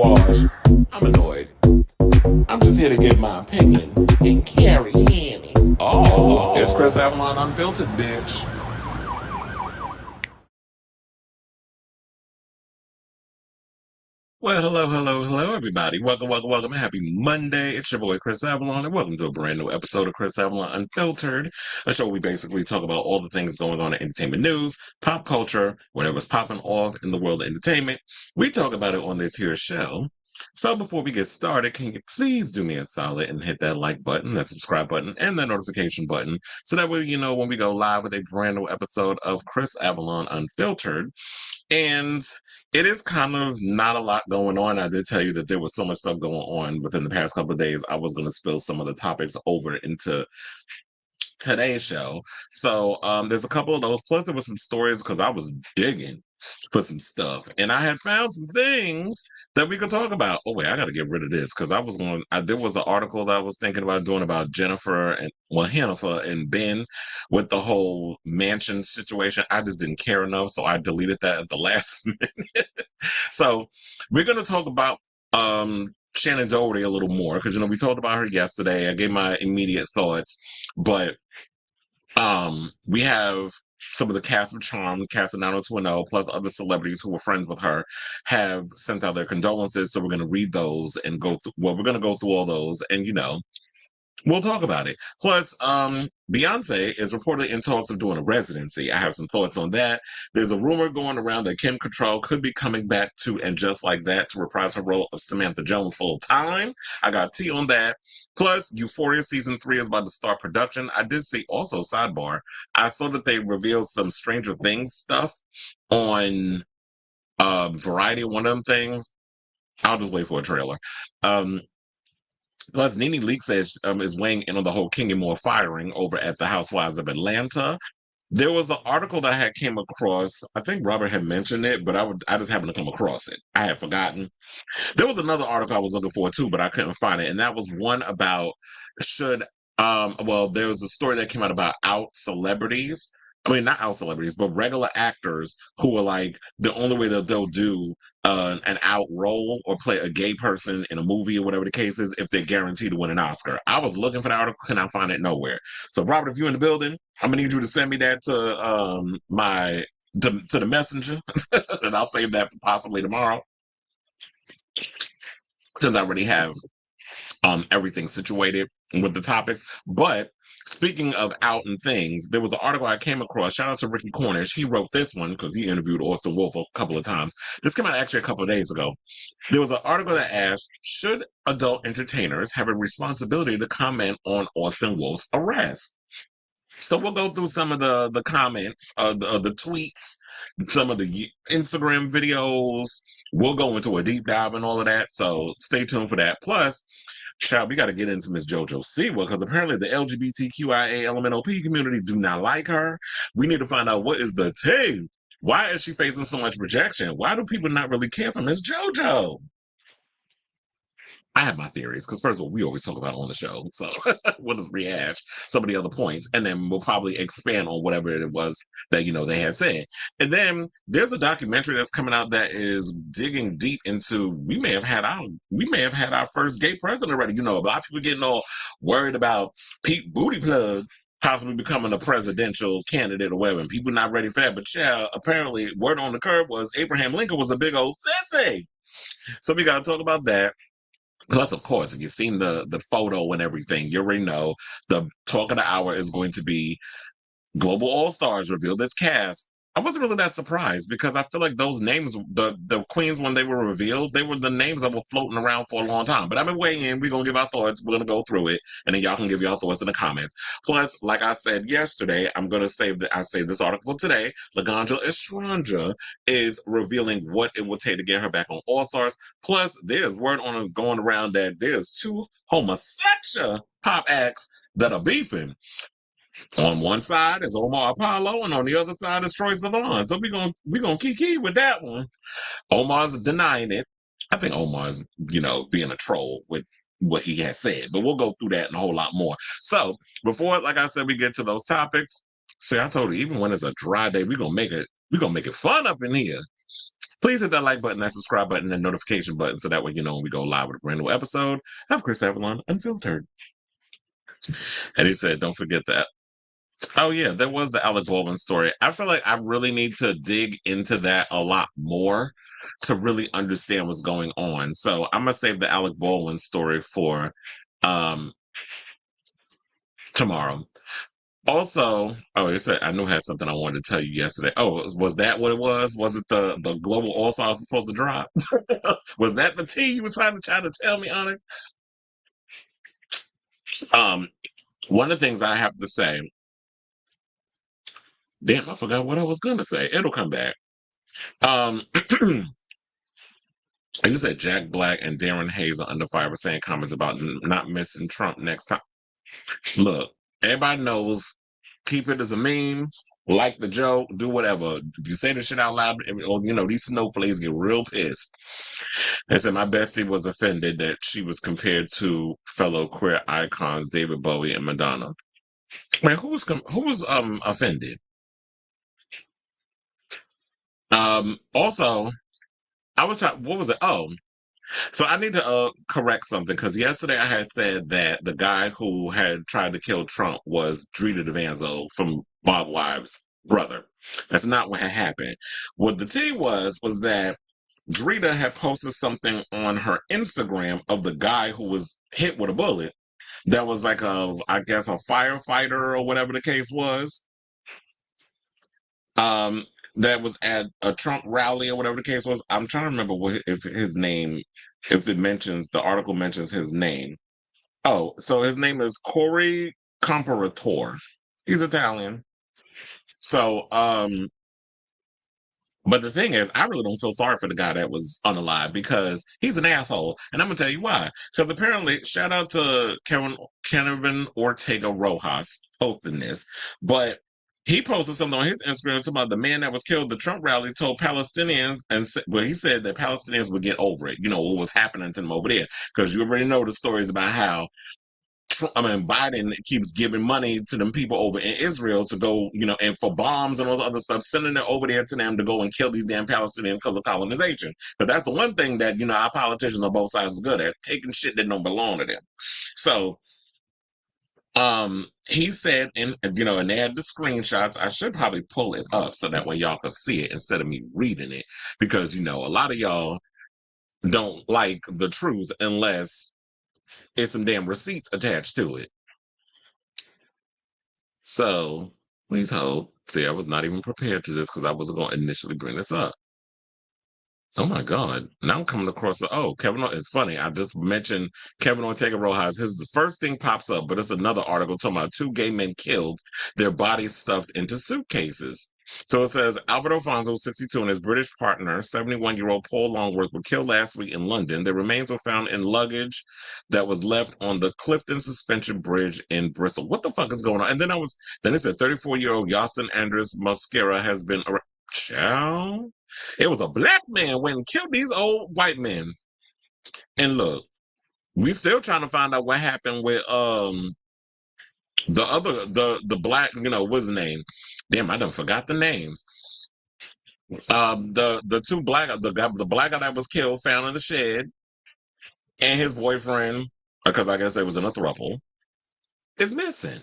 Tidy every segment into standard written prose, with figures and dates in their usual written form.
wash. I'm annoyed. I'm just here to give my opinion and carry Annie. Oh, it's Chris Avalon Unfiltered, bitch. Well, hello, everybody. Welcome. Happy Monday. It's your boy, Chris Avalon, and welcome to a brand new episode of Chris Avalon Unfiltered, a show where we basically talk about all the things going on in entertainment news, pop culture, whatever's popping off in the world of entertainment. We talk about it on this here show. So before we get started, can you please do me a solid and hit that like button, that subscribe button, and that notification button, so that way you know when we go live with a brand new episode of Chris Avalon Unfiltered. And it is kind of not a lot going on. I did tell you that there was so much stuff going on within the past couple of days. I was going to spill some of the topics over into today's show. So there's a couple of those. Plus, there was some stories because I was digging for some stuff, and I had found some things that we could talk about. Oh wait, I got to get rid of this because I was going. There was an article that I was thinking about doing about Jennifer and Hannaford and Ben with the whole mansion situation. I just didn't care enough, so I deleted that at the last minute. So we're going to talk about Shannen Doherty a little more because we talked about her yesterday. I gave my immediate thoughts, but we have some of the cast of Charm, cast of 90210, plus other celebrities who were friends with her, have sent out their condolences. So we're going to read those and go through. Well, we're going to go through all those, and we'll talk about it. Plus, Beyoncé is reportedly in talks of doing a residency. I have some thoughts on that. There's a rumor going around that Kim Cattrall could be coming back to And Just Like That to reprise her role of Samantha Jones full time. I got tea on that. Plus, Euphoria season 3 is about to start production. I did see also, sidebar, I saw that they revealed some Stranger Things stuff on Variety, one of them things. I'll just wait for a trailer. Plus, Nene Leakes is weighing in on the whole King and More firing over at the Housewives of Atlanta. There was an article that I had came across. I think Robert had mentioned it, but I just happened to come across it. I had forgotten. There was another article I was looking for too, but I couldn't find it. And that was one about there was a story that came out about out celebrities. I mean, not out celebrities, but regular actors who are like, the only way that they'll do an out role or play a gay person in a movie or whatever the case is if they're guaranteed to win an Oscar. I was looking for the article, could not find it nowhere. So, Robert, if you're in the building, I'm gonna need you to send me that to the messenger, and I'll save that for possibly tomorrow, since I already have everything situated with the topics. But speaking of out and things, there was an article I came across. Shout out to Ricky Cornish. He wrote this one because he interviewed Austin Wolf a couple of times. This came out actually a couple of days ago. There was an article that asked, should adult entertainers have a responsibility to comment on Austin Wolf's arrest? So we'll go through some of the comments, the tweets, some of the Instagram videos. We'll go into a deep dive and all of that. So stay tuned for that. Plus, child, we got to get into Miss JoJo Siwa because apparently the LGBTQIA LMNOP community do not like her. We need to find out what is the tea. Why is she facing so much rejection? Why do people not really care for Miss JoJo? I have my theories because, first of all, we always talk about it on the show. So we'll just rehash some of the other points and then we'll probably expand on whatever it was that, they had said. And then there's a documentary that's coming out that is digging deep into, we may have had our first gay president already. A lot of people getting all worried about Pete Booty Plug possibly becoming a presidential candidate or whatever, and people not ready for that. But yeah, apparently word on the curb was Abraham Lincoln was a big old sissy. So we got to talk about that. Plus, of course, if you've seen the photo and everything, you already know the talk of the hour is going to be Global All-Stars revealed its cast. I wasn't really that surprised because I feel like those names, the queens, when they were revealed, they were the names that were floating around for a long time. But I've been weighing in. We're going to give our thoughts. We're going to go through it. And then y'all can give your thoughts in the comments. Plus, like I said yesterday, I'm going to save this article today. Laganja Estranja is revealing what it will take to get her back on All-Stars. Plus, there's word on going around that there's 2 homosexual pop acts that are beefing. On one side is Omar Apollo, and on the other side is Troye Sivan. So we're gonna kiki with that one. Omar's denying it. I think Omar's, being a troll with what he has said, but we'll go through that and a whole lot more. So before, like I said, we get to those topics. See, I told you, even when it's a dry day, we're gonna make it fun up in here. Please hit that like button, that subscribe button, and notification button so that way you know when we go live with a brand new episode of Chris Avalon Unfiltered. And he said, don't forget that. Oh, yeah, there was the Alec Baldwin story. I feel like I really need to dig into that a lot more to really understand what's going on. So I'm going to save the Alec Baldwin story for tomorrow. Also, oh, it said I knew I had something I wanted to tell you yesterday. Oh, was that what it was? Was it the global all stars supposed to drop? Was that the tea you were trying to tell me, Onyx? One of the things I have to say, damn, I forgot what I was gonna say. It'll come back. You said Jack Black and Darren Hayes are under fire for saying comments about not missing Trump next time. Look, everybody knows. Keep it as a meme, like the joke, do whatever. If you say the shit out loud, or these snowflakes get real pissed. And said my bestie was offended that she was compared to fellow queer icons David Bowie and Madonna. Man, who was offended? Also, I was trying. What was it? Oh, so I need to correct something because yesterday I had said that the guy who had tried to kill Trump was Drita DeVanzo from Bob Wives' brother. That's not what had happened. What the tea was that Drita had posted something on her Instagram of the guy who was hit with a bullet. That was like I guess a firefighter or whatever the case was. That was at a Trump rally or whatever the case was. I'm trying to remember if his name, if the article mentions his name. Oh, so his name is Corey Comparatore. He's Italian. So, but the thing is, I really don't feel sorry for the guy that was unalive because he's an asshole. And I'm going to tell you why. Because apparently, shout out to Kevin Ortega Rojas posting this. But he posted something on his Instagram talking about the man that was killed. The Trump rally told Palestinians, he said that Palestinians would get over it. What was happening to them over there. Because you already know the stories about how Biden keeps giving money to them people over in Israel to go, and for bombs and all the other stuff, sending it over there to them to go and kill these damn Palestinians because of colonization. But that's the one thing that, our politicians on both sides is good at, taking shit that don't belong to them. So, he said, and they had the screenshots. I should probably pull it up so that way y'all can see it instead of me reading it, because, a lot of y'all don't like the truth unless it's some damn receipts attached to it. So please hold. See, I was not even prepared to this because I wasn't going to initially bring this up. Oh my God. Now I'm coming across Kevin. It's funny. I just mentioned Kevin Ortega Rojas. The first thing pops up, but it's another article talking about 2 gay men killed, their bodies stuffed into suitcases. So it says Albert Alfonso, 62, and his British partner, 71-year-old Paul Longworth, were killed last week in London. Their remains were found in luggage that was left on the Clifton Suspension Bridge in Bristol. What the fuck is going on? And then it said 34-year-old Yastin Andres Mosquera has been arrested. Child. It was a black man went and killed these old white men. And look, we still trying to find out what happened with the black, what's his name? Damn, I done forgot the names. The two black the black guy that was killed found in the shed, and his boyfriend, because I guess they was in a throuple, is missing.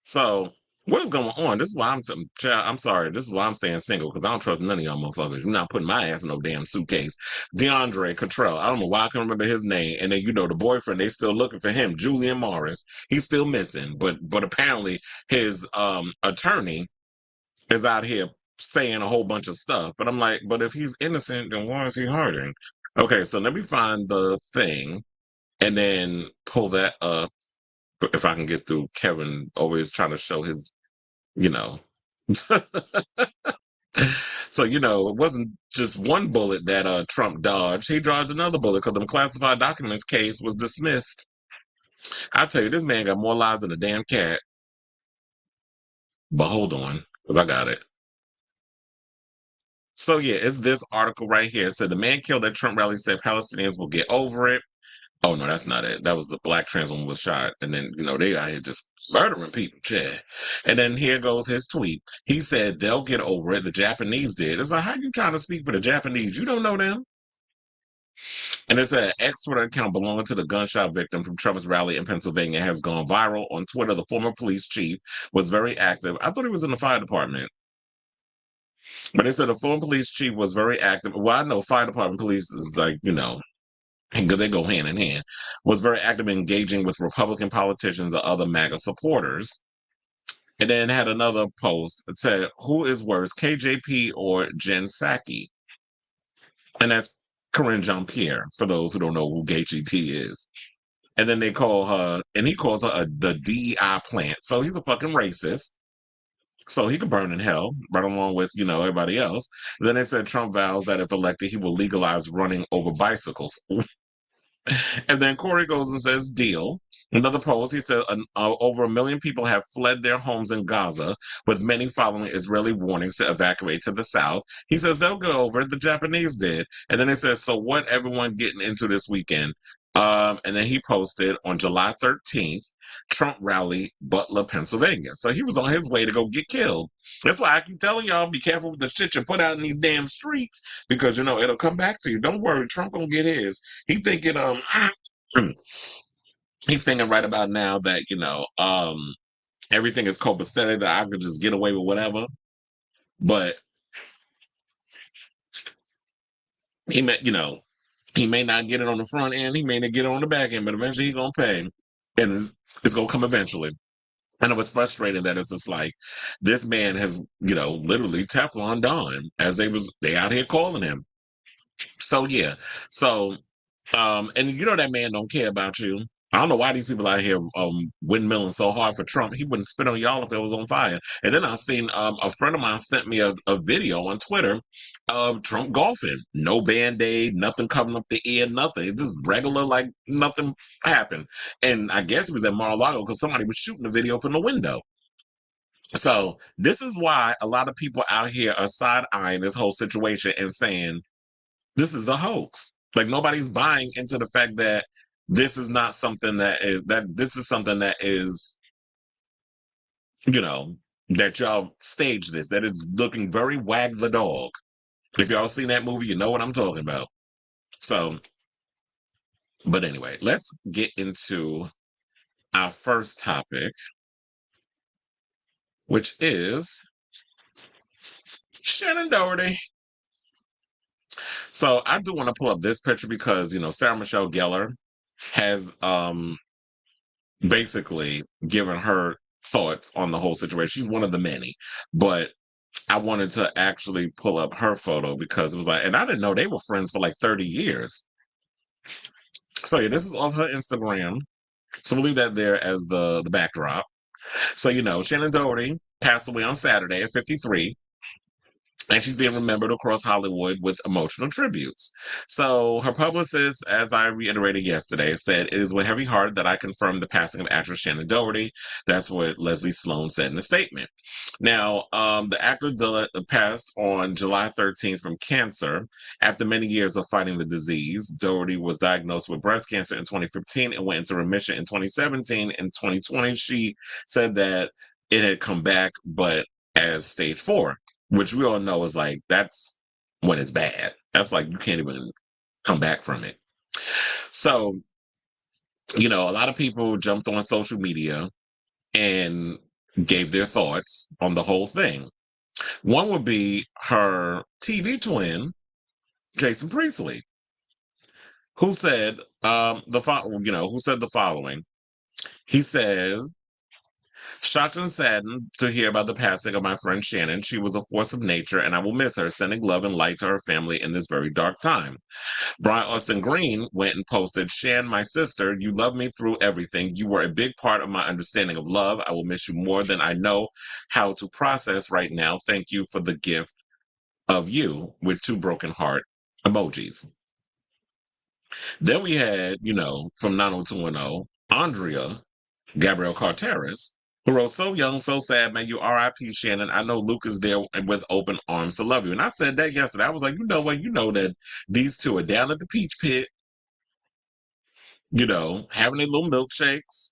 So what is going on? This is why I'm sorry. This is why I'm staying single, because I don't trust none of y'all motherfuckers. You're not putting my ass in no damn suitcase. DeAndre Cattrall. I don't know why I can remember his name. And then, the boyfriend, they still looking for him. Julian Morris. He's still missing. But apparently his attorney is out here saying a whole bunch of stuff. But I'm like, but if he's innocent, then why is he hurting? Okay, so let me find the thing and then pull that up. If I can get through Kevin always trying to show his So, it wasn't just one bullet that Trump dodged. He dodged another bullet because the classified documents case was dismissed. I tell you, this man got more lives than a damn cat. But hold on, because I got it. So, yeah, it's this article right here. It said the man killed at Trump rally said Palestinians will get over it. Oh no, that's not it. That was the black trans woman was shot, and then they out here just murdering people, yeah. And then here goes his tweet. He said they'll get over it. The Japanese did. It's like, how you trying to speak for the Japanese? You don't know them. And it's an expert account belonging to the gunshot victim from Trump's rally in Pennsylvania has gone viral on Twitter. The former police chief was very active. I thought he was in the fire department, but they said the former police chief was very active. Well, I know fire department police is like they go hand in hand, was very active in engaging with Republican politicians and other MAGA supporters. And then had another post that said, who is worse, KJP or Jen Psaki? And that's Corinne Jean-Pierre, for those who don't know who KJP is. And then they call her, and he calls her the DEI plant. So he's a fucking racist. So he could burn in hell, right along with, everybody else. Then they said Trump vows that if elected, he will legalize running over bicycles. And then Corey goes and says, deal. Another post, he said, over 1 million people have fled their homes in Gaza, with many following Israeli warnings to evacuate to the south. He says they'll go over it. The Japanese did. And then he says, so what everyone getting into this weekend? And then he posted on July 13th, Trump rally, Butler, Pennsylvania. So he was on his way to go get killed. That's why I keep telling y'all, be careful with the shit you put out in these damn streets, because, it'll come back to you. Don't worry, Trump gonna get his. He thinking, he's thinking right about now that, everything is copacetic, that I could just get away with whatever. But he may, he may not get it on the front end, he may not get it on the back end, but eventually he's gonna pay. And it's gonna come eventually. And it was frustrating that it's just like this man has, literally Teflon Don, as they out here calling him. So yeah. So and that man don't care about you. I don't know why these people out here windmilling so hard for Trump. He wouldn't spit on y'all if it was on fire. And then I seen a friend of mine sent me a video on Twitter of Trump golfing. No Band-Aid, nothing covering up the ear, nothing. It's just regular, like nothing happened. And I guess it was at Mar-a-Lago because somebody was shooting the video from the window. So this is why a lot of people out here are side-eyeing this whole situation and saying, this is a hoax. Like nobody's buying into the fact that this is not something this is something that is, that y'all staged this, that is looking very Wag the Dog. If y'all seen that movie, you know what I'm talking about. So, but anyway, let's get into our first topic, which is Shannen Doherty. So I do want to pull up this picture because, Sarah Michelle Gellar has basically given her thoughts on the whole situation. She's one of the many, but I wanted to actually pull up her photo because it was like, and I didn't know they were friends for like 30 years. So yeah, this is off her Instagram. So we'll leave that there as the backdrop. So, Shannen Doherty passed away on Saturday at 53. And she's being remembered across Hollywood with emotional tributes. So her publicist, as I reiterated yesterday, said, it is with heavy heart that I confirm the passing of actress Shannen Doherty. That's what Leslie Sloan said in a statement. Now, the actor passed on July 13th from cancer. After many years of fighting the disease, Doherty was diagnosed with breast cancer in 2015 and went into remission in 2017. In 2020, she said that it had come back, but as stage 4. Which we all know is like, that's when it's bad. That's like, you can't even come back from it. So, a lot of people jumped on social media and gave their thoughts on the whole thing. One would be her TV twin, Jason Priestley, who said who said the following. He says, shocked and saddened to hear about the passing of my friend Shannen. She was a force of nature, and I will miss her, sending love and light to her family in this very dark time. Brian Austin Green went and posted, Shan, my sister, you loved me through everything. You were a big part of my understanding of love. I will miss you more than I know how to process right now. Thank you for the gift of you, with 2 broken heart emojis. Then we had, from 90210, Andrea Gabrielle Carteris, who wrote, so young, so sad, man, you R.I.P. Shannen. I know Luke is there with open arms to love you. And I said that yesterday. I was like, you know what? You know that these two are down at the Peach Pit. having their little milkshakes.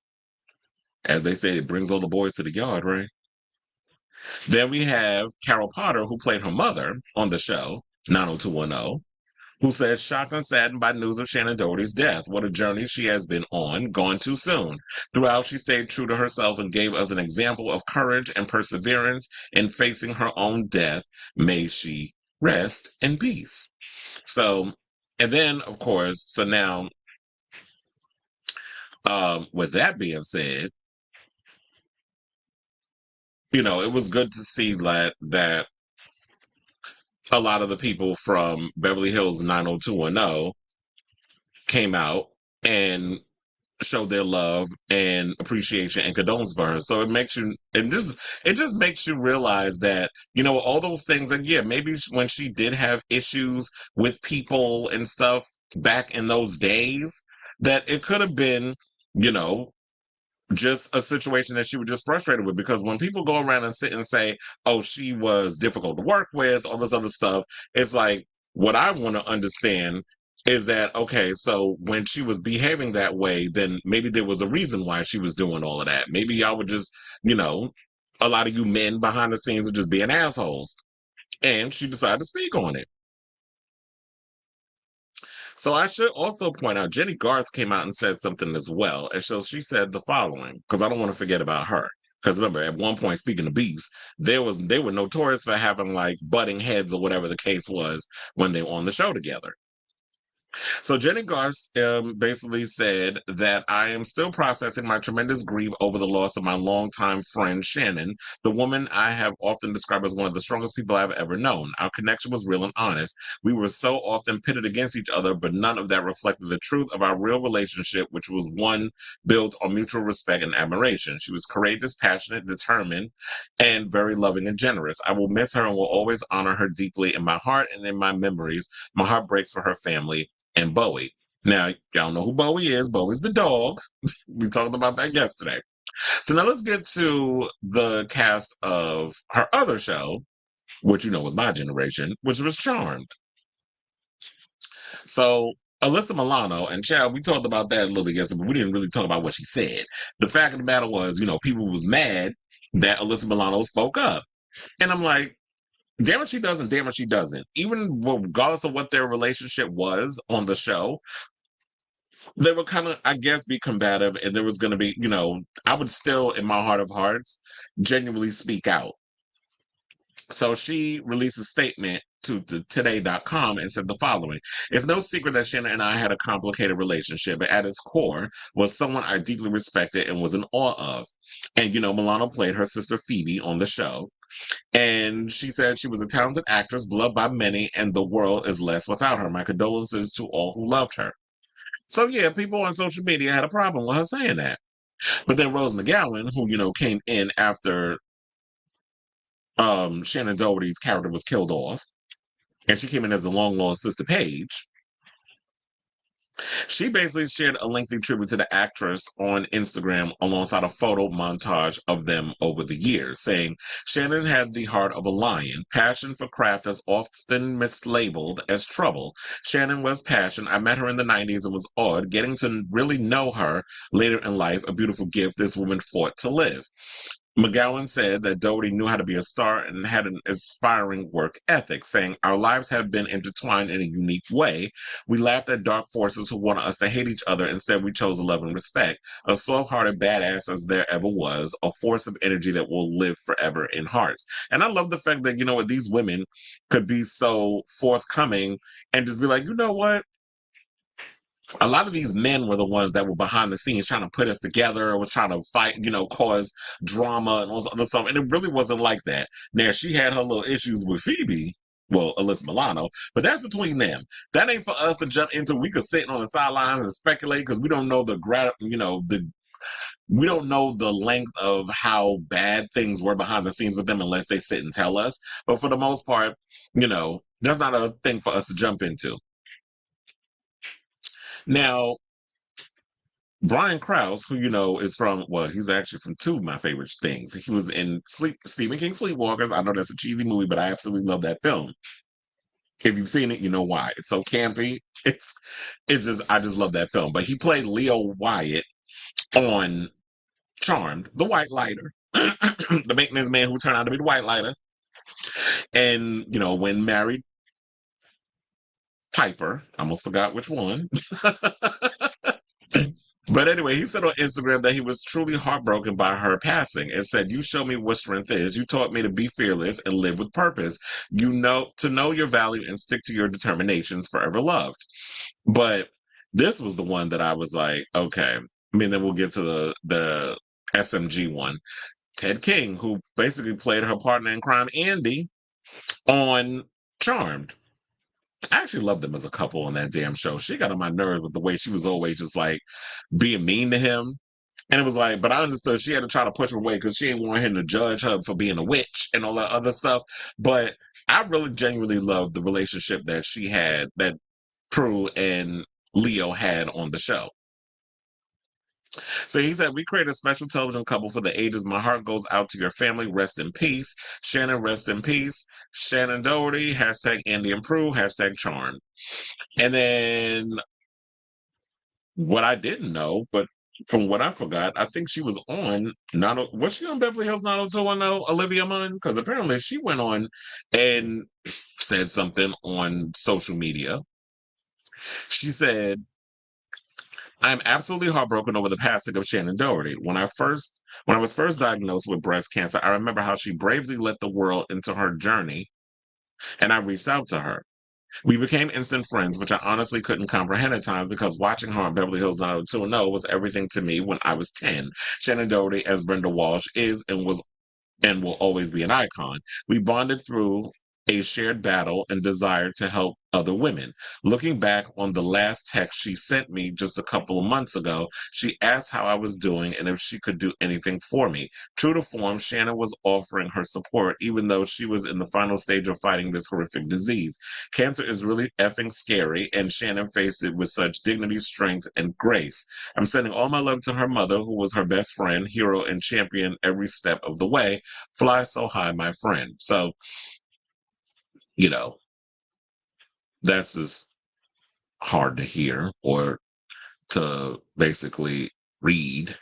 As they say, it brings all the boys to the yard, right? Then we have Carol Potter, who played her mother on the show, 90210, who says, shocked and saddened by news of Shannen Doherty's death. What a journey she has been on, gone too soon. Throughout, she stayed true to herself and gave us an example of courage and perseverance in facing her own death. May she rest in peace. So, and then, of course, so now, with that being said, it was good to see that a lot of the people from Beverly Hills 90210 came out and showed their love and appreciation and condolence for her. So it just makes you realize that, all those things, and yeah, maybe when she did have issues with people and stuff back in those days, that it could have been, you know, just a situation that she was just frustrated with, because when people go around and sit and say, oh, she was difficult to work with, all this other stuff, it's like, what I want to understand is that, okay, so when she was behaving that way, then maybe there was a reason why she was doing all of that. Maybe y'all would just, a lot of you men behind the scenes are just being assholes. And she decided to speak on it. So I should also point out, Jenny Garth came out and said something as well. And so she said the following, because I don't want to forget about her. Because remember, at one point, speaking of beefs, they were notorious for having like butting heads or whatever the case was when they were on the show together. So Jenny Garth basically said that I am still processing my tremendous grief over the loss of my longtime friend Shannen, the woman I have often described as one of the strongest people I've ever known. Our connection was real and honest. We were so often pitted against each other, but none of that reflected the truth of our real relationship, which was one built on mutual respect and admiration. She was courageous, passionate, determined, and very loving and generous. I will miss her and will always honor her deeply in my heart and in my memories. My heart breaks for her family and Bowie. Now, y'all know who Bowie is. Bowie's the dog. We talked about that yesterday. So now let's get to the cast of her other show, which was my generation, which was Charmed. So Alyssa Milano and Chad, we talked about that a little bit yesterday, but we didn't really talk about what she said. The fact of the matter was, people was mad that Alyssa Milano spoke up. And I'm like, damn it, she doesn't. Damn it, she doesn't. Even regardless of what their relationship was on the show, they would kind of, I guess, be combative, and there was going to be, I would still, in my heart of hearts, genuinely speak out. So she released a statement to the today.com and said the following: it's no secret that Shannon and I had a complicated relationship, but at its core was someone I deeply respected and was in awe of. And, Milano played her sister Phoebe on the show. And she said she was a talented actress, beloved by many, and the world is less without her. My condolences to all who loved her. So yeah, people on social media had a problem with her saying that. But then Rose McGowan, who, came in after Shannen Doherty's character was killed off, and she came in as the long lost sister Paige. She basically shared a lengthy tribute to the actress on Instagram alongside a photo montage of them over the years, saying, Shannen had the heart of a lion. Passion for craft is often mislabeled as trouble. Shannen was passion. I met her in the 90s and was awed. Getting to really know her later in life, a beautiful gift this woman fought to live. McGowan said that Doherty knew how to be a star and had an inspiring work ethic, saying, our lives have been intertwined in a unique way. We laughed at dark forces who wanted us to hate each other. Instead, we chose love and respect. A soft-hearted badass as there ever was, a force of energy that will live forever in hearts. And I love the fact that, these women could be so forthcoming and just be like, you know what? A lot of these men were the ones that were behind the scenes trying to put us together, was trying to fight, cause drama and all this other stuff. And it really wasn't like that. Now, she had her little issues with Phoebe, well, Alyssa Milano, but that's between them. That ain't for us to jump into. We could sit on the sidelines and speculate because we don't know we don't know the length of how bad things were behind the scenes with them unless they sit and tell us. But for the most part, that's not a thing for us to jump into. Now, Brian Krause, who is from, well, he's actually from two of my favorite things. He was in Stephen King Sleepwalkers. I know that's a cheesy movie, but I absolutely love that film. If you've seen it, you know why. It's so campy. It's just I just love that film. But he played Leo Wyatt on Charmed, the white lighter, the maintenance man who turned out to be the white lighter, and when married Piper, I almost forgot which one. But anyway, he said on Instagram that he was truly heartbroken by her passing and said, "You show me what strength is. You taught me to be fearless and live with purpose. To know your value and stick to your determinations, forever loved." But this was the one that I was like, okay. I mean, then we'll get to the SMG one. Ted King, who basically played her partner in crime, Andy, on Charmed. I actually loved them as a couple on that damn show. She got on my nerves with the way she was always just like being mean to him. And it was like, but I understood she had to try to push her away because she didn't want him to judge her for being a witch and all that other stuff. But I really genuinely loved the relationship that she had, that Prue and Leo had on the show. So he said, "We created a special television couple for the ages. My heart goes out to your family. Rest in peace. Shannen, rest in peace. Shannen Doherty, hashtag Andy and Prue, hashtag Charm." And then what I didn't know, but from what I forgot, I think she was on, was she on Beverly Hills 90210, Olivia Munn? Because apparently she went on and said something on social media. She said, "I'm absolutely heartbroken over the passing of Shannen Doherty. When I was first diagnosed with breast cancer, I remember how she bravely let the world into her journey, and I reached out to her. We became instant friends, which I honestly couldn't comprehend at times because watching her on Beverly Hills 90210 was everything to me when I was 10. Shannen Doherty, as Brenda Walsh is and will always be an icon. We bonded through a shared battle and desire to help other women. Looking back on the last text she sent me just a couple of months ago, she asked how I was doing and if she could do anything for me. True to form, Shannen was offering her support even though she was in the final stage of fighting this horrific disease. Cancer is really effing scary, and Shannen faced it with such dignity, strength, and grace. I'm sending all my love to her mother, who was her best friend, hero, and champion every step of the way. Fly so high, my friend." So, you know, that's just hard to hear or to basically read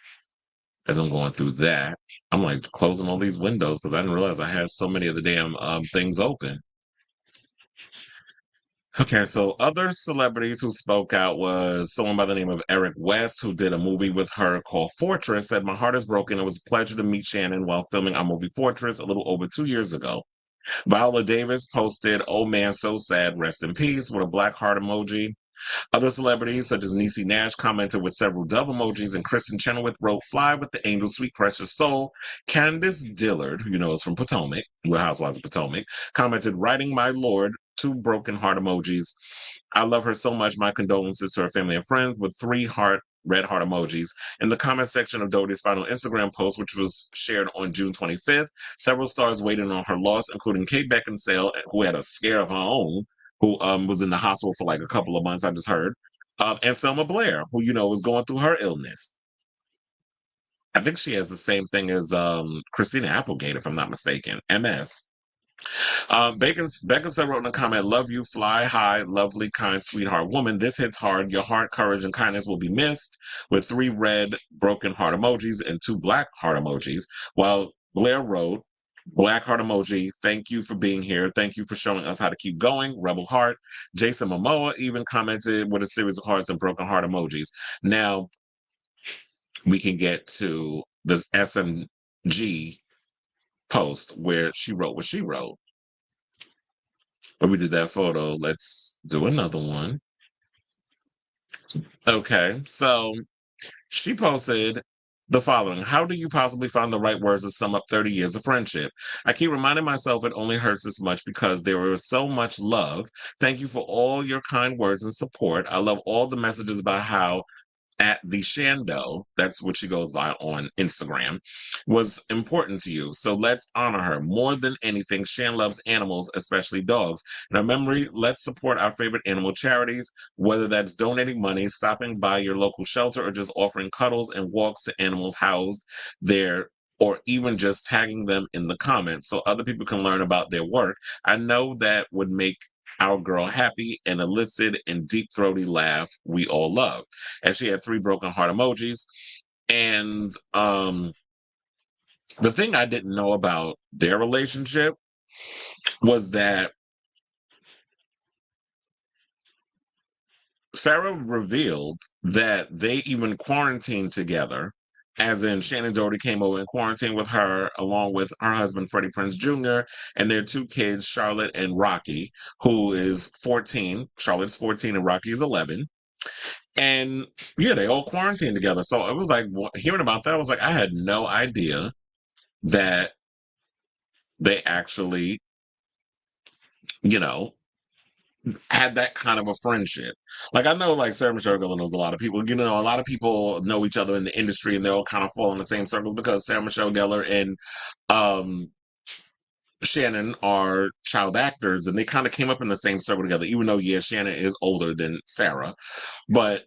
as I'm going through that. I'm like closing all these windows because I didn't realize I had so many of the damn things open. Okay, so other celebrities who spoke out was someone by the name of Eric West, who did a movie with her called Fortress, said, "My heart is broken. It was a pleasure to meet Shannen while filming our movie Fortress a little over 2 years ago." Viola Davis posted, "Oh man, so sad, rest in peace," with a black heart emoji. Other celebrities, such as Niecy Nash, commented with several dove emojis, and Kristen Chenoweth wrote, "Fly with the angel, sweet precious soul." Candace Dillard, who you know is from Potomac, Real Housewives of Potomac, commented, "Writing my lord," two broken heart emojis. "I love her so much. My condolences to her family and friends," with three red heart emojis. In the comment section of Doherty's final Instagram post, which was shared on June 25th, several stars waited on her loss, including Kate Beckinsale, who had a scare of her own, who was in the hospital for like a couple of months, I just heard, and Selma Blair, who was going through her illness. I think she has the same thing as Christina Applegate, if I'm not mistaken, MS. Beckinsale wrote in a comment, "Love you, fly high, lovely, kind, sweetheart woman. This hits hard. Your heart, courage, and kindness will be missed," with three red broken heart emojis and two black heart emojis. While Blair wrote, "Black heart emoji, thank you for being here. Thank you for showing us how to keep going. Rebel heart." Jason Momoa even commented with a series of hearts and broken heart emojis. Now, we can get to this SMG post where she wrote what she wrote. But we did that photo. Let's do another one. Okay, so she posted the following: "How do you possibly find the right words to sum up 30 years of friendship? I keep reminding myself it only hurts this much because there was so much love. Thank you for all your kind words and support. I love all the messages about how at the Shando," that's what she goes by on Instagram, "was important to you. So let's honor her. More than anything, Shan loves animals, especially dogs. In our memory, let's support our favorite animal charities, whether that's donating money, stopping by your local shelter, or just offering cuddles and walks to animals housed there, or even just tagging them in the comments so other people can learn about their work. I know that would make our girl happy, an illicit and deep throaty laugh we all love. And she had 3 broken heart emojis. And the thing I didn't know about their relationship was that Sarah revealed that they even quarantined together, as in Shannen Doherty came over and quarantined with her, along with her husband, Freddie Prinze Jr., and their 2 kids, Charlotte and Rocky, who is 14. Charlotte's 14 and Rocky is 11. And yeah, they all quarantined together. So it was like, hearing about that, I was like, I had no idea that they actually, you know, had that kind of a friendship. Like, I know, like, Sarah Michelle Gellar knows a lot of people. You know, a lot of people know each other in the industry, and they all kind of fall in the same circle because Sarah Michelle Gellar and Shannen are child actors, and they kind of came up in the same circle together. Even though, yeah, Shannen is older than Sarah, but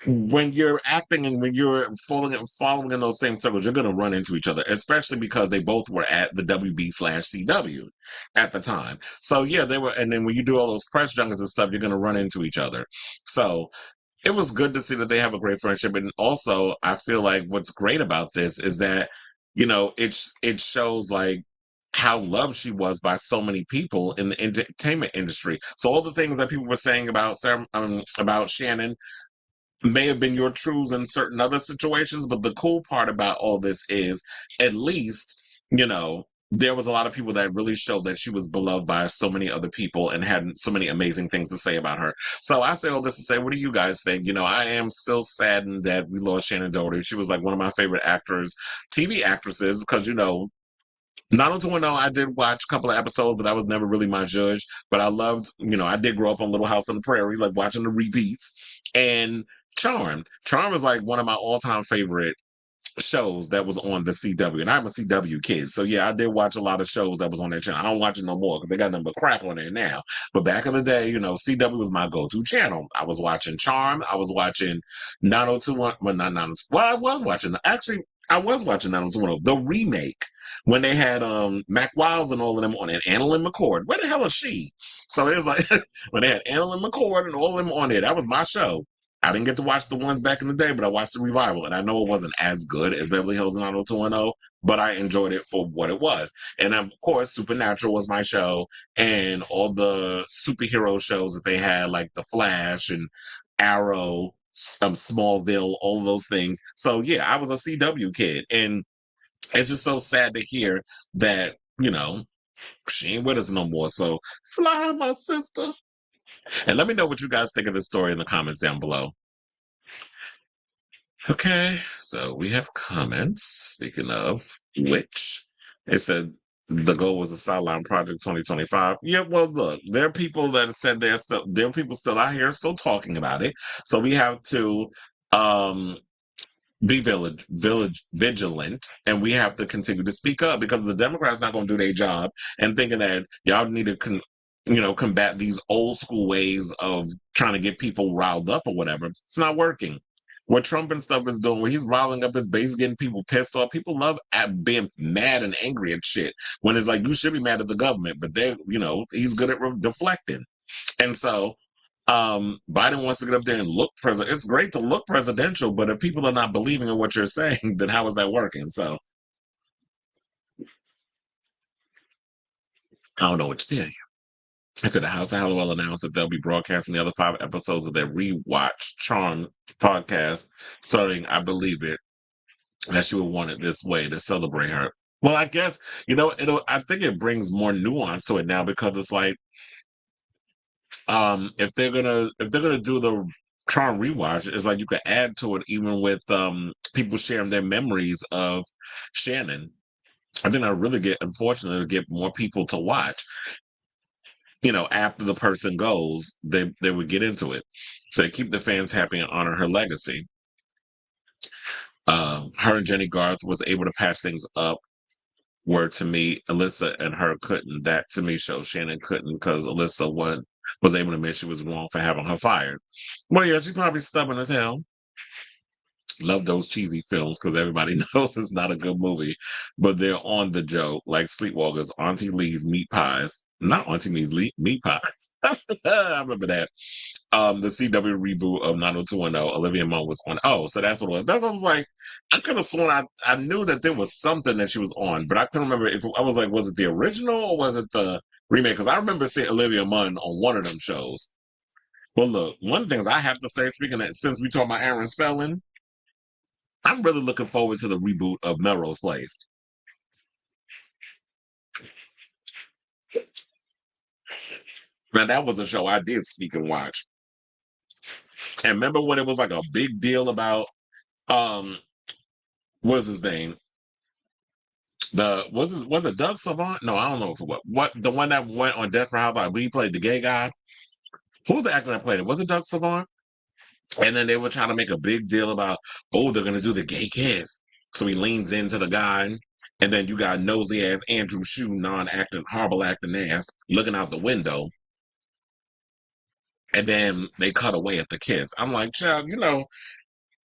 when you're acting and when you're following in those same circles, you're going to run into each other, especially because they both were at the WB/CW at the time. So yeah, they were. And then when you do all those press junkets and stuff, you're going to run into each other. So it was good to see that they have a great friendship. And also, I feel like what's great about this is that, you know, it shows like how loved she was by so many people in the entertainment industry. So all the things that people were saying about about Shannen may have been your truths in certain other situations, but the cool part about all this is, at least, you know, there was a lot of people that really showed that she was beloved by so many other people and had so many amazing things to say about her. So I say all this to say, what do you guys think? You know, I am still saddened that we lost Shannen Doherty. She was like one of my favorite actors, TV actresses, because, you know, 90210, I did watch a couple of episodes, but that was never really my judge. But I loved, you know, I did grow up on Little House on the Prairie, like watching the repeats. And Charmed. Charmed is like one of my all-time favorite shows that was on the CW. And I'm a CW kid. So yeah, I did watch a lot of shows that was on that channel. I don't watch it no more because they got nothing but crap on there now. But back in the day, you know, CW was my go-to channel. I was watching Charmed. I was watching 90210. Well, not 902. Well, I was watching. Actually, I was watching 90210, the remake, when they had Mac Wiles and all of them on it, and Annalyn McCord. Where the hell is she? So it was like when they had Annalyn McCord and all of them on there, that was my show. I didn't get to watch the ones back in the day, but I watched the revival, and I know it wasn't as good as Beverly Hills 90210, but I enjoyed it for what it was. And of course, Supernatural was my show, and all the superhero shows that they had, like The Flash and Arrow, Smallville, all of those things. So yeah, I was a CW kid, and it's just so sad to hear that, you know, she ain't with us no more. So fly, my sister. And let me know what you guys think of this story in the comments down below. Okay, so we have comments. Speaking of which, it said the goal was a sideline project 2025. Yeah, well, look, there are people that said there are people still out here still talking about it. So we have to um be vigilant, and we have to continue to speak up because the Democrats not going to do their job, and thinking that y'all need to combat these old school ways of trying to get people riled up or whatever. It's not working. What Trump and stuff is doing, where he's riling up his base, getting people pissed off. People love being mad and angry at shit, when it's like, you should be mad at the government, but they're, he's good at deflecting. And so Biden wants to get up there and look president. It's great to look presidential, but if people are not believing in what you're saying, then how is that working? So I don't know what to tell you. I said the House of Hallowell announced that they'll be broadcasting the other 5 episodes of their rewatch Charm podcast, starting, I believe it, that she would want it this way to celebrate her. Well, I guess, I think it brings more nuance to it now, because it's like, if they're gonna do the Charm rewatch, it's like you could add to it, even with people sharing their memories of Shannen. I think I really get, unfortunately, to get more people to watch. After the person goes, they would get into it. So keep the fans happy and honor her legacy. Her and Jenny Garth was able to patch things up. Where, to me, Alyssa and her couldn't. That to me shows Shannen couldn't, because Alyssa was able to admit she was wrong for having her fired. Well, yeah, she's probably stubborn as hell. Love those cheesy films because everybody knows it's not a good movie, but they're on the joke, like Sleepwalkers, Auntie Lee's Meat Pies. not Auntie Me's meat pies. I remember that. The CW reboot of 90210, Olivia Munn was on. Oh, so that's what it was. That's what I was like. I could have sworn I knew that there was something that she was on, but I couldn't remember if I was like, was it the original or was it the remake? Because I remember seeing Olivia Munn on one of them shows. Well, look, one of the things I have to say, speaking of, since we talk about Aaron Spelling, I'm really looking forward to the reboot of Melrose Place. Now, that was a show I did sneak and watch. And remember when it was like a big deal about, what's his name? Was it Doug Savant? No, I don't know if it was. What, the one that went on Desperate Housewives, he played the gay guy? Who was the actor that played it? Was it Doug Savant? And then they were trying to make a big deal about, oh, they're going to do the gay kiss. So he leans into the guy. And then you got nosy ass Andrew Shue, non-acting, horrible acting ass, looking out the window. And then they cut away at the kiss. I'm like, child,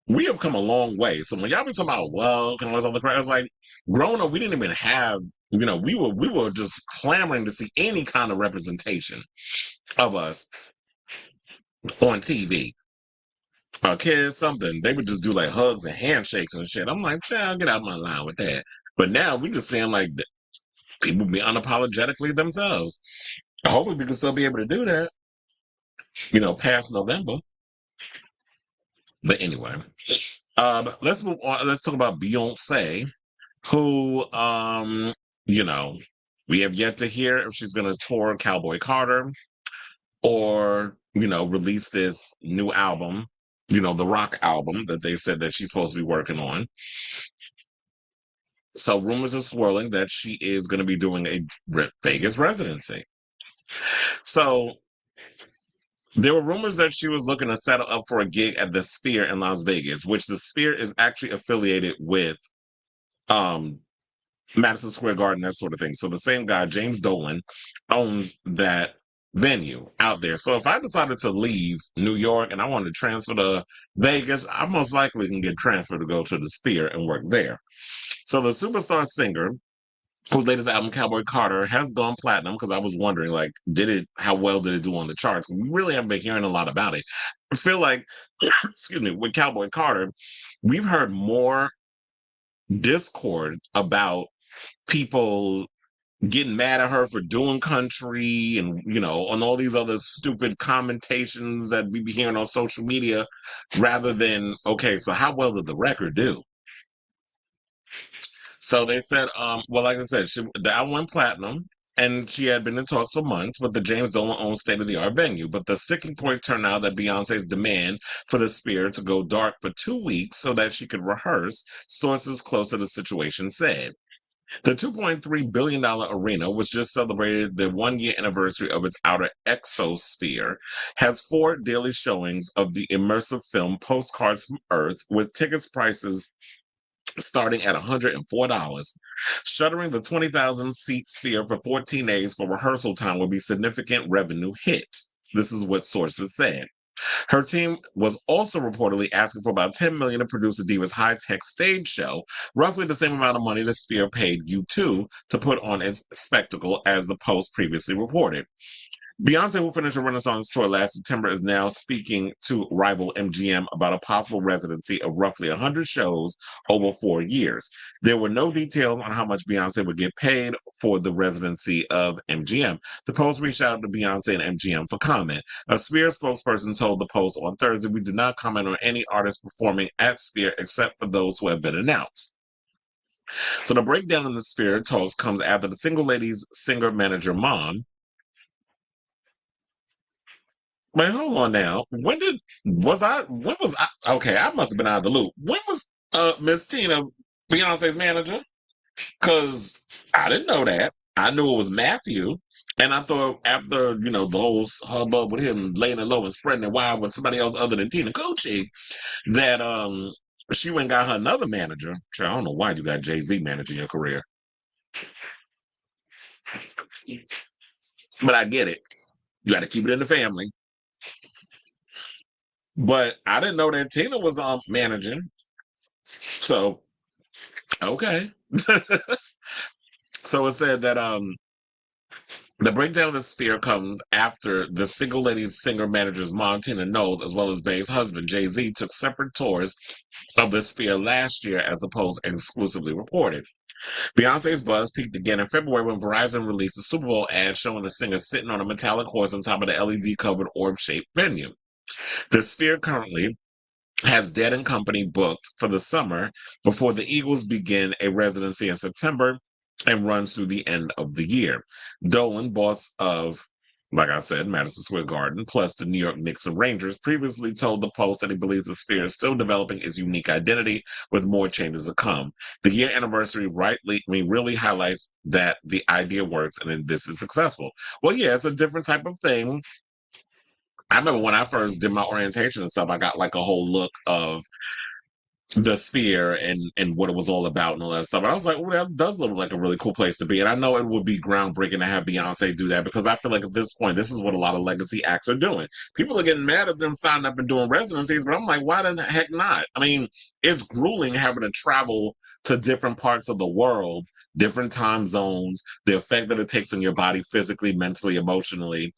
we have come a long way. So when y'all be talking about woke and all this other crap, it's like, growing up, we didn't even have, we were just clamoring to see any kind of representation of us on TV. Kids, something. They would just do like hugs and handshakes and shit. I'm like, child, get out of my line with that. But now we just seeing like people be unapologetically themselves. Hopefully we can still be able to do that, past November. But anyway, let's move on. Let's talk about Beyoncé, who, we have yet to hear if she's going to tour Cowboy Carter or, release this new album, the rock album that they said that she's supposed to be working on. So rumors are swirling that she is going to be doing a Vegas residency. So there were rumors that she was looking to settle up for a gig at the Sphere in Las Vegas, which the Sphere is actually affiliated with Madison Square Garden, that sort of thing. So the same guy, James Dolan, owns that venue out there. So if I decided to leave New York and I wanted to transfer to Vegas, I most likely can get transferred to go to the Sphere and work there. So the superstar singer, whose latest album, Cowboy Carter, has gone platinum, because I was wondering, like, how well did it do on the charts? We really haven't been hearing a lot about it. I feel like, excuse me, with Cowboy Carter, we've heard more discord about people getting mad at her for doing country and, on all these other stupid commentations that we be hearing on social media, rather than, okay, so how well did the record do? So they said, well, like I said, the album went platinum, and she had been in talks for months with the James Dolan-owned state-of-the-art venue. But the sticking point turned out that Beyonce's demand for the Sphere to go dark for 2 weeks so that she could rehearse, sources close to the situation said. The $2.3 billion arena, which just celebrated the 1-year anniversary of its outer exosphere, has 4 daily showings of the immersive film Postcards from Earth, with tickets prices starting at $104. Shuttering the 20,000-seat Sphere for 14 days for rehearsal time would be a significant revenue hit. This is what sources said. Her team was also reportedly asking for about $10 million to produce the diva's high-tech stage show, roughly the same amount of money the Sphere paid U2 to put on its spectacle, as the Post previously reported. Beyoncé, who finished a Renaissance tour last September, is now speaking to rival MGM about a possible residency of roughly 100 shows over 4 years. There were no details on how much Beyoncé would get paid for the residency of MGM. The Post reached out to Beyoncé and MGM for comment. A Sphere spokesperson told the Post on Thursday, "We do not comment on any artists performing at Sphere except for those who have been announced." So the breakdown in the Sphere talks comes after the Single Ladies singer-manager mom. Wait, hold on now. When was I, okay, I must have been out of the loop. When was Miss Tina Beyonce's manager? Because I didn't know that. I knew it was Matthew. And I thought after, the whole hubbub with him laying it low and spreading it wide with somebody else other than Tina Gucci, that she went and got her another manager. I don't know why you got Jay-Z managing your career. But I get it. You got to keep it in the family. But I didn't know that Tina was managing. So, okay. So it said that The breakdown of the Sphere comes after the single lady singer managers Montana Knowles, as well as Bey's husband Jay-Z, took separate tours of the Sphere last year, as the Post exclusively reported. Beyonce's buzz peaked again in February when Verizon released a Super Bowl ad showing the singer sitting on a metallic horse on top of the LED-covered orb-shaped venue. The Sphere currently has Dead and Company booked for the summer before the Eagles begin a residency in September and runs through the end of the year. Dolan, boss of, like I said, Madison Square Garden, plus the New York Knicks and Rangers, previously told the Post that he believes the Sphere is still developing its unique identity with more changes to come. The year anniversary really highlights that the idea works and this is successful. Well, yeah, it's a different type of thing. I remember when I first did my orientation and stuff, I got like a whole look of the Sphere and what it was all about and all that stuff. And I was like, well, that does look like a really cool place to be. And I know it would be groundbreaking to have Beyonce do that because I feel like at this point, this is what a lot of legacy acts are doing. People are getting mad at them signing up and doing residencies, but I'm like, why the heck not? I mean, it's grueling having to travel to different parts of the world, different time zones, the effect that it takes on your body physically, mentally, emotionally,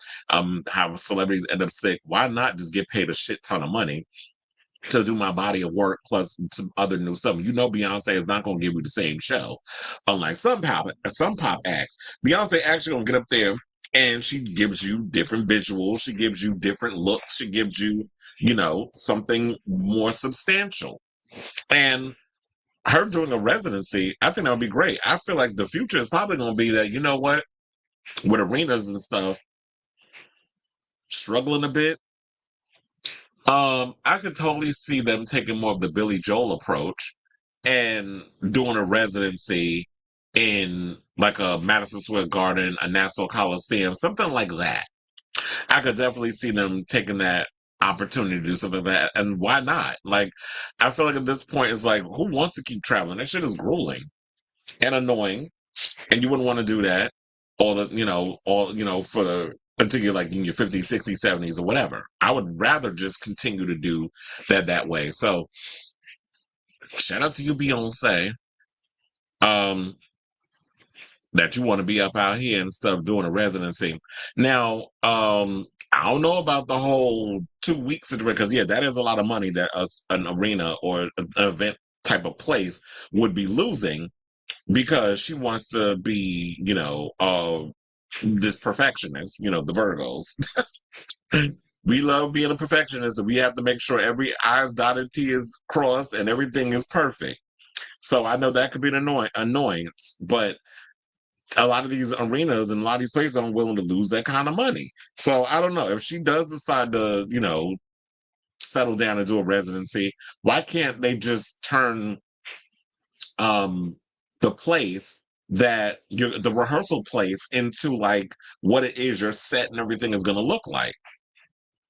how celebrities end up sick. Why not just get paid a shit ton of money to do my body of work plus some other new stuff? You know, Beyonce is not going to give you the same show, unlike some pop acts. Beyonce actually going to get up there and she gives you different visuals. She gives you different looks. She gives you, you know, something more substantial. And her doing a residency, I think that would be great. I feel like the future is probably going to be that, you know what, with arenas and stuff struggling a bit, I could totally see them taking more of the Billy Joel approach and doing a residency in like a Madison Square Garden, a Nassau Coliseum, something like that. I could definitely see them taking that opportunity to do something like that. And why not? Like, I feel like at this point, it's like, who wants to keep traveling? That shit is grueling and annoying. And you wouldn't want to do that for the until you're like in your 50s, 60s, 70s, or whatever. I would rather just continue to do that way. So shout out to you, Beyonce, that you want to be up out here and stuff doing a residency. Now, I don't know about the whole 2 weeks situation because yeah, that is a lot of money that an arena or an event type of place would be losing because she wants to be, this perfectionist, the Virgos. We love being a perfectionist and we have to make sure every I's dotted, T is crossed and everything is perfect. So I know that could be an annoyance, but a lot of these arenas and a lot of these places aren't willing to lose that kind of money. So I don't know if she does decide to, settle down and do a residency. Why can't they just turn the place the rehearsal place into like what it is your set and everything is going to look like?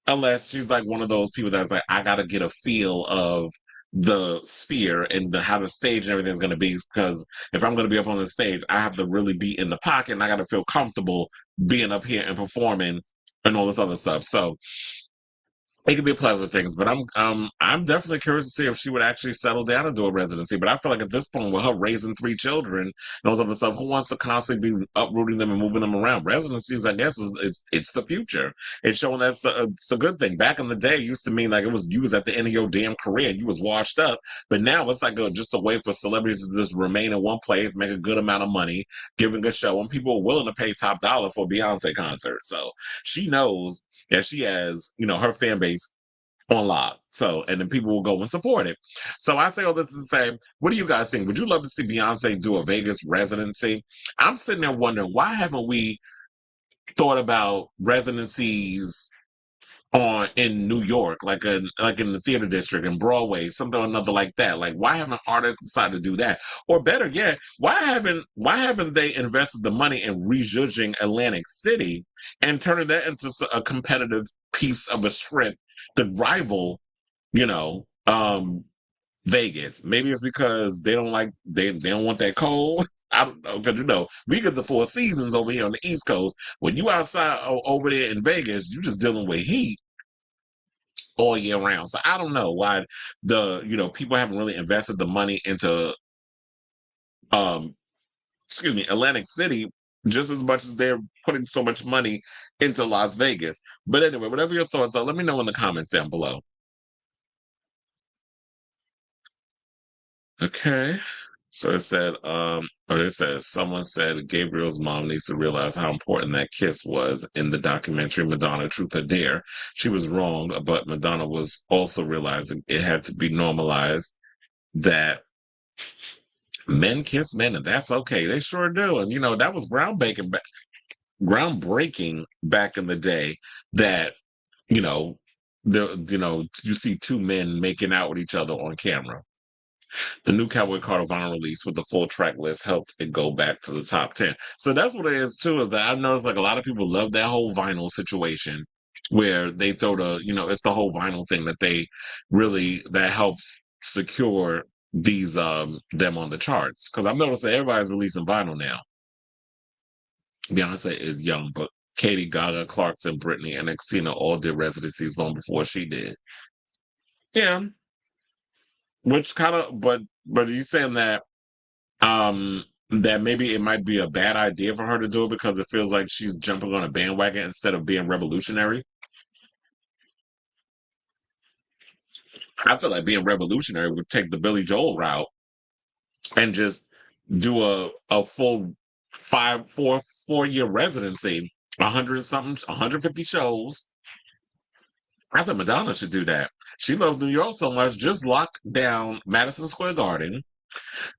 Unless she's like one of those people that's like, I got to get a feel of the Sphere and how the stage and everything is going to be. Because if I'm going to be up on the stage, I have to really be in the pocket and I got to feel comfortable being up here and performing and all this other stuff. So it could be a plethora of things, but I'm definitely curious to see if she would actually settle down and do a residency. But I feel like at this point, with her raising 3 children and all this other stuff, who wants to constantly be uprooting them and moving them around? Residencies, I guess, it's the future. It's showing that it's a good thing. Back in the day, it used to mean like it was you was at the end of your damn career and you was washed up. But now it's like just a way for celebrities to just remain in one place, make a good amount of money, giving a show, and people are willing to pay top dollar for a Beyonce concert. So she knows that she has, her fan base on lock. So, and then people will go and support it. So I say all this to say, what do you guys think? Would you love to see Beyonce do a Vegas residency? I'm sitting there wondering, why haven't we thought about residencies in New York, like in the theater district and Broadway, something or another like that? Like, why haven't artists decided to do that? Or better yet, why haven't they invested the money in rejudging Atlantic City and turning that into a competitive piece of a strip to rival, you know, um, Vegas? Maybe it's because they don't like they don't want that cold. I don't know, because we get the 4 seasons over here on the East Coast. When you outside over there in Vegas, you're just dealing with heat all year round. So I don't know why people haven't really invested the money into Atlantic City just as much as they're putting so much money into Las Vegas. But anyway, whatever your thoughts are, let me know in the comments down below. Okay. So it says someone said Gabriel's mom needs to realize how important that kiss was in the documentary Madonna Truth or Dare. She was wrong, but Madonna was also realizing it had to be normalized that men kiss men, and that's okay. They sure do. And that was groundbreaking back in the day that, you know, you see two men making out with each other on camera. The new Cowboy Carter vinyl release with the full track list helped it go back to the top 10. So that's what it is too, is that I've noticed like a lot of people love that whole vinyl situation where they throw it's the whole vinyl thing that helps secure these them on the charts. Because I've noticed that everybody's releasing vinyl now. Beyonce is young, but Katie, Gaga, Clarkson, Britney, and Xtina all did residencies long before she did. Yeah. Which kind of, but are you saying that maybe it might be a bad idea for her to do it because it feels like she's jumping on a bandwagon instead of being revolutionary? I feel like being revolutionary would take the Billy Joel route and just do a full 4 year residency, 150 shows. I said Madonna should do that. She loves New York so much. Just lock down Madison Square Garden,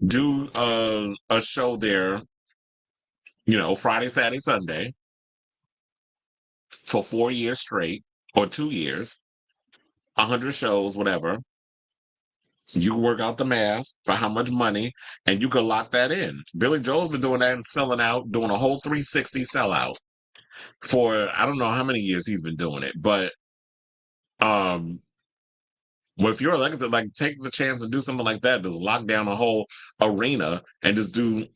do a show there, Friday, Saturday, Sunday for 4 years straight or 2 years, 100 shows, whatever. You work out the math for how much money, and you can lock that in. Billy Joel's been doing that and selling out, doing a whole 360 sellout for I don't know how many years he's been doing it, but um. Well, if you're elected, like take the chance and do something like that, just lock down a whole arena and just do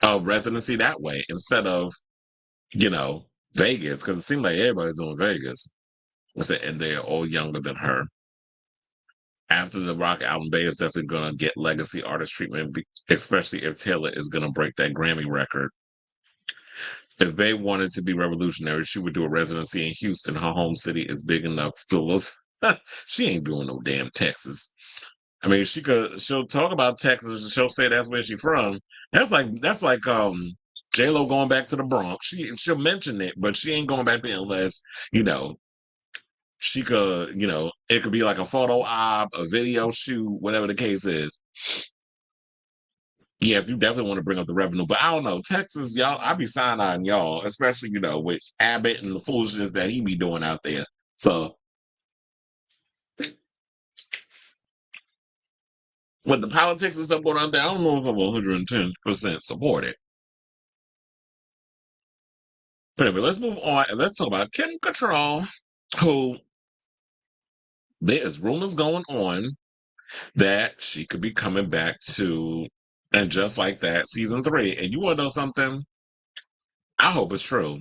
a residency that way instead of, Vegas, because it seems like everybody's doing Vegas. And they're all younger than her. After the Rock album, Bay is definitely going to get legacy artist treatment, especially if Taylor is going to break that Grammy record. If Bay wanted to be revolutionary, she would do a residency in Houston. Her home city is big enough to lose. She ain't doing no damn Texas. I mean, she'll talk about Texas. She'll say that's where she's from. That's like J-Lo going back to the Bronx. She'll mention it, but she ain't going back there unless, you know, she could, it could be like a photo op, a video shoot, whatever the case is. Yeah, if you definitely want to bring up the revenue, but I don't know, Texas, y'all, I be sign-eyeing y'all, especially, with Abbott and the foolishness that he be doing out there. So, with the politics and stuff going on there, I don't know if I'm 110% support it. But anyway, let's move on and let's talk about Kim Cattrall, who there is rumors going on that she could be coming back to And Just Like That season 3. And you want to know something? I hope it's true.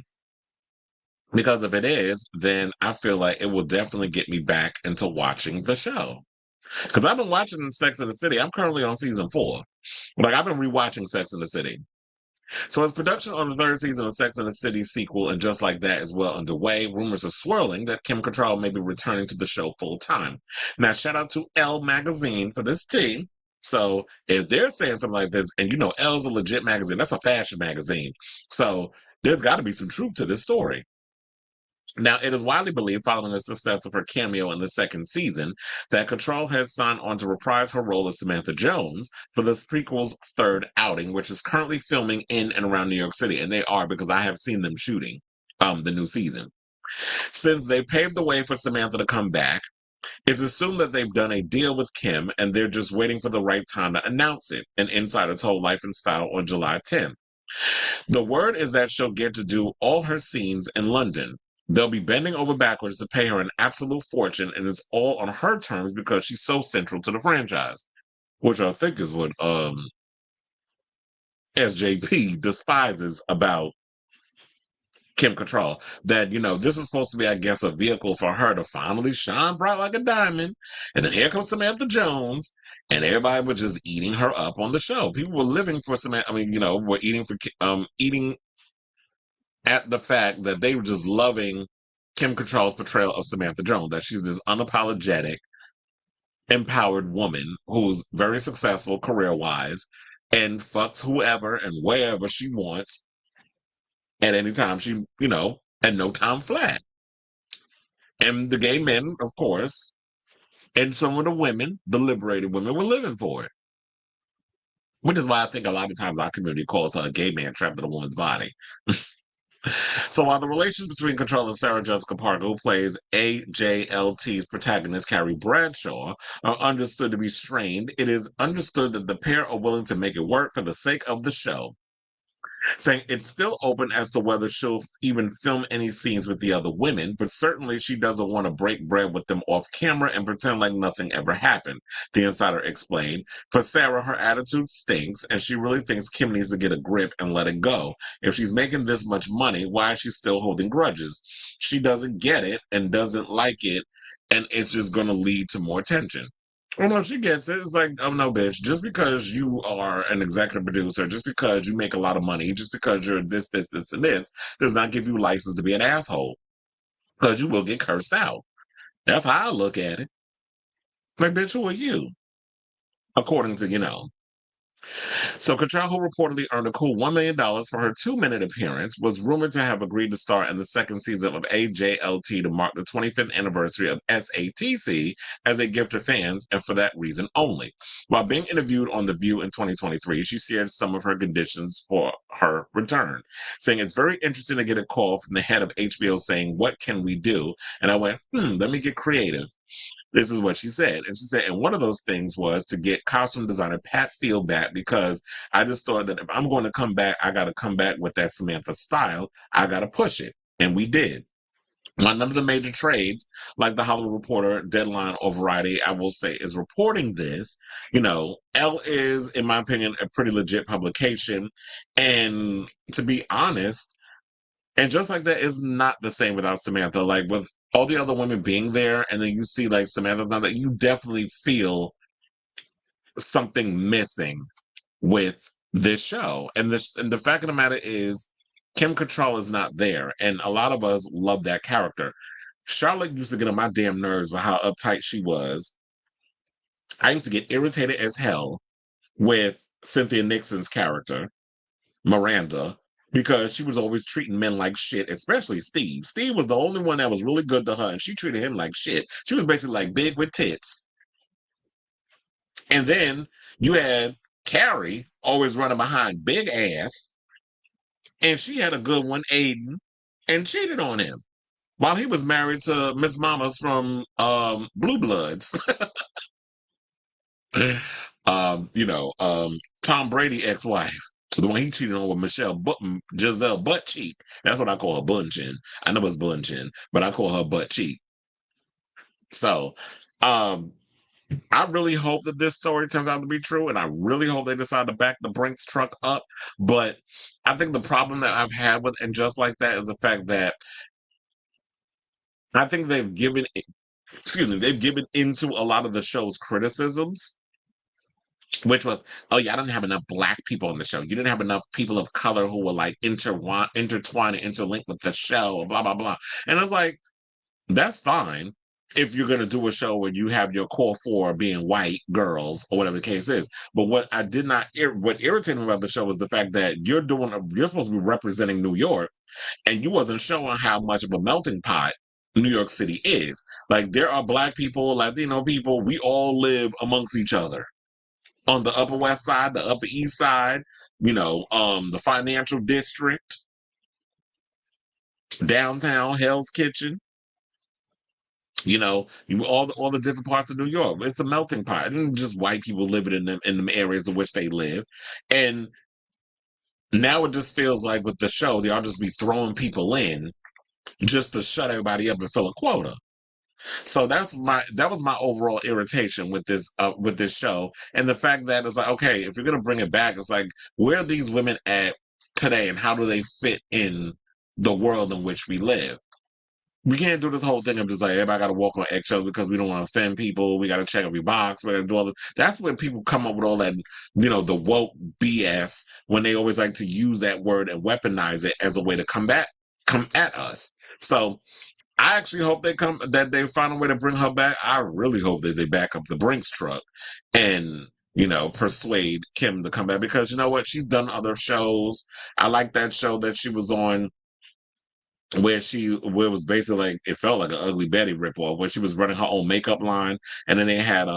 Because if it is, then I feel like it will definitely get me back into watching the show. Because I've been watching Sex and the City. I'm currently on season 4. Like, I've been rewatching Sex and the City. So as production on the 3rd season of Sex and the City sequel And Just Like That is well underway, rumors are swirling that Kim Cattrall may be returning to the show full time. Now, shout out to Elle magazine for this tea. So if they're saying something like this, and Elle's a legit magazine, that's a fashion magazine. So there's got to be some truth to this story. Now, it is widely believed, following the success of her cameo in the 2nd season, that Cattrall has signed on to reprise her role as Samantha Jones for the prequel's 3rd outing, which is currently filming in and around New York City. And they are, because I have seen them shooting the new season. Since they paved the way for Samantha to come back, it's assumed that they've done a deal with Kim and they're just waiting for the right time to announce it, an insider told Life and Style on July 10th. The word is that she'll get to do all her scenes in London. They'll be bending over backwards to pay her an absolute fortune, and it's all on her terms because she's so central to the franchise, which I think is what SJP despises about Kim Cattrall. That, this is supposed to be, I guess, a vehicle for her to finally shine bright like a diamond. And then here comes Samantha Jones, and everybody was just eating her up on the show. People were living for Samantha. I mean, were eating at the fact that they were just loving Kim Cattrall's portrayal of Samantha Jones, that she's this unapologetic, empowered woman who's very successful career-wise and fucks whoever and wherever she wants at any time she, at no time flat. And the gay men, of course, and some of the women, the liberated women, were living for it. Which is why I think a lot of times our community calls her a gay man trapped in a woman's body. So while the relations between Cattrall and Sarah Jessica Parker, who plays AJLT's protagonist Carrie Bradshaw, are understood to be strained, it is understood that the pair are willing to make it work for the sake of the show, saying it's still open as to whether she'll even film any scenes with the other women, but certainly she doesn't want to break bread with them off camera and pretend like nothing ever happened, the insider explained. For Sarah, her attitude stinks, and she really thinks Kim needs to get a grip and let it go. If she's making this much money, why is she still holding grudges? She doesn't get it and doesn't like it, and it's just going to lead to more tension. Oh no, she gets it. It's like, oh no, bitch. Just because you are an executive producer, just because you make a lot of money, just because you're this, and this, does not give you license to be an asshole. Because you will get cursed out. That's how I look at it. Like, bitch, who are you? According to, So Cattrall, who reportedly earned a cool $1 million for her 2-minute appearance, was rumored to have agreed to star in the second season of AJLT to mark the 25th anniversary of SATC as a gift to fans, and for that reason only. While being interviewed on The View in 2023, she shared some of her conditions for her return, saying, "It's very interesting to get a call from the head of HBO saying, 'What can we do?' And I went, let me get creative." This is what she said. And she said, and one of those things was to get costume designer Pat Field back, because I just thought that if I'm going to come back, I got to come back with that Samantha style. I got to push it. And we did. None of the major trades, like the Hollywood Reporter, Deadline, or Variety, I will say, is reporting this. Elle is, in my opinion, a pretty legit publication. And to be honest, and just like that is not the same without Samantha. Like with all the other women being there, and then you see like Samantha now, that you definitely feel something missing with this show. And the fact of the matter is, Kim Cattrall is not there, and a lot of us love that character. Charlotte used to get on my damn nerves by how uptight she was. I used to get irritated as hell with Cynthia Nixon's character, Miranda, because she was always treating men like shit, especially Steve. Steve was the only one that was really good to her, and she treated him like shit. She was basically like big with tits. And then you had Carrie always running behind big ass, and she had a good one, Aiden, and cheated on him while he was married to Miss Mamas from Blue Bloods. Tom Brady ex-wife. The one he cheated on with Giselle Butt Cheek. That's what I call her, Bun Chin. I know it's Bun Chin, but I call her Butt Cheek. So, I really hope that this story turns out to be true, and I really hope they decide to back the Brinks truck up. But I think the problem that I've had with And Just Like That is the fact that I think they've given into a lot of the show's criticisms, which was, oh yeah, I didn't have enough black people on the show. You didn't have enough people of color who were like intertwined and interlinked with the show, blah, blah, blah. And it's like, that's fine if you're going to do a show where you have your core four being white girls or whatever the case is. But what irritated me about the show was the fact that you're supposed to be representing New York, and you wasn't showing how much of a melting pot New York City is. Like, there are black people, Latino people, we all live amongst each other on the Upper West Side, the Upper East Side, the financial district, downtown, Hell's Kitchen, all the different parts of New York. It's a melting pot. It isn't just white people living in them areas in which they live. And now it just feels like with the show, they all just be throwing people in just to shut everybody up and fill a quota. So that was my overall irritation with this show, and the fact that it's like, okay, if you're gonna bring it back, it's like, where are these women at today, and how do they fit in the world in which we live? We can't do this whole thing of just like everybody got to walk on eggshells because we don't want to offend people. We got to check every box. We got to do all this. That's when people come up with all that, the woke BS when they always like to use that word and weaponize it as a way to come at us. So I actually hope that they find a way to bring her back. I really hope that they back up the Brinks truck and persuade Kim to come back, because you know what? She's done other shows. I like that show that she was on where it was basically like, it felt like an Ugly Betty ripoff, where she was running her own makeup line, and then they had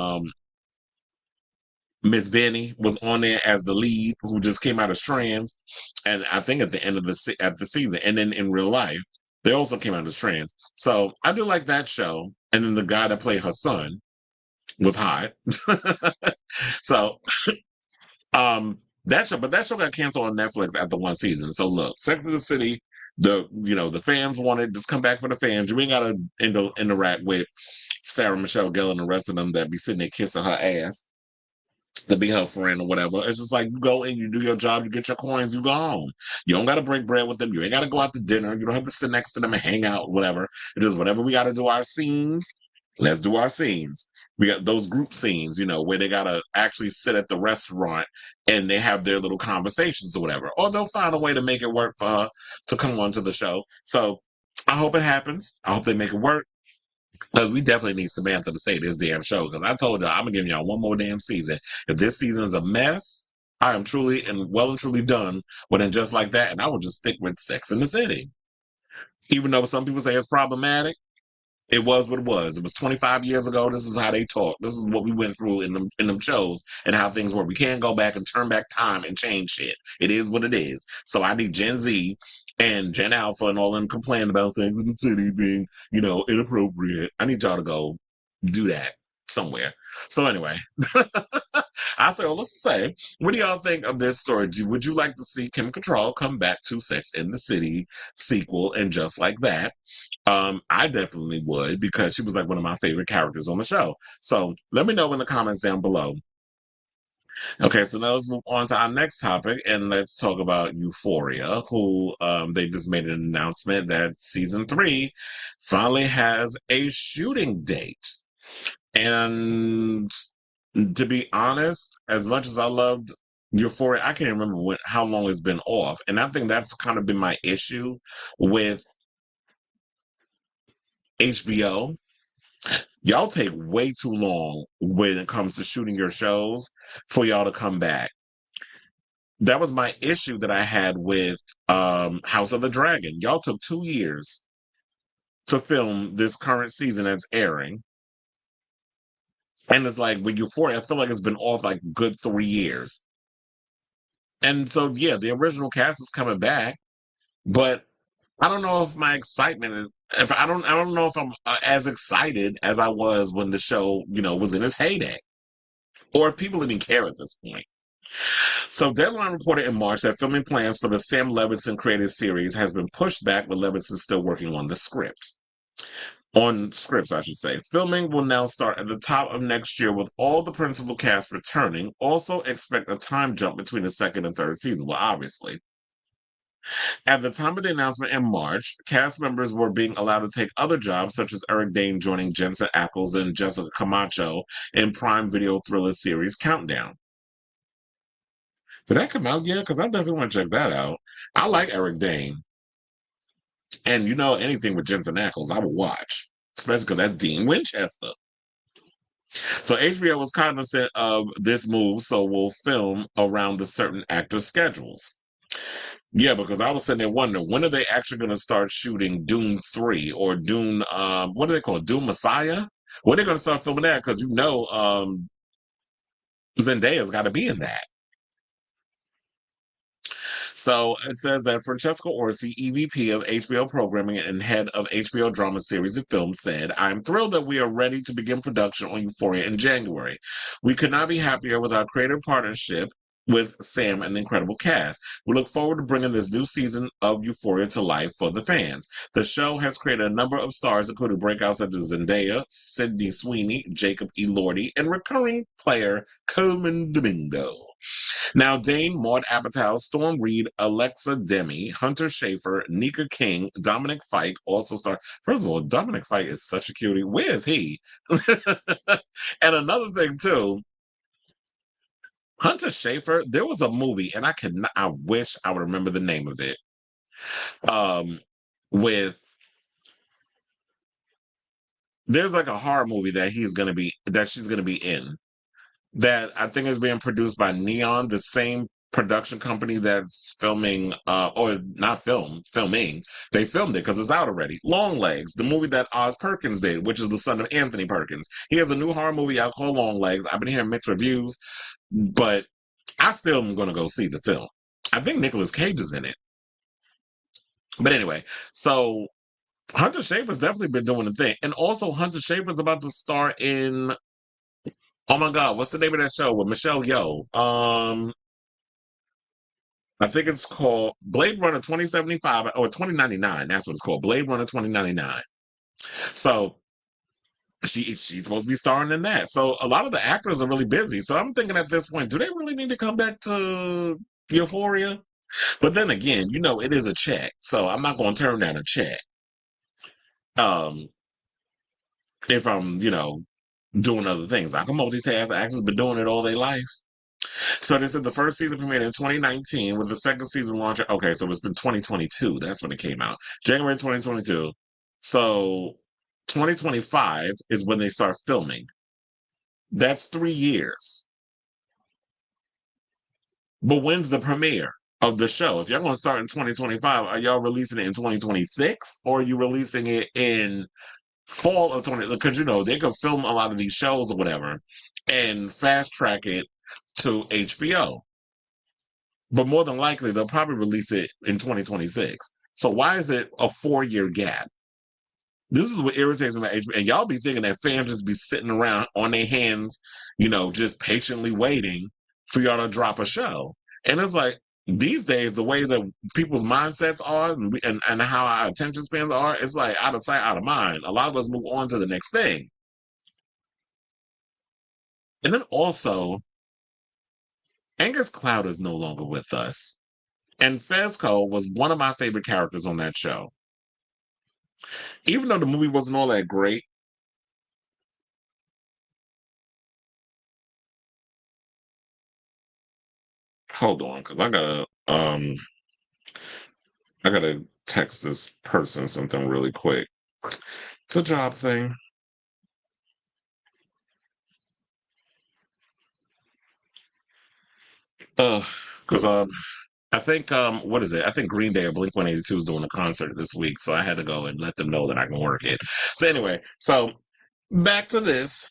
Miss Benny was on there as the lead, who just came out as trans, and I think at the end of the season, and then in real life, they also came out as trans. So I do like that show, and then the guy that played her son was hot. So that show got canceled on Netflix after one season. So look, Sex and the City, the fans wanted, just come back for the fans. You ain't gotta interact with Sarah Michelle Gellar and the rest of them that be sitting there kissing her ass to be her friend or whatever. It's just like, you go and you do your job, you get your coins, you go home. You don't got to break bread with them. You ain't got to go out to dinner. You don't have to sit next to them and hang out, whatever. It is whatever we got to do our scenes. Let's do our scenes. We got those group scenes, where they got to actually sit at the restaurant and they have their little conversations or whatever. Or they'll find a way to make it work for her to come on to the show. So I hope it happens. I hope they make it work. Because we definitely need Samantha to say this damn show. Because I told y'all, I'm going to give y'all one more damn season. If this season is a mess, I am truly and well and truly done with it, just like that. And I will just stick with Sex in the City. Even though some people say it's problematic, it was what it was. It was 25 years ago. This is how they talk. This is what we went through in them shows and how things were. We can't go back and turn back time and change shit. It is what it is. So I need Gen Z and Gen Alpha and all them complaining about things in the city being, inappropriate. I need y'all to go do that somewhere. So anyway, I feel, let's say, what do y'all think of this story? Would you like to see Kim Cattrall come back to Sex in the City sequel and just like that? I definitely would, because she was like one of my favorite characters on the show. So let me know in the comments down below. Okay, so now let's move on to our next topic, and let's talk about Euphoria, who they just made an announcement that season 3 finally has a shooting date. And to be honest, as much as I loved Euphoria, I can't remember how long it's been off. And I think that's kind of been my issue with HBO. Y'all take way too long when it comes to shooting your shows for y'all to come back. That was my issue that I had with House of the Dragon. Y'all took 2 years to film this current season that's airing. And it's like with Euphoria, I feel like it's been off like a good 3 years. And so, yeah, the original cast is coming back, but I don't know if my excitement, if I don't know if I'm as excited as I was when the show, was in its heyday, or if people didn't care at this point. So Deadline reported in March that filming plans for the Sam Levinson created series has been pushed back, with Levinson still working on the script. On scripts, I should say. Filming will now start at the top of next year, with all the principal cast returning. Also expect a time jump between the second and third season. Well, obviously. At the time of the announcement in March, cast members were being allowed to take other jobs, such as Eric Dane joining Jensen Ackles and Jessica Camacho in Prime Video thriller series Countdown. Did that come out yet? Because I definitely want to check that out. I like Eric Dane. And anything with Jensen Ackles, I will watch. Especially because that's Dean Winchester. So HBO was cognizant of this move, so will film around the certain actors' schedules. Yeah, because I was sitting there wondering, when are they actually going to start shooting Dune 3 or Dune, what do they call it? Dune Messiah? When are they going to start filming that? Because Zendaya's got to be in that. So it says that Francesca Orsi, EVP of HBO Programming and head of HBO Drama Series and Film, said, "I'm thrilled that we are ready to begin production on Euphoria in January. We could not be happier with our creative partnership with Sam and the incredible cast. We look forward to bringing this new season of Euphoria to life for the fans. The show has created a number of stars, including breakouts such as Zendaya, Sydney Sweeney, Jacob Elordi, and recurring player Coleman Domingo. Now, Dane, Maud Apatow, Storm Reed, Alexa Demi, Hunter Schafer, Nika King, Dominic Fike also star. First of all, Dominic Fike is such a cutie. Where is he? And another thing too, Hunter Schafer. There was a movie, and I wish I would remember the name of it. With there's like a horror movie that she's gonna be in. That I think is being produced by Neon, the same production company that's filming, or not filming. They filmed it because it's out already. Long Legs, the movie that Oz Perkins did, which is the son of Anthony Perkins. He has a new horror movie out called Long Legs. I've been hearing mixed reviews, but I still am going to go see the film. I think Nicolas Cage is in it. But anyway, so Hunter Schafer's definitely been doing the thing. And also Hunter Schafer's about to star in, oh my God, what's the name of that show with Michelle Yeoh? I think it's called Blade Runner 2075 or 2099. That's what it's called. Blade Runner 2099. So she's supposed to be starring in that. So a lot of the actors are really busy. So I'm thinking at this point, do they really need to come back to Euphoria? But then again, it is a check. So I'm not going to turn down a check. If I'm, doing other things. I can multitask. Actors been doing it all their life. So they said the first season premiered in 2019 with the second season launching. Okay, so it's been 2022. That's when it came out. January 2022. So 2025 is when they start filming. That's 3 years. But when's the premiere of the show? If y'all going to start in 2025, are y'all releasing it in 2026? Or are you releasing it in fall of 20? Because, they could film a lot of these shows or whatever and fast track it to HBO. But more than likely, they'll probably release it in 2026. So why is it a 4-year gap? This is what irritates me about HBO. And y'all be thinking that fans just be sitting around on their hands, just patiently waiting for y'all to drop a show. And it's like, these days, the way that people's mindsets are and how our attention spans are, it's like out of sight, out of mind. A lot of us move on to the next thing. And then also, Angus Cloud is no longer with us. And Fezco was one of my favorite characters on that show. Even though the movie wasn't all that great, hold on, because I gotta text this person something really quick. It's a job thing. Because I think what is it? I think Green Day or Blink 182 is doing a concert this week, so I had to go and let them know that I can work it. So anyway, back to this.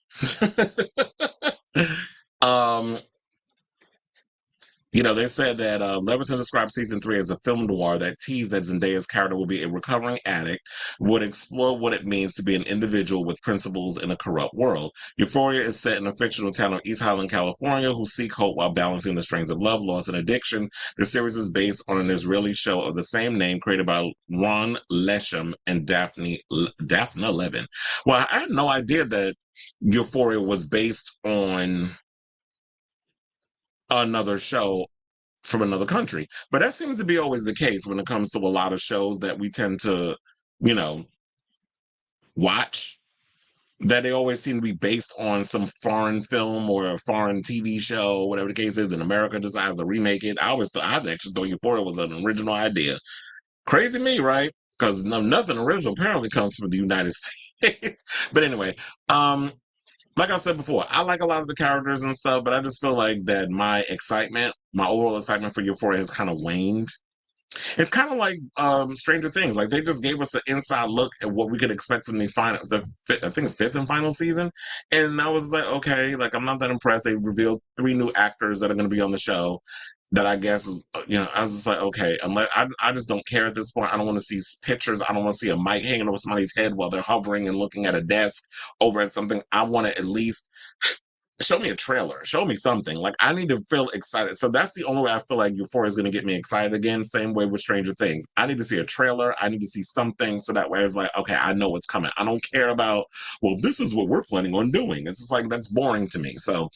They said that Levinson described season 3 as a film noir that teased that Zendaya's character will be a recovering addict, would explore what it means to be an individual with principles in a corrupt world. Euphoria is set in a fictional town of East Highland, California, who seek hope while balancing the strains of love, loss, and addiction. The series is based on an Israeli show of the same name created by Ron Leshem and Daphne Levin. Well, I had no idea that Euphoria was based on another show from another country. But that seems to be always the case when it comes to a lot of shows that we tend to, watch, that they always seem to be based on some foreign film or a foreign TV show, whatever the case is, and America decides to remake it. I actually thought Euphoria was an original idea. Crazy me, right? Because nothing original apparently comes from the United States. But anyway, like I said before, I like a lot of the characters and stuff, but I just feel like that my overall excitement for Euphoria has kind of waned. It's kind of like Stranger Things. Like they just gave us an inside look at what we could expect from the fifth and final season, and I was like, okay, like I'm not that impressed. They revealed 3 new actors that are going to be on the show. That I guess is, I was just like, okay, unless I just don't care at this point. I don't want to see pictures. I don't want to see a mic hanging over somebody's head while they're hovering and looking at a desk over at something. I want to at least show me a trailer, show me something. Like I need to feel excited. So that's the only way I feel like Euphoria is going to get me excited again. Same way with Stranger Things. I need to see a trailer. I need to see something so that way it's like, okay, I know what's coming. I don't care about, well, this is what we're planning on doing. It's just like, that's boring to me. So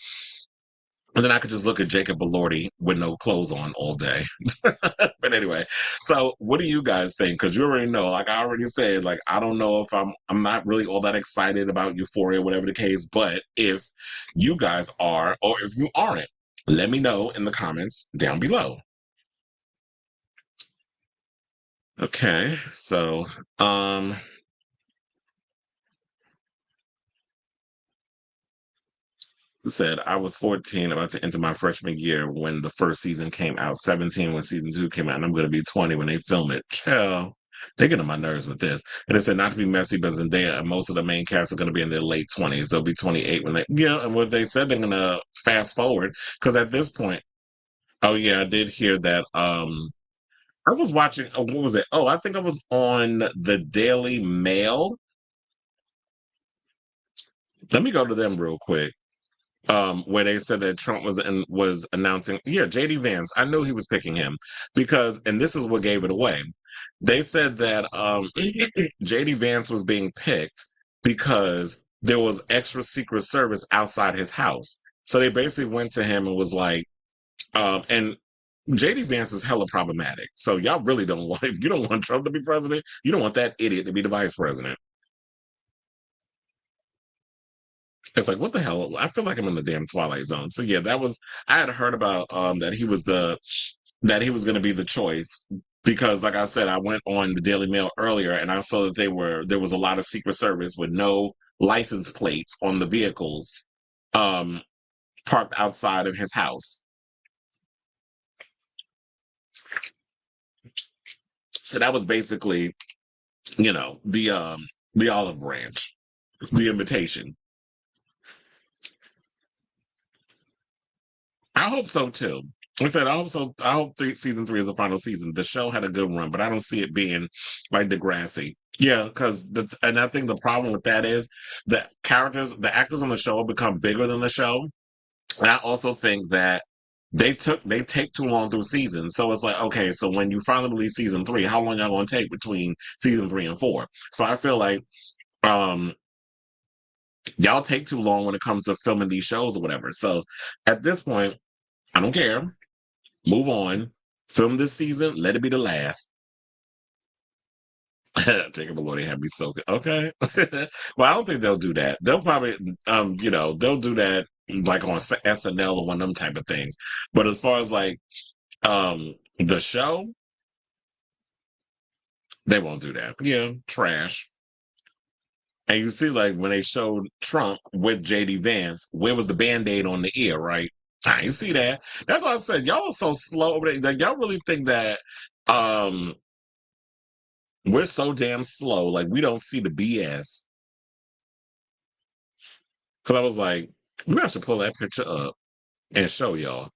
And then I could just look at Jacob Elordi with no clothes on all day. But anyway, so what do you guys think? Because you already know, like I already said, like I don't know if I'm not really all that excited about Euphoria, whatever the case. But if you guys are, or if you aren't, let me know in the comments down below. Okay, so said I was 14, about to enter my freshman year when the first season came out, 17 when season 2 came out, and I'm going to be 20 when they film it. Chill. They get on my nerves with this. And it said not to be messy, but Zendaya and most of the main cast are going to be in their late 20s. They'll be 28 when they, yeah, and what they said they're going to fast forward. Because at this point, oh yeah, I did hear that. I was watching, what was it? Oh, I think I was on the Daily Mail. Let me go to them real quick. Where they said that Trump was announcing, yeah, JD Vance. I knew he was picking him because, and this is what gave it away. They said that JD Vance was being picked because there was extra secret service outside his house. So they basically went to him and was like, and JD Vance is hella problematic. So y'all really don't want, if you don't want Trump to be president, you don't want that idiot to be the vice president. It's like, what the hell? I feel like I'm in the damn Twilight Zone. So yeah, that was, I had heard about that he was going to be the choice because, like I said, I went on the Daily Mail earlier and I saw that there was a lot of Secret Service with no license plates on the vehicles um, parked outside of his house. So that was basically, the olive branch, the invitation. I hope so too. I said I hope so. I hope season 3 is the final season. The show had a good run, but I don't see it being like Degrassi. Yeah, because and I think the problem with that is the actors on the show have become bigger than the show, and I also think that they take too long through seasons. So it's like, okay, so when you finally release season 3, how long y'all gonna take between season 3 and 4? So I feel like um y'all take too long when it comes to filming these shows or whatever. So at this point, I don't care. Move on. Film this season. Let it be the last. Jacob Elordi had me so good. Okay. Well, I don't think they'll do that. They'll probably, they'll do that like on SNL or one of them type of things. But as far as like the show, they won't do that. Yeah, trash. And you see, like when they showed Trump with JD Vance, where was the band-aid on the ear, right? I ain't see that. That's why I said y'all are so slow over there. Like y'all really think that um we're so damn slow, like we don't see the BS. Cause I was like, we have to pull that picture up and show y'all.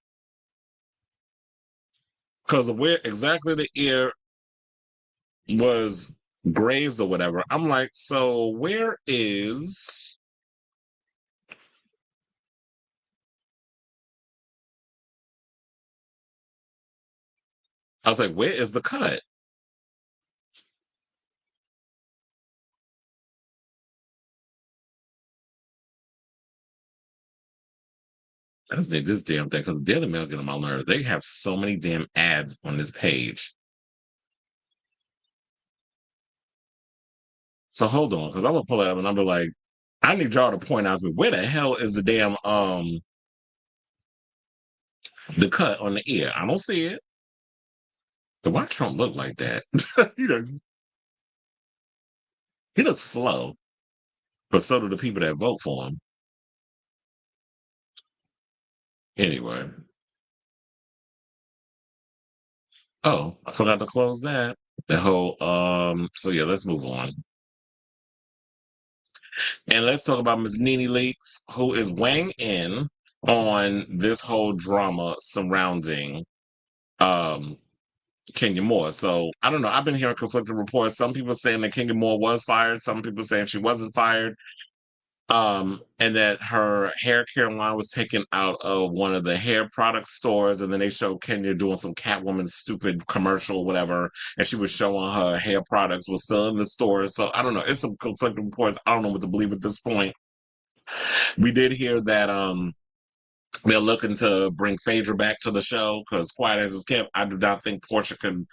Cause of where exactly the ear was grazed or whatever. I'm like, so where is I was like, where is the cut? That's this damn thing. Because the Daily Mail get on my nerves. They have so many damn ads on this page. So hold on, because I'm gonna pull it up and I'm like, I need y'all to point out to me where the hell is the damn the cut on the ear? I don't see it. Why Trump look like that? you know, he looks slow, but so do the people that vote for him. Anyway. Oh, I forgot to close that. The whole so yeah, let's move on. And let's talk about Miss Nene Leakes, who is weighing in on this whole drama surrounding um Kenya Moore. So I don't know. I've been hearing conflicting reports. Some people saying that Kenya Moore was fired, some people saying she wasn't fired. And that her hair care line was taken out of one of the hair product stores, and then they showed Kenya doing some Catwoman stupid commercial, or whatever, and she was showing her hair products was still in the store. So I don't know. It's some conflicting reports. I don't know what to believe at this point. We did hear that they're looking to bring Phaedra back to the show because quiet as it's kept, I do not think Portia can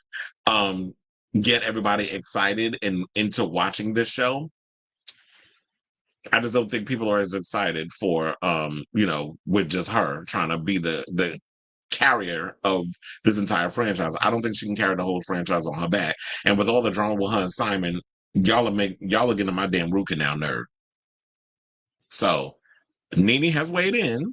get everybody excited and into watching this show. I just don't think people are as excited for with just her trying to be the carrier of this entire franchise. I don't think she can carry the whole franchise on her back. And with all the drama with her and Simon, y'all are getting my damn root canal nerd. So Nene has weighed in,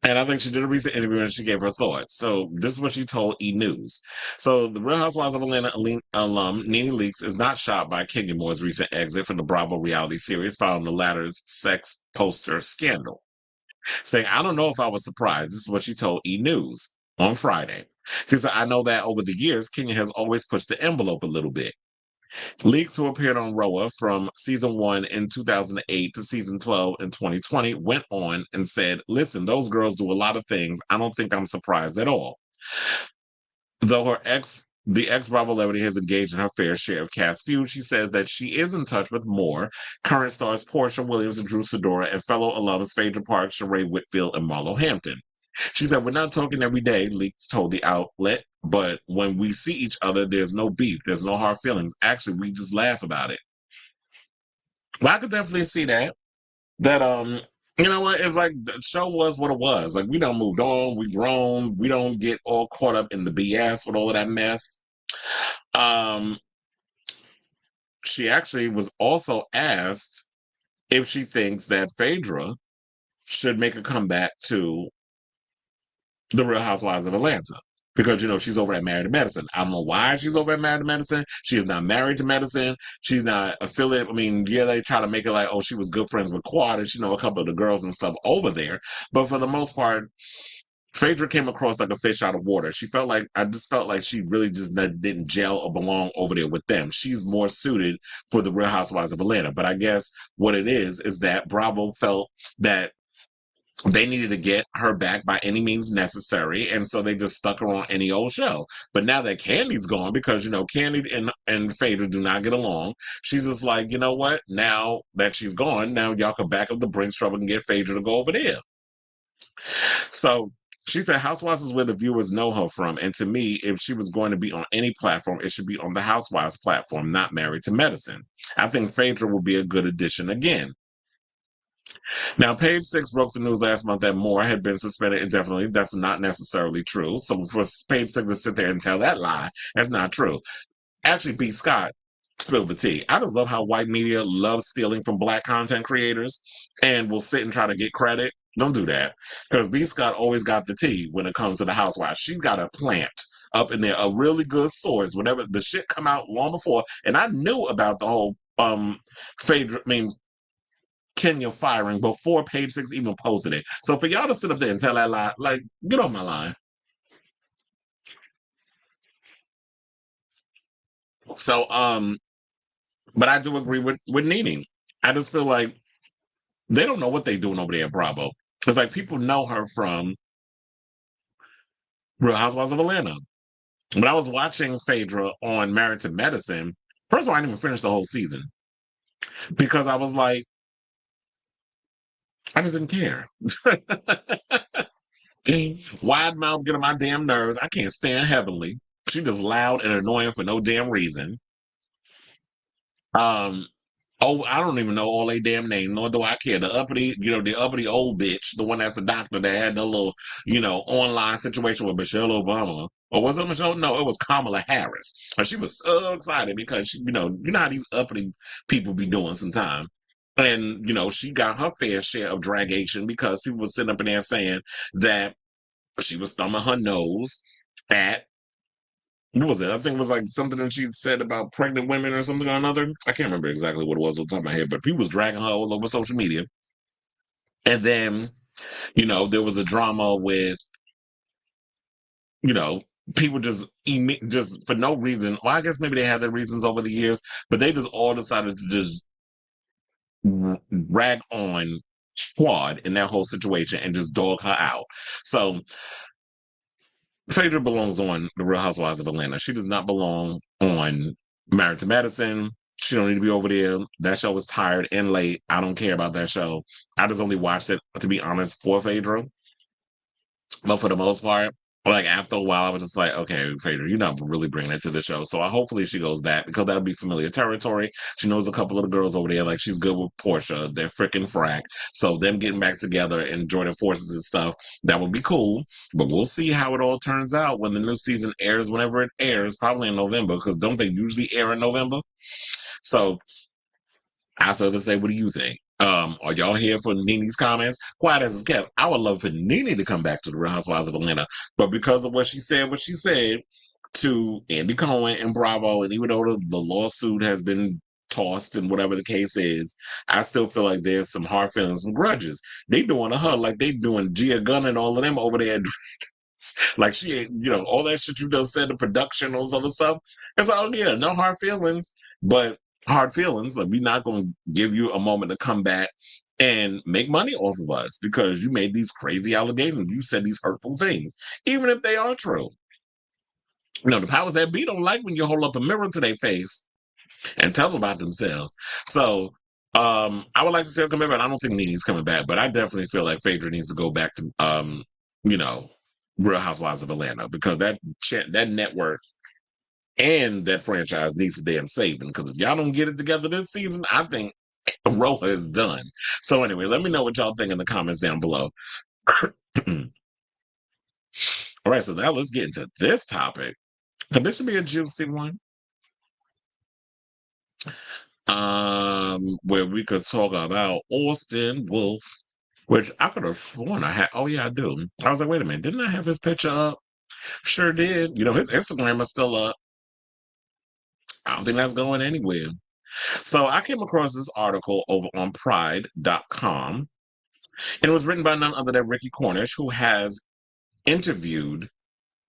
and I think she did a recent interview and she gave her thoughts. So this is what she told E! News. So the Real Housewives of Atlanta alum Nene Leakes is not shocked by Kenya Moore's recent exit from the Bravo reality series following the latter's sex poster scandal. Saying, I don't know if I was surprised. This is what she told E! News on Friday. She said, I know that over the years, Kenya has always pushed the envelope a little bit. Leakes, who appeared on RHOA from season 1 in 2008 to season 12 in 2020, went on and said, listen, those girls do a lot of things. I don't think I'm surprised at all. Though the ex-Bravo celebrity has engaged in her fair share of cast feud, she says that she is in touch with more current stars Portia Williams and Drew Sidora and fellow alums Phaedra Parks, Sheree Whitfield, and Marlo Hampton. She said, we're not talking every day, Leakes told the outlet, but when we see each other, there's no beef. There's no hard feelings. Actually, we just laugh about it. Well, I could definitely see that. You know what? It's like the show was what it was. Like we done moved on, we grown, we don't get all caught up in the BS with all of that mess. She actually was also asked if she thinks that Phaedra should make a comeback to the Real Housewives of Atlanta. Because, she's over at Married to Medicine. I don't know why she's over at Married to Medicine. She is not married to Medicine. She's not affiliated. I mean, yeah, they try to make it like, oh, she was good friends with Quad and she know a couple of the girls and stuff over there. But for the most part, Phaedra came across like a fish out of water. I just felt like she really just didn't gel or belong over there with them. She's more suited for the Real Housewives of Atlanta. But I guess what it is that Bravo felt that they needed to get her back by any means necessary, and so they just stuck her on any old show. But now that Candy's gone, because Candy and Phaedra do not get along, she's just like, you know what? Now that she's gone, now y'all can back up the Brinks trouble and get Phaedra to go over there. So she said Housewives is where the viewers know her from, and to me, if she was going to be on any platform, it should be on the Housewives platform, not Married to Medicine. I think Phaedra will be a good addition again. Now, Page Six broke the news last month that Moore had been suspended indefinitely. That's not necessarily true. So for Page Six to sit there and tell that lie, that's not true. Actually, B. Scott spilled the tea. I just love how white media loves stealing from black content creators and will sit and try to get credit. Don't do that. Because B. Scott always got the tea when it comes to the Housewives. She's got a plant up in there, a really good source. Whenever the shit come out long before, and I knew about the whole Phaedra, Kenya firing before Page Six even posted it. So for y'all to sit up there and tell that lie, like, get on my line. So, but I do agree with Nene. I just feel like they don't know what they're doing over there at Bravo. It's like people know her from Real Housewives of Atlanta. When I was watching Phaedra on Married to Medicine, first of all, I didn't even finish the whole season because I was like, I just didn't care. Wide mouth getting my damn nerves. I can't stand Heavenly. She just loud and annoying for no damn reason. I don't even know all they damn names, nor do I care. The uppity old bitch, the one that's the doctor that had the little, online situation with Michelle Obama. Or was it Michelle? No, it was Kamala Harris. And she was so excited because she, how these uppity people be doing sometimes. And, she got her fair share of dragation because people were sitting up in there saying that she was thumbing her nose at, what was it? I think it was like something that she said about pregnant women or something or another. I can't remember exactly what it was on top of my head, but people was dragging her all over social media. And then, there was a drama with, people just for no reason. Well, I guess maybe they had their reasons over the years, but they just all decided to just rag on Quad in that whole situation and just dog her out. So Phaedra belongs on The Real Housewives of Atlanta. She does not belong on Married to Medicine. She don't need to be over there. That show was tired and late. I don't care about that show. I just only watched it, to be honest, for Phaedra. But for the most part, like after a while, I was just like, okay, Phaedra, you're not really bringing it to the show. So hopefully she goes back because that'll be familiar territory. She knows a couple of the girls over there. Like she's good with Portia. They're freaking frack. So them getting back together and joining forces and stuff, that would be cool. But we'll see how it all turns out when the new season airs, whenever it airs, probably in November, because don't they usually air in November? So I sort of say, what do you think? Are y'all here for Nene's comments? Quiet as it's kept. I would love for Nene to come back to the Real Housewives of Atlanta, but because of what she said to Andy Cohen and Bravo, and even though the lawsuit has been tossed and whatever the case is, I still feel like there's some hard feelings, some grudges. They doing to her like they doing Gia Gunn and all of them over there. Like she ain't, all that shit you done said, the production, all this other stuff. It's like, oh yeah, no hard feelings, but hard feelings. Like we're not going to give you a moment to come back and make money off of us because you made these crazy allegations. You said these hurtful things, even if they are true. The powers that be don't like when you hold up a mirror to their face and tell them about themselves. So I would like to see her come back. I don't think Nene's coming back, but I definitely feel like Phaedra needs to go back to Real Housewives of Atlanta because that network and that franchise needs to damn saving. Because if y'all don't get it together this season, I think RHOA is done. So anyway, let me know what y'all think in the comments down below. All right, so now let's get into this topic. This should be a juicy one. Where we could talk about Austin Wolf, which I could have sworn I had. Oh yeah, I do. I was like, wait a minute, didn't I have his picture up? Sure did. His Instagram is still up. I don't think that's going anywhere. So I came across this article over on pride.com, and it was written by none other than Ricky Cornish, who has interviewed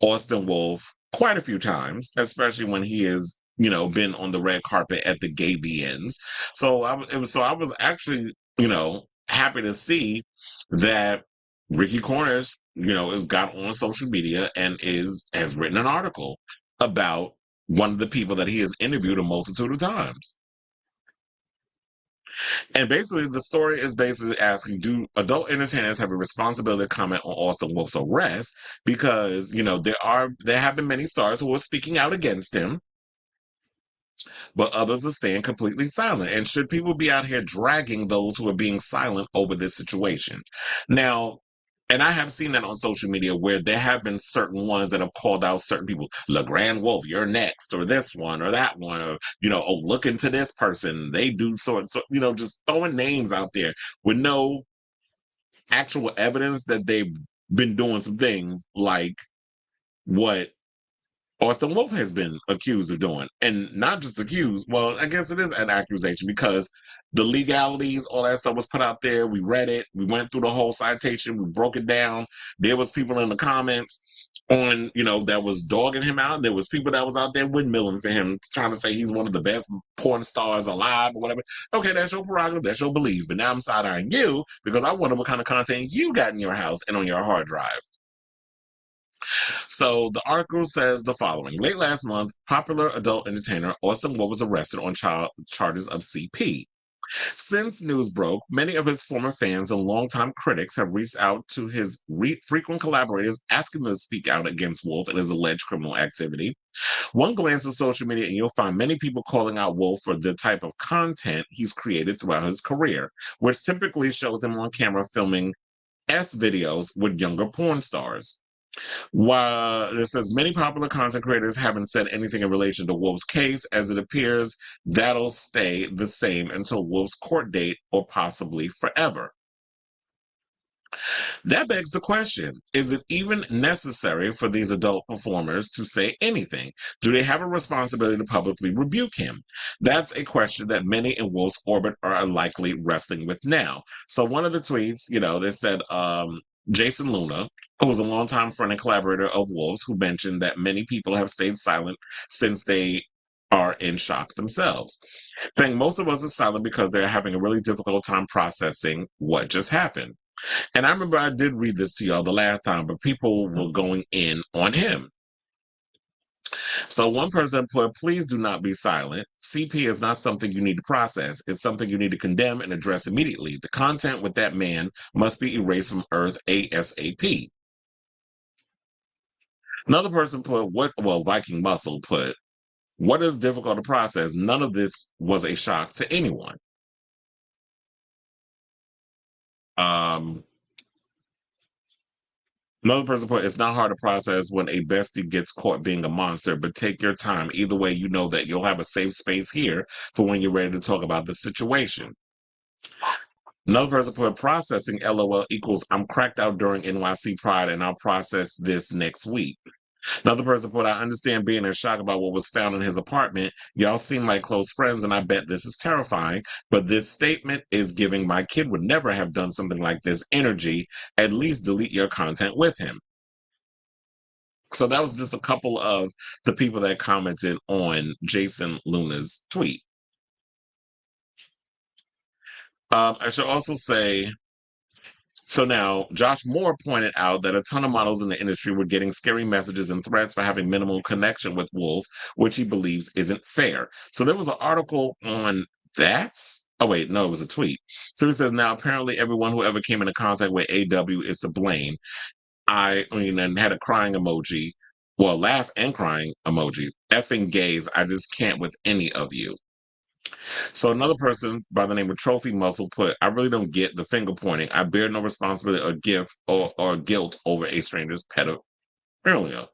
Austin Wolf quite a few times, especially when he has, been on the red carpet at the gay VNs. So I was actually, happy to see that Ricky Cornish, has got on social media and has written an article about one of the people that he has interviewed a multitude of times. And basically, the story is basically asking, do adult entertainers have a responsibility to comment on Austin Wolf's arrest? Because, there have been many stars who are speaking out against him, but others are staying completely silent. And should people be out here dragging those who are being silent over this situation? Now, and I have seen that on social media where there have been certain ones that have called out certain people, LeGrand Wolf, you're next, or this one, or that one, or, oh, look into this person. They do so, just throwing names out there with no actual evidence that they've been doing some things like what Austin Wolf has been accused of doing. And not just accused, well, I guess it is an accusation because the legalities, all that stuff was put out there. We read it. We went through the whole citation. We broke it down. There was people in the comments on, that was dogging him out. There was people that was out there windmilling for him, trying to say he's one of the best porn stars alive or whatever. Okay, that's your prerogative. That's your belief. But now I'm side-eyeing you because I wonder what kind of content you got in your house and on your hard drive. So the article says the following. Late last month, popular adult entertainer Austin Wolf was arrested on charges of CP. Since news broke, many of his former fans and longtime critics have reached out to his frequent collaborators asking them to speak out against Wolf and his alleged criminal activity. One glance at social media and you'll find many people calling out Wolf for the type of content he's created throughout his career, which typically shows him on camera filming S videos with younger porn stars. While it says many popular content creators haven't said anything in relation to Wolf's case, as it appears that'll stay the same until Wolf's court date or possibly forever. That begs the question, is it even necessary for these adult performers to say anything? Do they have a responsibility to publicly rebuke him? That's a question that many in Wolf's orbit are likely wrestling with now. So one of the tweets, they said, Jason Luna, who was a longtime friend and collaborator of Wolf's, who mentioned that many people have stayed silent since they are in shock themselves, saying most of us are silent because they're having a really difficult time processing what just happened. And I remember I did read this to y'all the last time, but people were going in on him. So one person put, please do not be silent. CP is not something you need to process. It's something you need to condemn and address immediately. The content with that man must be erased from Earth ASAP. Another person put, Viking Muscle put, what is difficult to process? None of this was a shock to anyone. Another person put, it's not hard to process when a bestie gets caught being a monster, but take your time. Either way, you know that you'll have a safe space here for when you're ready to talk about the situation. Another person put, processing LOL equals I'm cracked out during NYC Pride and I'll process this next week. Another person put, I understand being in shock about what was found in his apartment. Y'all seem like close friends, and I bet this is terrifying. But this statement is giving my kid would never have done something like this energy. At least delete your content with him. So that was just a couple of the people that commented on Jason Luna's tweet. I should also say, so now Josh Moore pointed out that a ton of models in the industry were getting scary messages and threats for having minimal connection with Wolf, which he believes isn't fair. So there was an article on that. Oh, wait, no, it was a tweet. So he says, now apparently everyone who ever came into contact with AW is to blame. And had a crying emoji. Well, laugh and crying emoji. Effing gays, I just can't with any of you. So another person by the name of Trophy Muscle put, I really don't get the finger pointing. I bear no responsibility or gift or guilt over a stranger's pedophilia.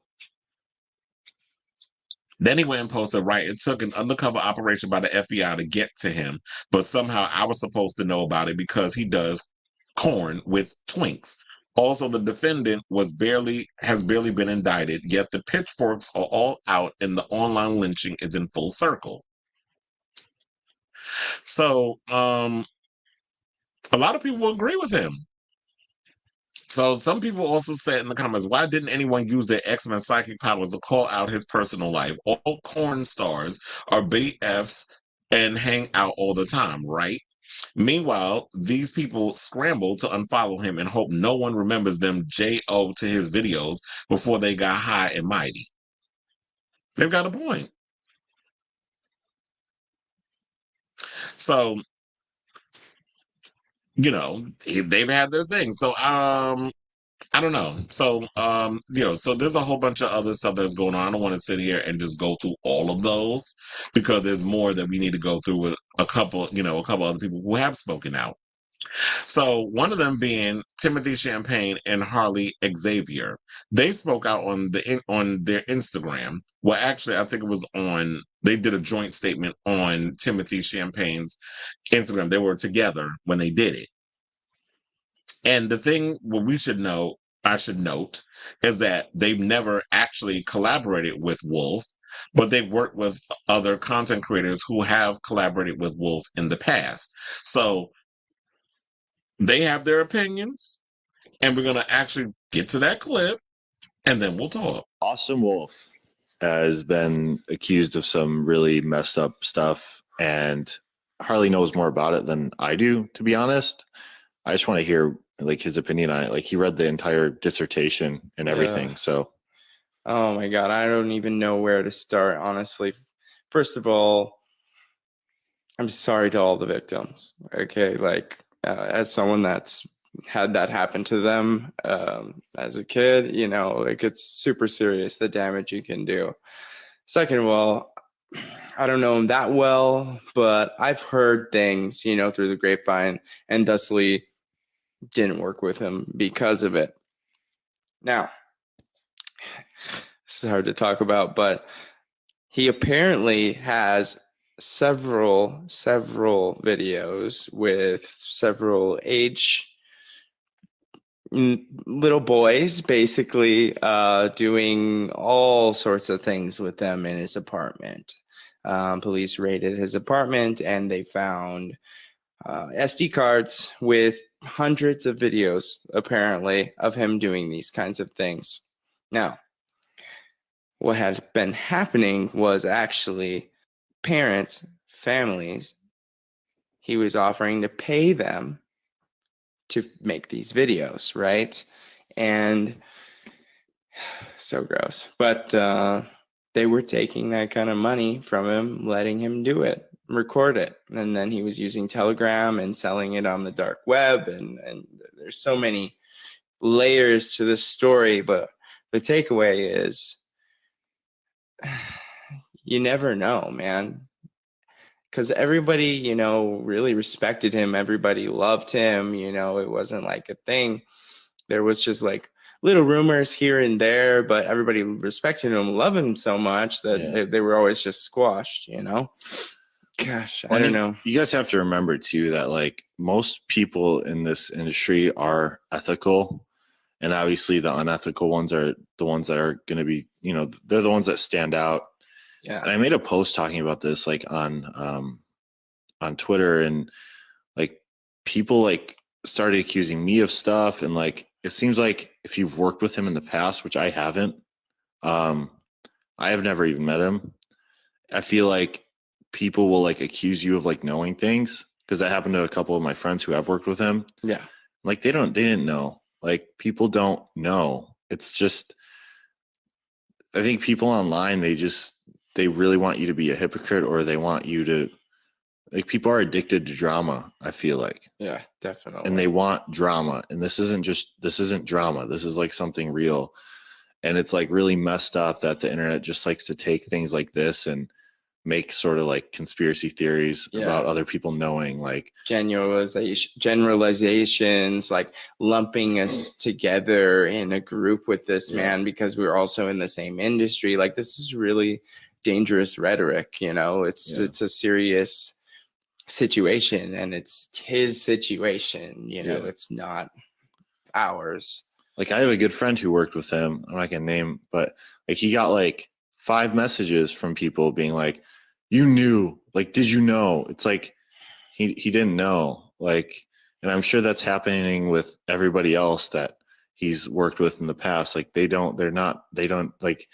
Then he went and posted, right, it took an undercover operation by the FBI to get to him, but somehow I was supposed to know about it because he does corn with twinks. Also, the defendant has barely been indicted, yet the pitchforks are all out and the online lynching is in full circle. So, a lot of people agree with him. So some people also said in the comments, why didn't anyone use their X-Men psychic powers to call out his personal life? All corn stars are BFs and hang out all the time, right? Meanwhile, these people scramble to unfollow him and hope no one remembers them JO to his videos before they got high and mighty. They've got a point. So, they've had their thing. So, I don't know. So, so there's a whole bunch of other stuff that's going on. I don't want to sit here and just go through all of those because there's more that we need to go through with a couple other people who have spoken out. So one of them being Timothy Champagne and Harley Xavier. They spoke out on their Instagram. Well, actually, I think it was they did a joint statement on Timothy Champagne's Instagram. They were together when they did it. And the thing what I should note, is that they've never actually collaborated with Wolf, but they've worked with other content creators who have collaborated with Wolf in the past. So they have their opinions, and we're going to actually get to that clip, and then we'll talk. Awesome Wolf has been accused of some really messed up stuff, and Harley knows more about it than I do, to be honest. I just want to hear his opinion on it. He read the entire dissertation and everything. So, oh my God, I don't even know where to start, honestly. First of all, I'm sorry to all the victims. Okay, as someone that's had that happen to them as a kid, it's super serious, the damage you can do. Second of all, I don't know him that well, but I've heard things, through the grapevine, and thusly didn't work with him because of it. Now, this is hard to talk about, but he apparently has several videos with several little boys, basically doing all sorts of things with them in his apartment. Police raided his apartment and they found SD cards with hundreds of videos, apparently, of him doing these kinds of things. Now, what had been happening was actually parents, families, he was offering to pay them to make these videos, right? And so gross. But they were taking that kind of money from him, letting him do it, record it. And then he was using Telegram and selling it on the dark web. And there's so many layers to this story. But the takeaway is you never know, man. Because everybody, you know, really respected him. Everybody loved him. You know, it wasn't like a thing. There was just like little rumors here and there, but everybody respected him, loved him so much that they were always just squashed, you know? Gosh, I don't know. You guys have to remember too that like most people in this industry are ethical, and obviously the unethical ones are the ones that are going to be, you know, they're the ones that stand out. Yeah. And I made a post talking about this like on Twitter, and like people like started accusing me of stuff, and like it seems like if you've worked with him in the past, which I haven't, I have never even met him. I feel like people will like accuse you of like knowing things, because that happened to a couple of my friends who have worked with him. Yeah. Like they didn't know. Like people don't know. It's just, I think people online, they really want you to be a hypocrite, or they want you to, like, people are addicted to drama, I feel like. Yeah, definitely. And they want drama. And this isn't drama. This is like something real. And it's like really messed up that the internet just likes to take things like this and make sort of like conspiracy theories about other people knowing, like generalizations, like lumping us together in a group with this man because we're also in the same industry. Like, this is really dangerous rhetoric, you know. It's a serious situation, and it's his situation, you know. It's not ours. Like, I have a good friend who worked with him. I'm not gonna name, but like he got like 5 messages from people being like, you knew, like, did you know? It's like he didn't know. Like, and I'm sure that's happening with everybody else that he's worked with in the past. Like, they don't like,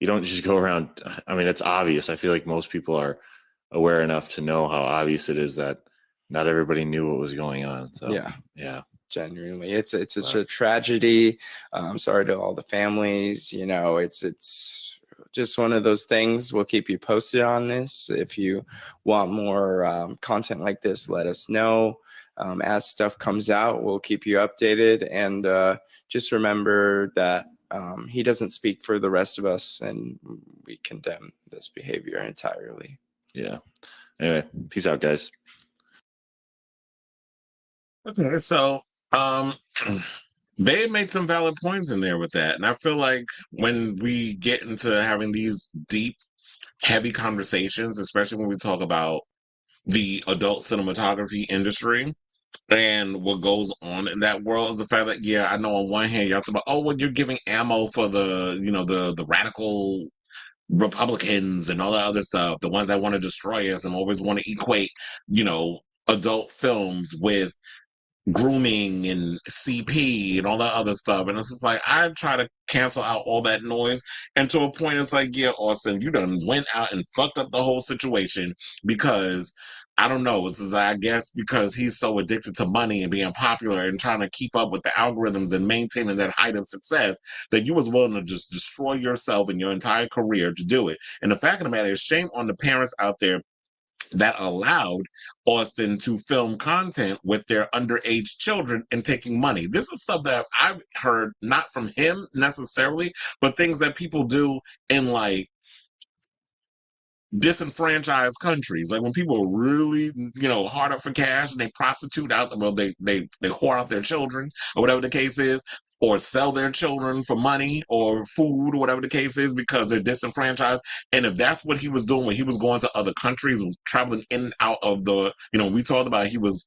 you don't just go around. I mean, it's obvious. I feel like most people are aware enough to know how obvious it is that not everybody knew what was going on. So yeah. Genuinely, it's a tragedy. I'm sorry to all the families. You know, it's just one of those things. We'll keep you posted on this. If you want more content like this, let us know. As stuff comes out, we'll keep you updated. And just remember that he doesn't speak for the rest of us, and we condemn this behavior entirely. Yeah. Anyway, peace out, guys. Okay, so they made some valid points in there with that. And I feel like when we get into having these deep, heavy conversations, especially when we talk about the adult cinematography industry and what goes on in that world, is the fact that, I know on one hand, y'all talk about, oh, well, you're giving ammo for the radical Republicans and all that other stuff, the ones that want to destroy us and always want to equate, adult films with grooming and CP and all that other stuff. And it's just like, I try to cancel out all that noise. And to a point, it's like, Austin, you done went out and fucked up the whole situation because, I don't know, it's I guess because he's so addicted to money and being popular and trying to keep up with the algorithms and maintaining that height of success, that you was willing to just destroy yourself and your entire career to do it. And the fact of the matter is, shame on the parents out there that allowed Austin to film content with their underage children and taking money. This is stuff that I've heard not from him necessarily, but things that people do in like disenfranchised countries, like when people are really hard up for cash and they prostitute out, well, they whore out their children or whatever the case is, or sell their children for money or food or whatever the case is, because they're disenfranchised. And if that's what he was doing when he was going to other countries and traveling in and out of the, we talked about he was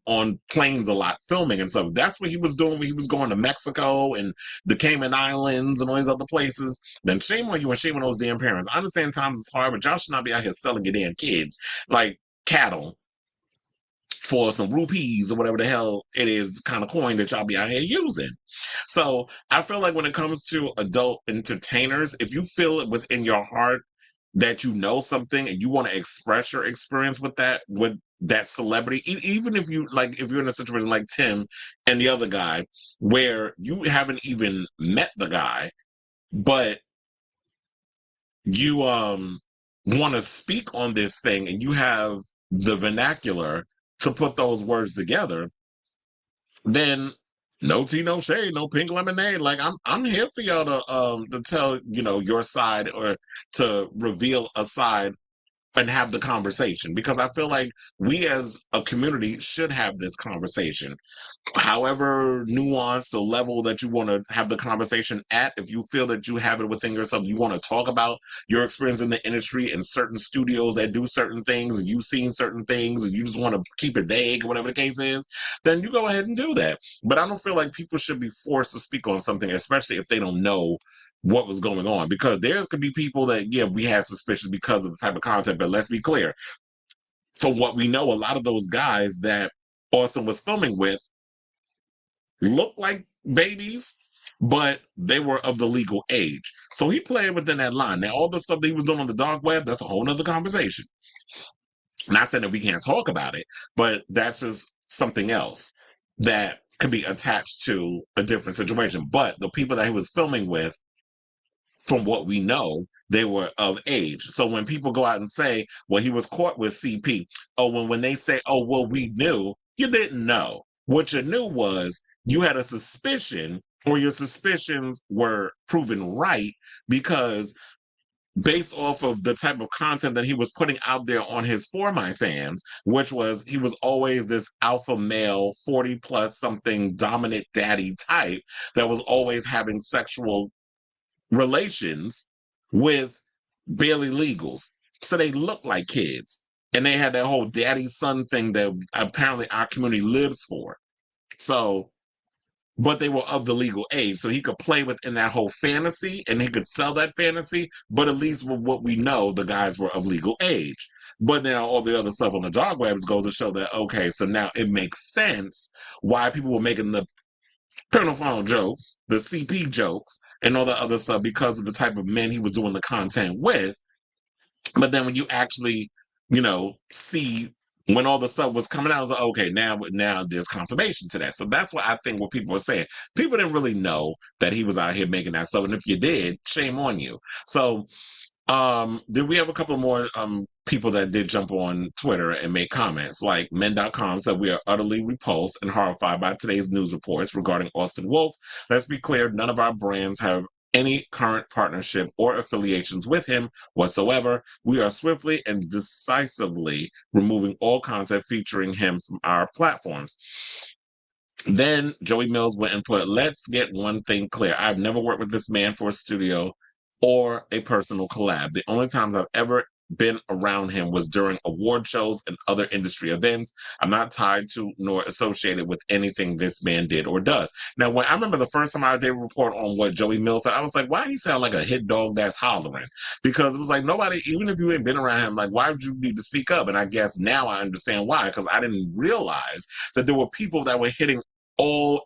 on planes a lot filming and stuff, that's what he was doing when he was going to Mexico and the Cayman Islands and all these other places, then shame on you and shame on those damn parents. I understand times it's hard, but y'all should not be out here selling your damn kids like cattle for some rupees or whatever the hell it is, kind of coin that y'all be out here using. So I feel like when it comes to adult entertainers, if you feel it within your heart that you know something and you want to express your experience with that celebrity, even if you're in a situation like Tim and the other guy where you haven't even met the guy, but you want to speak on this thing and you have the vernacular to put those words together, then no tea, no shade, no pink lemonade. Like I'm here for y'all to tell, your side or to reveal a side and have the conversation, because I feel like we as a community should have this conversation. However nuanced the level that you want to have the conversation at, if you feel that you have it within yourself, you want to talk about your experience in the industry and certain studios that do certain things, and you've seen certain things, and you just want to keep it vague or whatever the case is, then you go ahead and do that. But I don't feel like people should be forced to speak on something, especially if they don't know what was going on, because there could be people that, yeah, we have suspicions because of the type of content, but let's be clear. From what we know, a lot of those guys that Austin was filming with looked like babies, but they were of the legal age. So he played within that line. Now, all the stuff that he was doing on the dark web, that's a whole nother conversation. Not saying that we can't talk about it, but that's just something else that could be attached to a different situation. But the people that he was filming with, from what we know, they were of age. So when people go out and say, well, he was caught with CP, when they say, oh, well, we knew, you didn't know. What you knew was you had a suspicion, or your suspicions were proven right, because based off of the type of content that he was putting out there on his For My Fans, which was he was always this alpha male, 40 plus something dominant daddy type that was always having sexual relations with barely legals. So they look like kids. And they had that whole daddy son thing that apparently our community lives for. So, but they were of the legal age. So he could play within that whole fantasy and he could sell that fantasy. But at least with what we know, the guys were of legal age. But now all the other stuff on the dark webs goes to show that, okay, so now it makes sense why people were making the pedophile jokes, the CP jokes, and all the other stuff because of the type of men he was doing the content with. But then when you actually, see when all the stuff was coming out, I was like, okay, now there's confirmation to that. So that's what I think what people were saying. People didn't really know that he was out here making that stuff. And if you did, shame on you. So did we have a couple more people that did jump on Twitter and make comments? Like men.com said, we are utterly repulsed and horrified by today's news reports regarding Austin Wolf. Let's be clear, none of our brands have any current partnership or affiliations with him whatsoever. We are swiftly and decisively removing all content featuring him from our platforms. Then Joey Mills went and put, let's get one thing clear. I've never worked with this man for a studio or a personal collab. The only times I've ever been around him was during award shows and other industry events. I'm not tied to nor associated with anything this man did or does. Now, when I remember the first time I did a report on what Joey Mills said, I was like, why he sound like a hit dog that's hollering? Because it was like nobody, even if you ain't been around him, like, why would you need to speak up? And I guess now I understand why, because I didn't realize that there were people that were hitting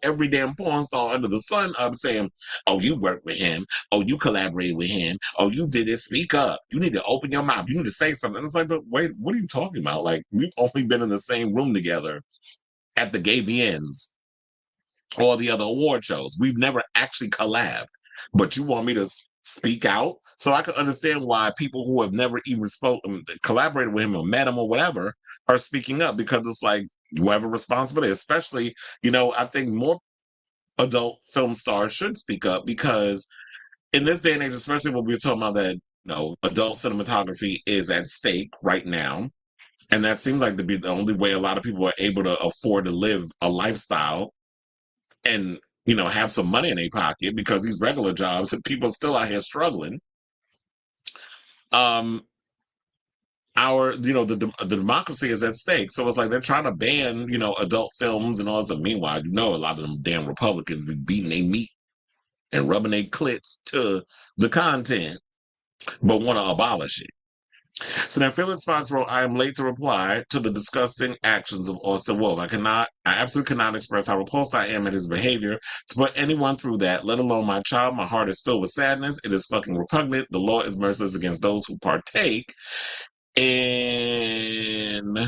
every damn porn star under the sun up saying, oh, you worked with him. Oh, you collaborated with him. Oh, you did it. Speak up. You need to open your mouth. You need to say something. It's like, but wait, what are you talking about? Like, we've only been in the same room together at the Gay VNs or the other award shows. We've never actually collabed. But you want me to speak out? So I can understand why people who have never even collaborated with him or met him or whatever are speaking up, because it's like, you have a responsibility, especially, I think more adult film stars should speak up, because in this day and age, especially when we're talking about that, adult cinematography is at stake right now. And that seems like to be the only way a lot of people are able to afford to live a lifestyle and, have some money in their pocket, because these regular jobs and people still out here struggling. The democracy is at stake. So it's like they're trying to ban, adult films and all this. Meanwhile, a lot of them damn Republicans be beating their meat and rubbing their clits to the content, but want to abolish it. So then Felix Fox wrote, I am late to reply to the disgusting actions of Austin Wolf. I absolutely cannot express how repulsed I am at his behavior. To put anyone through that, let alone my child, my heart is filled with sadness. It is fucking repugnant. The law is merciless against those who partake in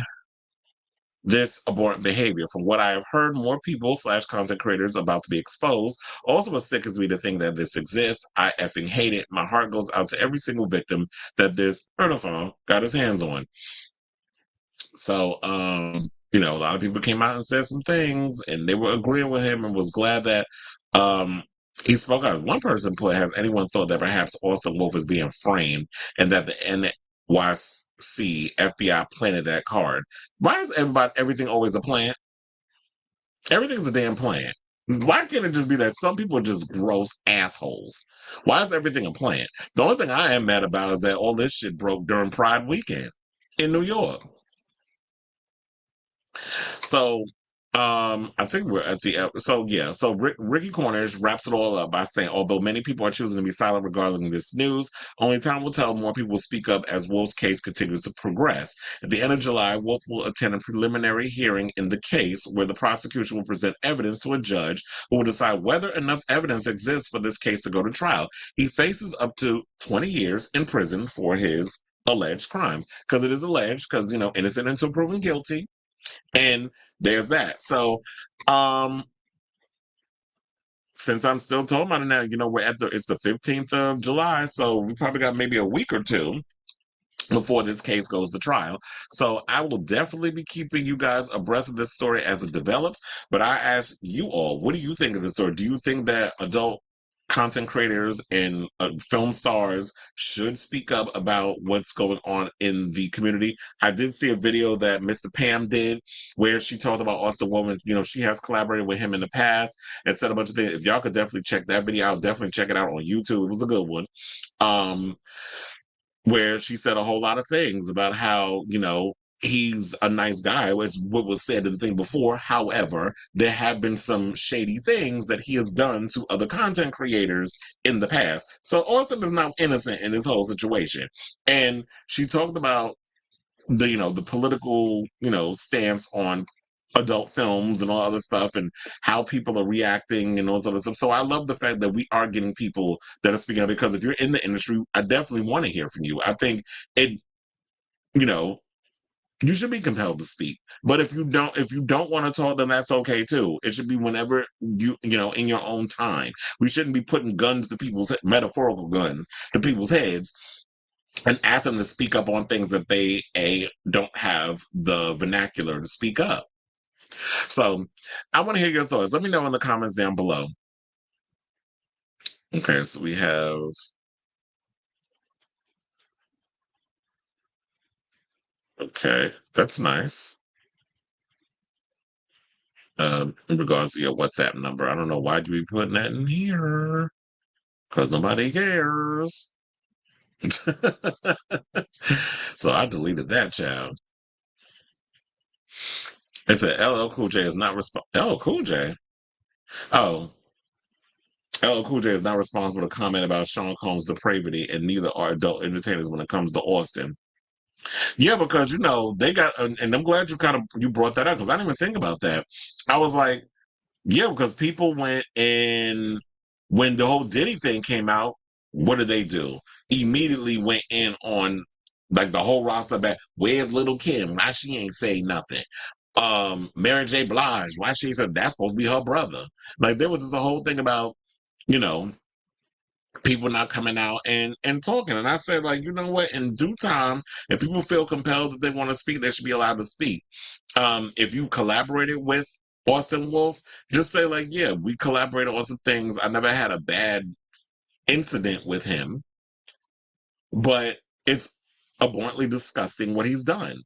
this abhorrent behavior. From what I have heard, more people / content creators about to be exposed. Also, what sickens me to think that this exists. I effing hate it. My heart goes out to every single victim that this pedophile got his hands on. So, you know, a lot of people came out and said some things, and they were agreeing with him and was glad that he spoke out. One person put, has anyone thought that perhaps Austin Wolf is being framed and that the NYC FBI planted that card? Why is everything always a plant? Everything's a damn plant. Why can't it just be that some people are just gross assholes? Why is everything a plant? The only thing I am mad about is that all this shit broke during Pride weekend in New York. So, I think we're at the so Ricky Cornish wraps it all up by saying, although many people are choosing to be silent regarding this news, only time will tell. More people will speak up as Wolf's case continues to progress. At the end of July, Wolf will attend a preliminary hearing in the case where the prosecution will present evidence to a judge who will decide whether enough evidence exists for this case to go to trial. He faces up to 20 years in prison for his alleged crimes, because it is alleged, because, you know, innocent until proven guilty. And there's that. So, since I'm still talking about it now, you know, it's the 15th of July, so we probably got maybe a week or two before this case goes to trial. So I will definitely be keeping you guys abreast of this story as it develops. But I ask you all, what do you think of this story? Do you think that adult content creators and film stars should speak up about what's going on in the community? I did see a video that Mr. Pam did where she talked about Austin Woman. You know, she has collaborated with him in the past and said a bunch of things. If y'all could definitely check that video out, definitely check it out on YouTube. It was a good one. Where she said a whole lot of things about how, you know, he's a nice guy, which what was said in the thing before. However, there have been some shady things that he has done to other content creators in the past. So Austin is not innocent in this whole situation. And she talked about the, you know, the political, you know, stance on adult films and all other stuff and how people are reacting and all this other stuff. So I love the fact that we are getting people that are speaking up, because if you're in the industry, I definitely want to hear from you. I think it, you know, you should be compelled to speak. But if you don't want to talk, then that's okay too. It should be whenever you know, in your own time. We shouldn't be putting guns to people's, metaphorical guns to people's heads, and ask them to speak up on things that they don't have the vernacular to speak up. So I want to hear your thoughts. Let me know in the comments down below. Okay, so we have okay, that's nice. In regards to your WhatsApp number, I don't know why you be putting that in here, because nobody cares. So I deleted that, child. It said LL Cool J is not LL Cool J. Oh, LL Cool J is not responsible to comment about Sean Combs' depravity, and neither are adult entertainers when it comes to Austin. Yeah, because, you know, they got, and I'm glad you brought that up, because I didn't even think about that. I was like, yeah, because people went in when the whole Diddy thing came out. What did they do? Immediately went in on like the whole roster back. Where's Little Kim? Why she ain't say nothing? Mary J. Blige, why she said that's supposed to be her brother? Like there was just a whole thing about, you know, people not coming out and talking. And I said, like, you know what, in due time, if people feel compelled that they want to speak, they should be allowed to speak. If you collaborated with Austin Wolf, just say, like, yeah, we collaborated on some things. I never had a bad incident with him, but it's abhorrently disgusting what he's done.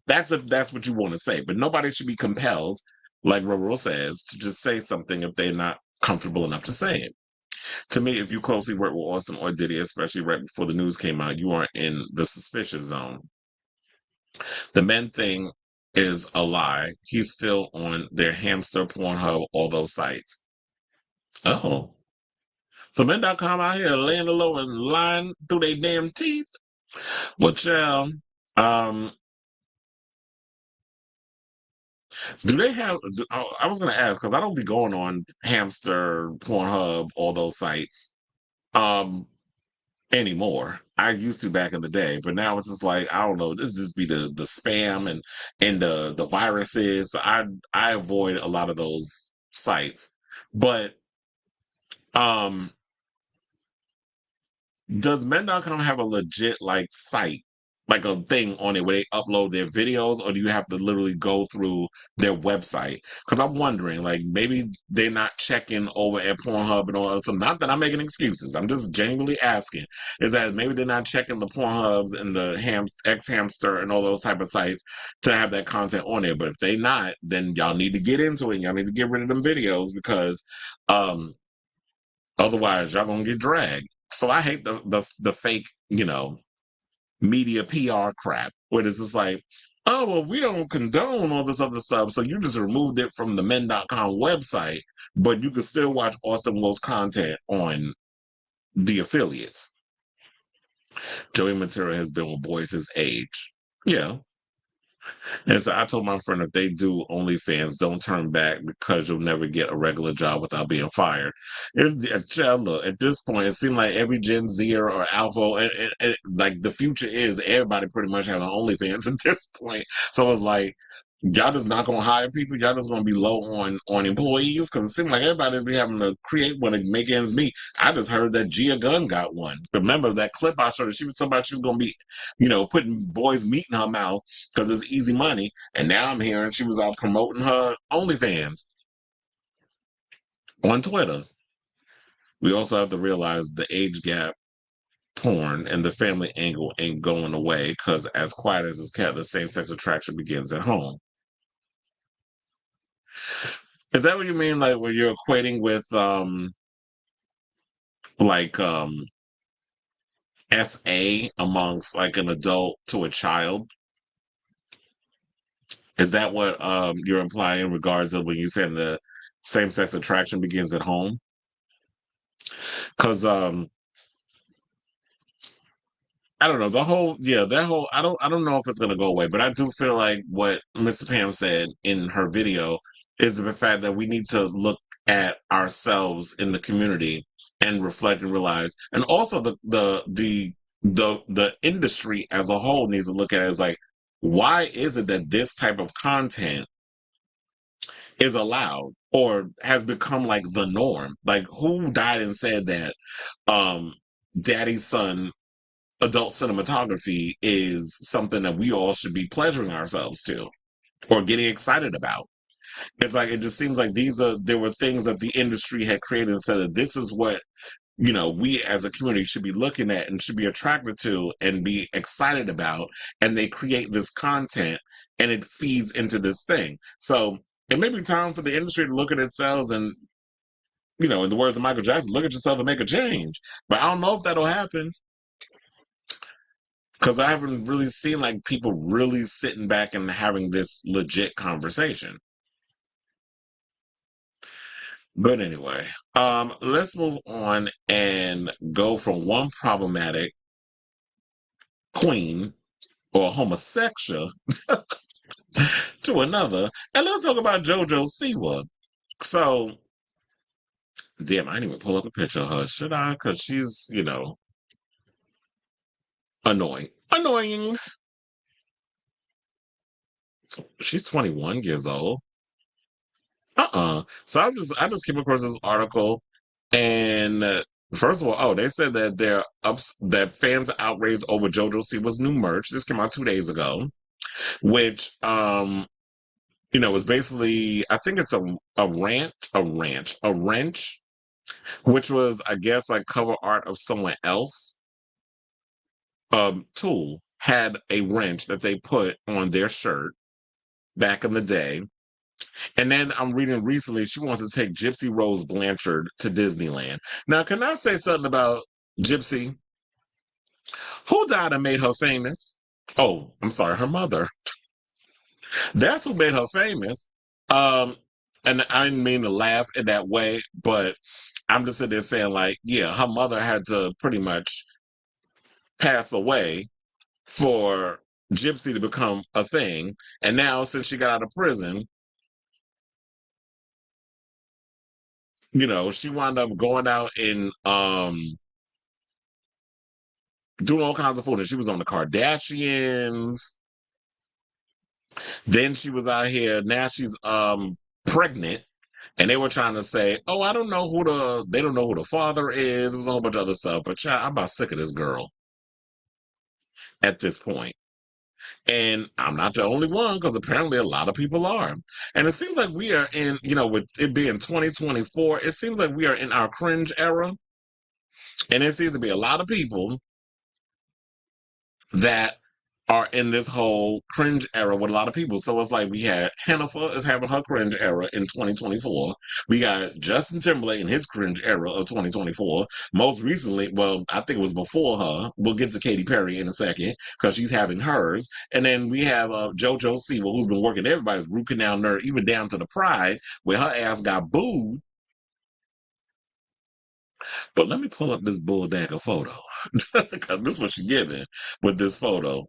That's if that's what you want to say. But nobody should be compelled, like RuPaul says, to just say something if they're not comfortable enough to say it. To me, if you closely work with Austin or Diddy, especially right before the news came out, you are in the suspicious zone. The men thing is a lie. He's still on their Hamster, Pornhub, all those sites. Oh. So men.com out here laying the low and lying through their damn teeth. Well, child, do they have, I was going to ask, because I don't be going on Hamster, Pornhub, all those sites. anymore. I used to back in the day, but now it's just like, I don't know, this just be the spam and the viruses. So I avoid a lot of those sites. But um does men.com have a legit like site, like a thing on it where they upload their videos, or do you have to literally go through their website? Because I'm wondering, like, maybe they're not checking over at Pornhub and all that. So not that I'm making excuses. I'm just genuinely asking. Is that maybe they're not checking the Pornhubs and the X Hamster and all those type of sites to have that content on there? But if they not, then y'all need to get into it. And y'all need to get rid of them videos because otherwise y'all gonna get dragged. So I hate the fake, media PR crap where it's just like, oh, well, we don't condone all this other stuff. So you just removed it from the men.com website, but you can still watch Austin Will's content on the affiliates. Joey Matera has been with boys his age. Yeah. And so I told my friend, if they do OnlyFans, don't turn back because you'll never get a regular job without being fired. Look, at this point, it seems like every Gen Zer or Alpha, like the future is everybody pretty much having OnlyFans at this point. So it's like, y'all just not gonna hire people. Y'all just gonna be low on employees because it seems like everybody's be having to create one to make ends meet. I just heard that Gia Gunn got one. Remember that clip I showed? She was talking about she was gonna be, putting boys' meat in her mouth because it's easy money. And now I'm hearing she was out promoting her OnlyFans on Twitter. We also have to realize the age gap porn and the family angle ain't going away because as quiet as it's kept, the same-sex attraction begins at home. Is that what you mean? Like when you're equating with like SA amongst like an adult to a child? Is that what you're implying in regards of when you said the same sex attraction begins at home? Because I don't know, I don't know if it's gonna go away, but I do feel like what Mr. Pam said in her video is the fact that we need to look at ourselves in the community and reflect and realize, and also the industry as a whole needs to look at it as like, why is it that this type of content is allowed or has become like the norm? Like who died and said that daddy's son adult cinematography is something that we all should be pleasuring ourselves to or getting excited about? It's like, it just seems like there were things that the industry had created and said that this is what, we as a community should be looking at and should be attracted to and be excited about. And they create this content and it feeds into this thing. So it may be time for the industry to look at itself and, in the words of Michael Jackson, look at yourself and make a change. But I don't know if that'll happen. Because I haven't really seen like people really sitting back and having this legit conversation. But anyway, let's move on and go from one problematic queen or homosexual to another. And let's talk about JoJo Siwa. So, damn, I didn't even pull up a picture of her. Should I? Because she's, annoying. Annoying. She's 21 years old. So I just came across this article, and first of all, they said that that fans are outraged over JoJo Siwa's new merch. This came out 2 days ago, which was basically, I think it's a wrench, which was, I guess, like cover art of someone else. Tool had a wrench that they put on their shirt back in the day. And then I'm reading recently, she wants to take Gypsy Rose Blanchard to Disneyland. Now, can I say something about Gypsy? Who died and made her famous? Oh, I'm sorry, her mother. That's who made her famous. And I didn't mean to laugh in that way, but I'm just sitting there saying, like, yeah, her mother had to pretty much pass away for Gypsy to become a thing. And now, since she got out of prison, she wound up going out and doing all kinds of foolishness. She was on the Kardashians. Then she was out here. Now she's pregnant. And they were trying to say, oh, they don't know who the father is. It was a whole bunch of other stuff. But child, I'm about sick of this girl at this point. And I'm not the only one, because apparently a lot of people are. And it seems like we are in, with it being 2024, it seems like we are in our cringe era. And it seems to be a lot of people that are in this whole cringe era with a lot of people. So it's like we had Hennifer is having her cringe era in 2024. We got Justin Timberlake in his cringe era of 2024. Most recently, well, I think it was before her. We'll get to Katy Perry in a second because she's having hers. And then we have JoJo Siwa, who's been working everybody's root canal nerd, even down to the Pride, where her ass got booed. But let me pull up this bulldagger photo because this is what she's giving with this photo.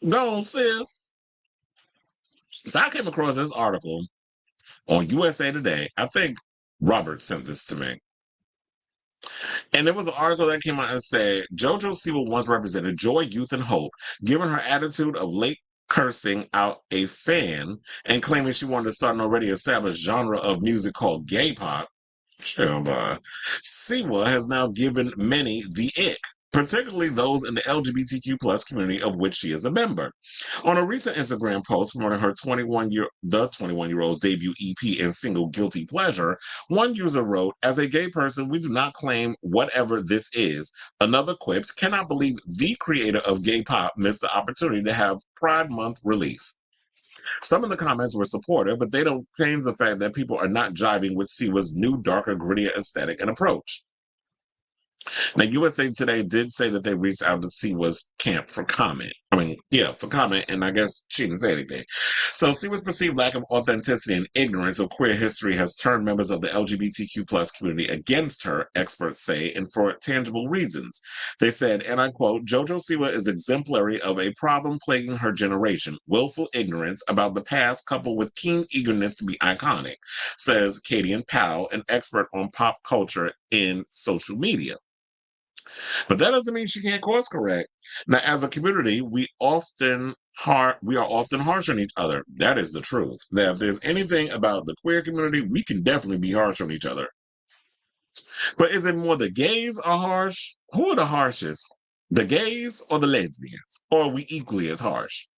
Go on, sis. So I came across this article on USA Today. I think Robert sent this to me. And there was an article that came out and said, JoJo Siwa once represented joy, youth, and hope, given her attitude of late cursing out a fan and claiming she wanted to start an already established genre of music called gay pop. Siwa has now given many the ick, particularly those in the LGBTQ plus community of which she is a member. On a recent Instagram post promoting her 21-year-old's debut EP and single Guilty Pleasure, one user wrote, as a gay person, we do not claim whatever this is. Another quipped, cannot believe the creator of gay pop missed the opportunity to have Pride Month release. Some of the comments were supportive, but they don't change the fact that people are not jiving with Siwa's new, darker, grittier aesthetic and approach. Now, USA Today did say that they reached out to Siwa's camp for comment. For comment, and I guess she didn't say anything. So Siwa's perceived lack of authenticity and ignorance of queer history has turned members of the LGBTQ plus community against her, experts say, and for tangible reasons. They said, and I quote, JoJo Siwa is exemplary of a problem plaguing her generation, willful ignorance about the past coupled with keen eagerness to be iconic, says Kadian Powell, an expert on pop culture in social media. But that doesn't mean she can't course correct. Now, as a community, we are often harsh on each other. That is the truth. Now, if there's anything about the queer community, we can definitely be harsh on each other. But is it more the gays are harsh? Who are the harshest? The gays or the lesbians? Or are we equally as harsh?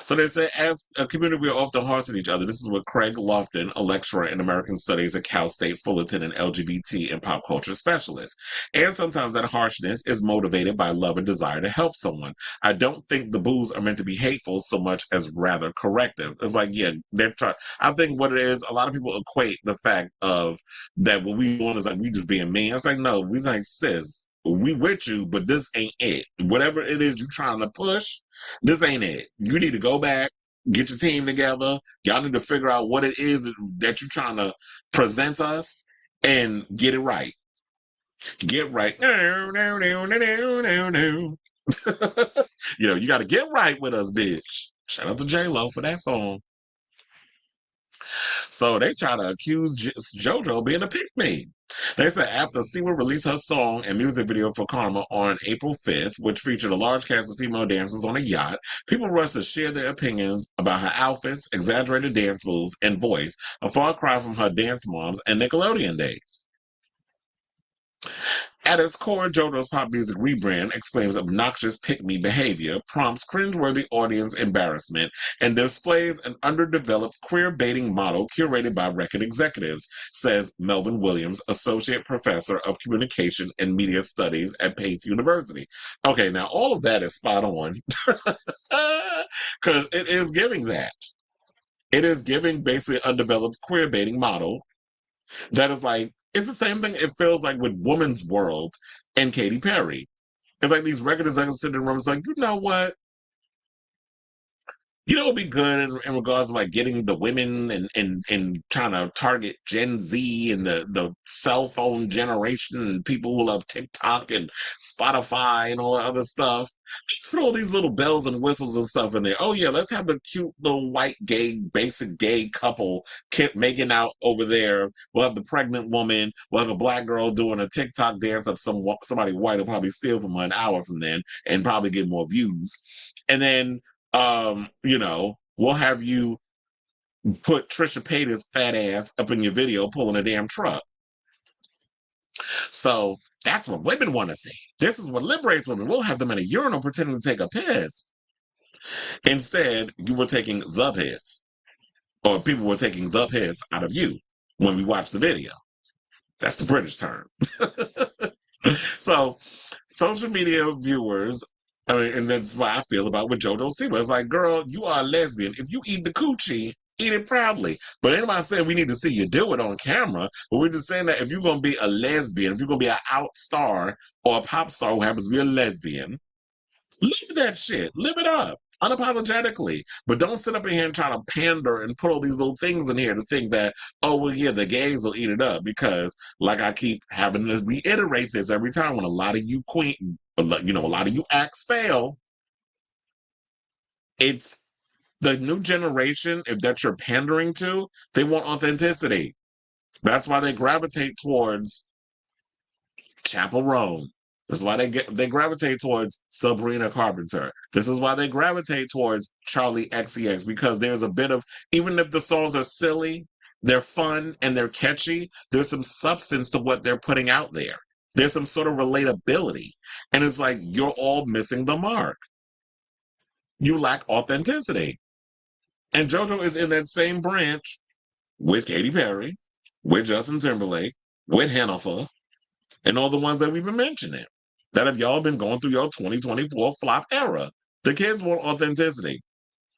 So they say, as a community, we are often harsh on each other. This is what Craig Lofton, a lecturer in American Studies at Cal State Fullerton and LGBT and pop culture specialist. And sometimes that harshness is motivated by love and desire to help someone. I don't think the boos are meant to be hateful so much as rather corrective. It's like, yeah, they're trying. I think what it is, a lot of people equate the fact of that what we doing is like we just being mean. It's like, no, we like, sis, we with you, but this ain't it. Whatever it is you trying to push, this ain't it. You need to go back, get your team together. Y'all need to figure out what it is that you're trying to present us and get it right. Get right. No, no, no, no, no, no, no. You got to get right with us, bitch. Shout out to JLo for that song. So they try to accuse JoJo being a pick-me. They said after Siwa released her song and music video for Karma on April 5th, which featured a large cast of female dancers on a yacht, people rushed to share their opinions about her outfits, exaggerated dance moves, and voice, a far cry from her Dance Moms and Nickelodeon days. At its core, JoJo's pop music rebrand exclaims obnoxious pick-me behavior, prompts cringeworthy audience embarrassment, and displays an underdeveloped queer-baiting model curated by record executives, says Melvin Williams, Associate Professor of Communication and Media Studies at Pace University. Okay, now all of that is spot on, because it is giving that. It is giving basically undeveloped queer-baiting model that is like, it's the same thing it feels like with Woman's World and Katy Perry. It's like these record executives sitting in rooms like, you know what? You know, it'd be good in regards to like getting the women and trying to target Gen Z and the cell phone generation and people who love TikTok and Spotify and all that other stuff. Just put all these little bells and whistles and stuff in there. Oh yeah, let's have the cute little white gay, basic gay couple making out over there. We'll have the pregnant woman. We'll have a black girl doing a TikTok dance of somebody white will probably steal from her an hour from then and probably get more views. And then you know, we'll have you put Trisha Paytas' fat ass up in your video pulling a damn truck. So that's what women want to see. This is what liberates women. We'll have them in a urinal pretending to take a piss. Instead, you were taking the piss, or people were taking the piss out of you when we watch the video. That's the British term. So, social media viewers, I mean, and that's why I feel about what JoJo Siwa. It's like, girl, you are a lesbian. If you eat the coochie, eat it proudly. But anybody saying we need to see you do it on camera, but we're just saying that if you're going to be a lesbian, if you're going to be an out star or a pop star who happens to be a lesbian, live that shit. Live it up. Unapologetically, but don't sit up in here and try to pander and put all these little things in here to think that, oh, well, yeah, the gays will eat it up. Because, like I keep having to reiterate this every time when a lot of you a lot of you acts fail, it's the new generation that you're pandering to, they want authenticity. That's why they gravitate towards Chapel Roan. This is why they gravitate towards Sabrina Carpenter. This is why they gravitate towards Charlie XCX, because there's a bit of, even if the songs are silly, they're fun and they're catchy, there's some substance to what they're putting out there. There's some sort of relatability. And it's like, you're all missing the mark. You lack authenticity. And JoJo is in that same branch with Katy Perry, with Justin Timberlake, with Hannaford, and all the ones that we've been mentioning that have y'all been going through your 2024 flop era. The kids want authenticity.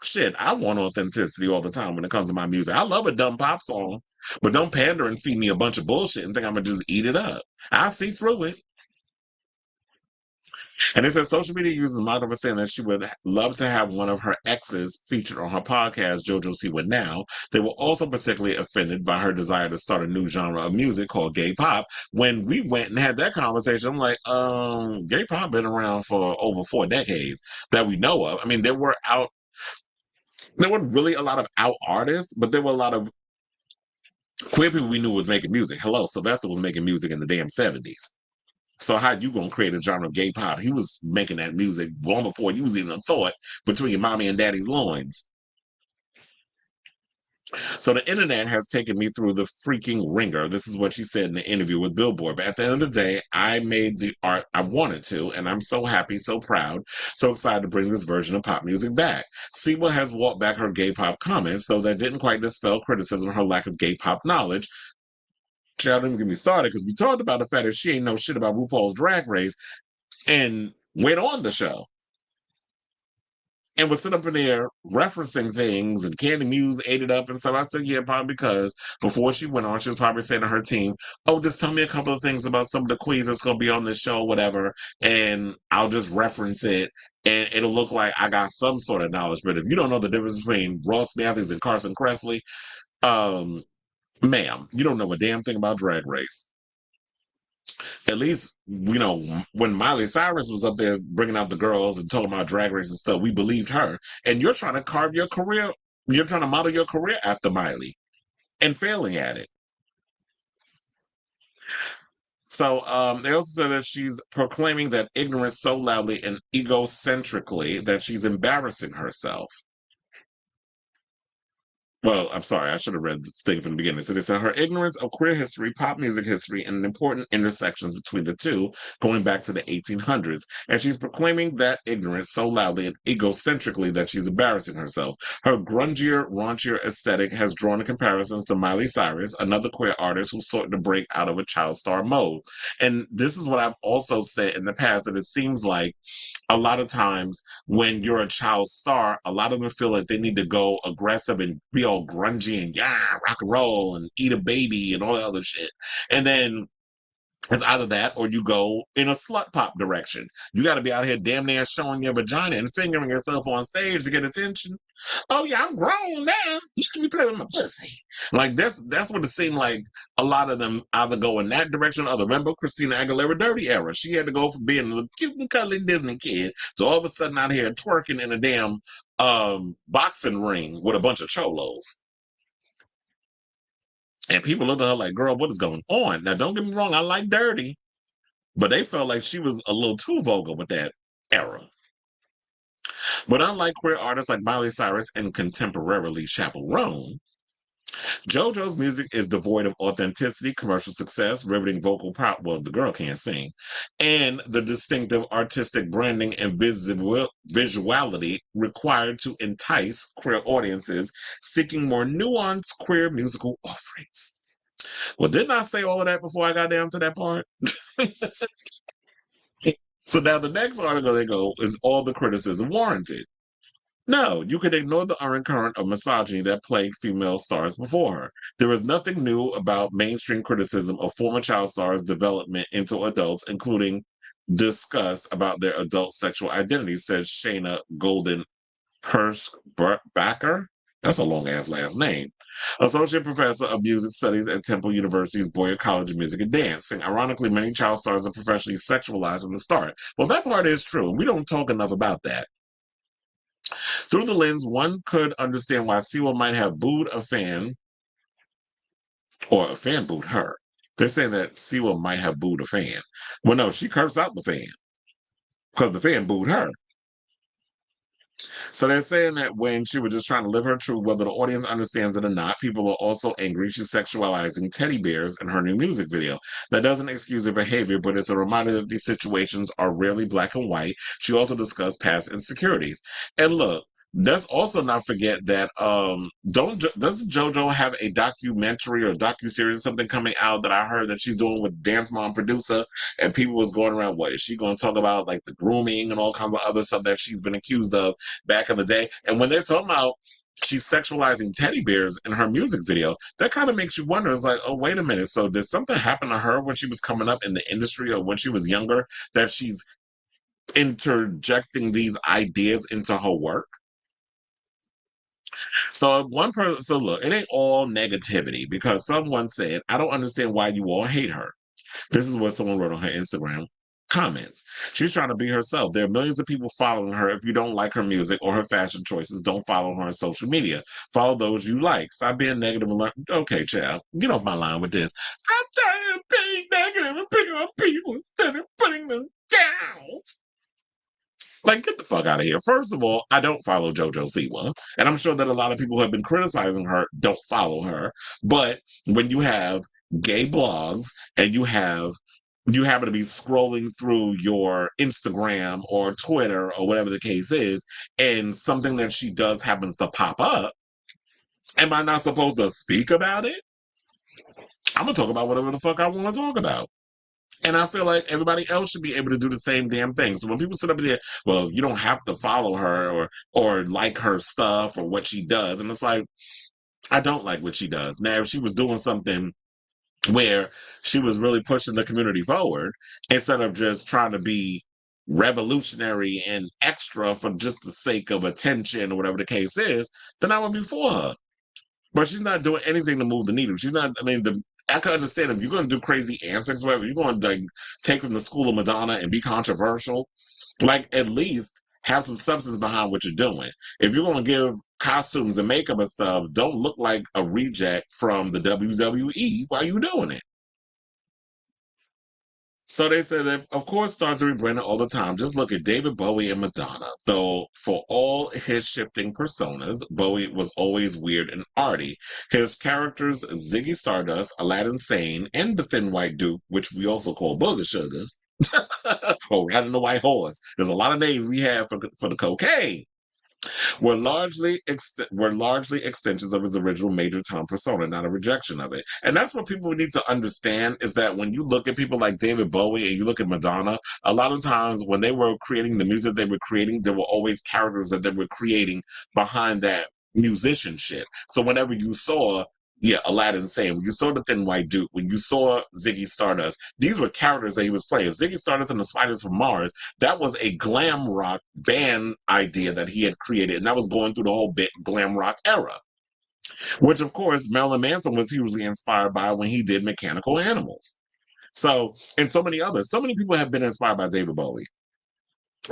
Shit, I want authenticity all the time when it comes to my music. I love a dumb pop song, but don't pander and feed me a bunch of bullshit and think I'm going to just eat it up. I see through it. And it says social media users mocked her for saying that she would love to have one of her exes featured on her podcast, JoJo Siwa Now. They were also particularly offended by her desire to start a new genre of music called gay pop. When we went and had that conversation, I'm like, gay pop been around for over 4 decades that we know of. I mean, there weren't really a lot of out artists, but there were a lot of queer people we knew was making music. Hello, Sylvester was making music in the damn 70s. So how you gonna create a genre of gay pop? He was making that music long before you was even a thought between your mommy and daddy's loins. So the internet has taken me through the freaking ringer. This is what she said in the interview with Billboard. But at the end of the day, I made the art I wanted to, and I'm so happy, so proud, so excited to bring this version of pop music back. Siwa has walked back her gay pop comments, though that didn't quite dispel criticism of her lack of gay pop knowledge. Child, don't even get me started, because we talked about the fact that she ain't know shit about RuPaul's Drag Race and went on the show and was sitting up in there referencing things, and Candy Muse ate it up. And so I said, yeah, probably because before she went on, she was probably saying to her team, oh, just tell me a couple of things about some of the queens that's going to be on this show, whatever, and I'll just reference it, and it'll look like I got some sort of knowledge. But if you don't know the difference between Ross Matthews and Carson Kressley, ma'am, you don't know a damn thing about Drag Race. At least, when Miley Cyrus was up there bringing out the girls and talking about Drag Race and stuff, we believed her. And you're trying to carve your career, you're trying to model your career after Miley and failing at it. So they also said that she's proclaiming that ignorance so loudly and egocentrically that she's embarrassing herself. Well, I'm sorry, I should have read the thing from the beginning. So they said her ignorance of queer history, pop music history, and important intersections between the two, going back to the 1800s. And she's proclaiming that ignorance so loudly and egocentrically that she's embarrassing herself. Her grungier, raunchier aesthetic has drawn comparisons to Miley Cyrus, another queer artist who sought to break out of a child star mode. And this is what I've also said in the past, that it seems like a lot of times when you're a child star, a lot of them feel like they need to go aggressive and be all grungy and rock and roll and eat a baby and all that other shit. And then It's either that or you go in a slut pop direction. You got to be out here damn near showing your vagina and fingering yourself on stage to get attention. Oh yeah, I'm grown now. You can be playing with my pussy. Like that's what it seemed like. A lot of them either go in that direction or remember Christina Aguilera Dirty era. She had to go from being a cute and cuddly Disney kid to all of a sudden out here twerking in a damn boxing ring with a bunch of cholos. And people looked at her like, girl, what is going on? Now, don't get me wrong, I like Dirty, but they felt like she was a little too vulgar with that era. But unlike queer artists like Miley Cyrus and contemporarily Chaperone, JoJo's music is devoid of authenticity, commercial success, riveting vocal power. Well, the girl can't sing, and the distinctive artistic branding and visuality required to entice queer audiences seeking more nuanced queer musical offerings. Well, didn't I say all of that before I got down to that part? So now the next article they go is all the criticism warranted. No, you can ignore the undercurrent of misogyny that plagued female stars before her. There is nothing new about mainstream criticism of former child stars' development into adults, including disgust about their adult sexual identity, says Shayna Golden Backer. That's a long ass last name. Associate professor of music studies at Temple University's Boyer College of Music and Dance. Saying, ironically, many child stars are professionally sexualized from the start. Well, that part is true. We don't talk enough about that. Through the lens, one could understand why Siwa might have booed a fan, or a fan booed her. They're saying that Siwa might have booed a fan. Well, no, she cursed out the fan because the fan booed her. So they're saying that when she was just trying to live her truth, whether the audience understands it or not, people are also angry she's sexualizing teddy bears in her new music video. That doesn't excuse her behavior, but it's a reminder that these situations are rarely black and white. She also discussed past insecurities. And look, let's also not forget that doesn't JoJo have a documentary or docuseries or something coming out that I heard that she's doing with Dance Mom producer, and people was going around, what is she going to talk about, like the grooming and all kinds of other stuff that she's been accused of back in the day. And when they're talking about she's sexualizing teddy bears in her music video, that kind of makes you wonder. It's like, oh, wait a minute. So did something happen to her when she was coming up in the industry or when she was younger that she's interjecting these ideas into her work? So one person, so look, it ain't all negativity because someone said, I don't understand why you all hate her. This is what someone wrote on her Instagram comments. She's trying to be herself. There are millions of people following her. If you don't like her music or her fashion choices, don't follow her on social media. Follow those you like. Stop being negative and learn. Okay, child, get off my line with this. Stop trying to be negative and pick on people instead of putting them down. Like, get the fuck out of here. First of all, I don't follow JoJo Siwa. And I'm sure that a lot of people who have been criticizing her don't follow her. But when you have gay blogs and you happen to be scrolling through your Instagram or Twitter or whatever the case is, and something that she does happens to pop up, am I not supposed to speak about it? I'm going to talk about whatever the fuck I want to talk about. And I feel like everybody else should be able to do the same damn thing. So when people sit up there, well, you don't have to follow her or like her stuff or what she does. And it's like, I don't like what she does. Now, if she was doing something where she was really pushing the community forward instead of just trying to be revolutionary and extra for just the sake of attention or whatever the case is, then I would be for her. But she's not doing anything to move the needle. She's not, I mean, I can understand if you're going to do crazy antics, whatever, you're going to like take from the school of Madonna and be controversial, like at least have some substance behind what you're doing. If you're going to give costumes and makeup and stuff, don't look like a reject from the WWE while you're doing it. So they said that, of course, stars are rebranded all the time. Just look at David Bowie and Madonna. Though for all his shifting personas, Bowie was always weird and arty. His characters, Ziggy Stardust, Aladdin Sane, and the Thin White Duke, which we also call Booger Sugar, or Riding the White Horse. There's a lot of names we have for the cocaine. Were largely extensions of his original Major Tom persona, not a rejection of it. And that's what people need to understand is that when you look at people like David Bowie and you look at Madonna, a lot of times when they were creating the music they were creating, there were always characters that they were creating behind that musicianship. So whenever you saw Aladdin Sane, when you saw the Thin White Duke, when you saw Ziggy Stardust, these were characters that he was playing. Ziggy Stardust and the Spiders from Mars, that was a glam rock band idea that he had created, and that was going through the whole glam rock era, which of course Marilyn Manson was hugely inspired by when he did Mechanical Animals. So, and so many others. So many people have been inspired by David Bowie.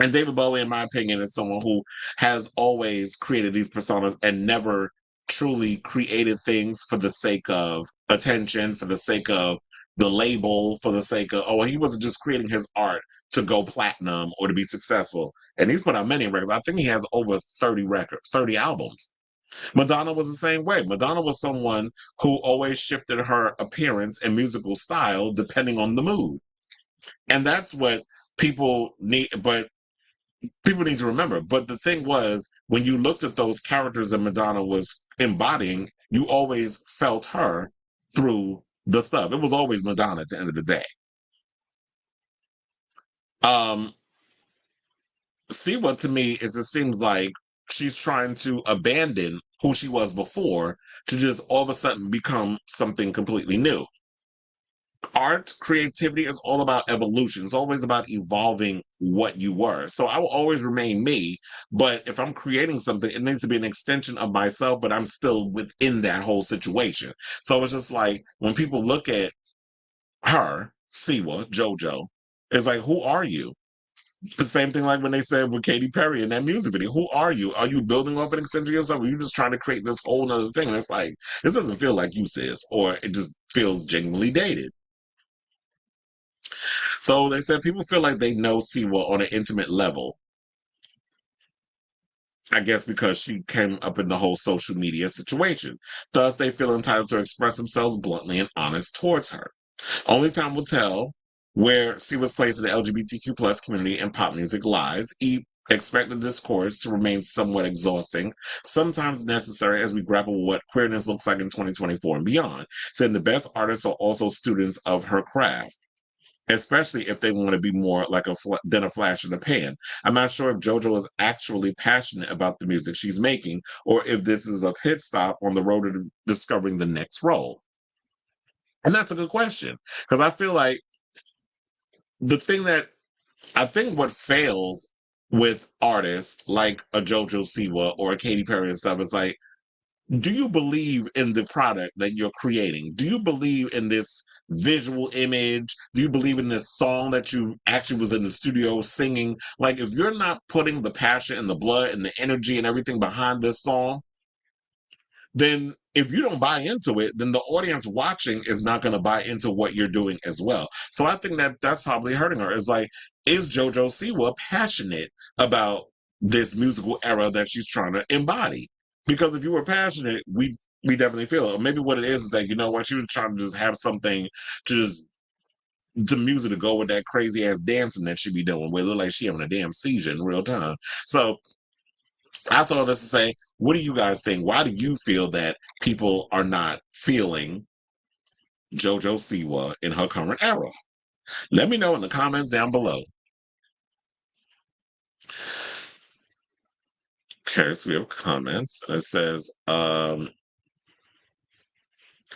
And David Bowie, in my opinion, is someone who has always created these personas and never truly created things for the sake of attention, for the sake of the label, for the sake of, he wasn't just creating his art to go platinum or to be successful. And he's put out many records. I think he has over 30 records, 30 albums. Madonna was the same way. Madonna was someone who always shifted her appearance and musical style depending on the mood. And that's what people need, but people need to remember. But the thing was, when you looked at those characters that Madonna was embodying, you always felt her through the stuff. It was always Madonna at the end of the day. Siwa, to me, it just seems like she's trying to abandon who she was before to just all of a sudden become something completely new. Art, creativity is all about evolution. It's always about evolving what you were. So I will always remain me, but if I'm creating something, it needs to be an extension of myself, but I'm still within that whole situation. So it's just like when people look at her, Siwa, JoJo, it's like, who are you? The same thing like when they said with Katy Perry in that music video, who are you? Are you building off an extension of yourself? Or are you just trying to create this whole other thing? And it's like, this doesn't feel like you, sis, or it just feels genuinely dated. So they said people feel like they know Siwa on an intimate level. I guess because she came up in the whole social media situation. Thus, they feel entitled to express themselves bluntly and honest towards her. Only time will tell where Siwa's place in the LGBTQ plus community and pop music lies. Expect the discourse to remain somewhat exhausting, sometimes necessary as we grapple with what queerness looks like in 2024 and beyond. Saying the best artists are also students of her craft, especially if they want to be more like than a flash in the pan. I'm not sure if JoJo is actually passionate about the music she's making, or if this is a pit stop on the road to discovering the next role. And that's a good question, because I feel like I think what fails with artists like a JoJo Siwa or a Katy Perry and stuff is like, do you believe in the product that you're creating? Do you believe in this visual image? Do you believe in this song that you actually was in the studio singing? Like, if you're not putting the passion and the blood and the energy and everything behind this song, then if you don't buy into it, then the audience watching is not going to buy into what you're doing as well. So I think that that's probably hurting her. Is like, is JoJo Siwa passionate about this musical era that she's trying to embody? Because if you were passionate, we definitely feel it. Or maybe what it is that, you know what, she was trying to just have something to just to music to go with that crazy ass dancing that she be doing, where it look like she having a damn seizure in real time. So I saw this to say, what do you guys think? Why do you feel that people are not feeling JoJo Siwa in her current era? Let me know in the comments down below. Okay, so we have comments. It says,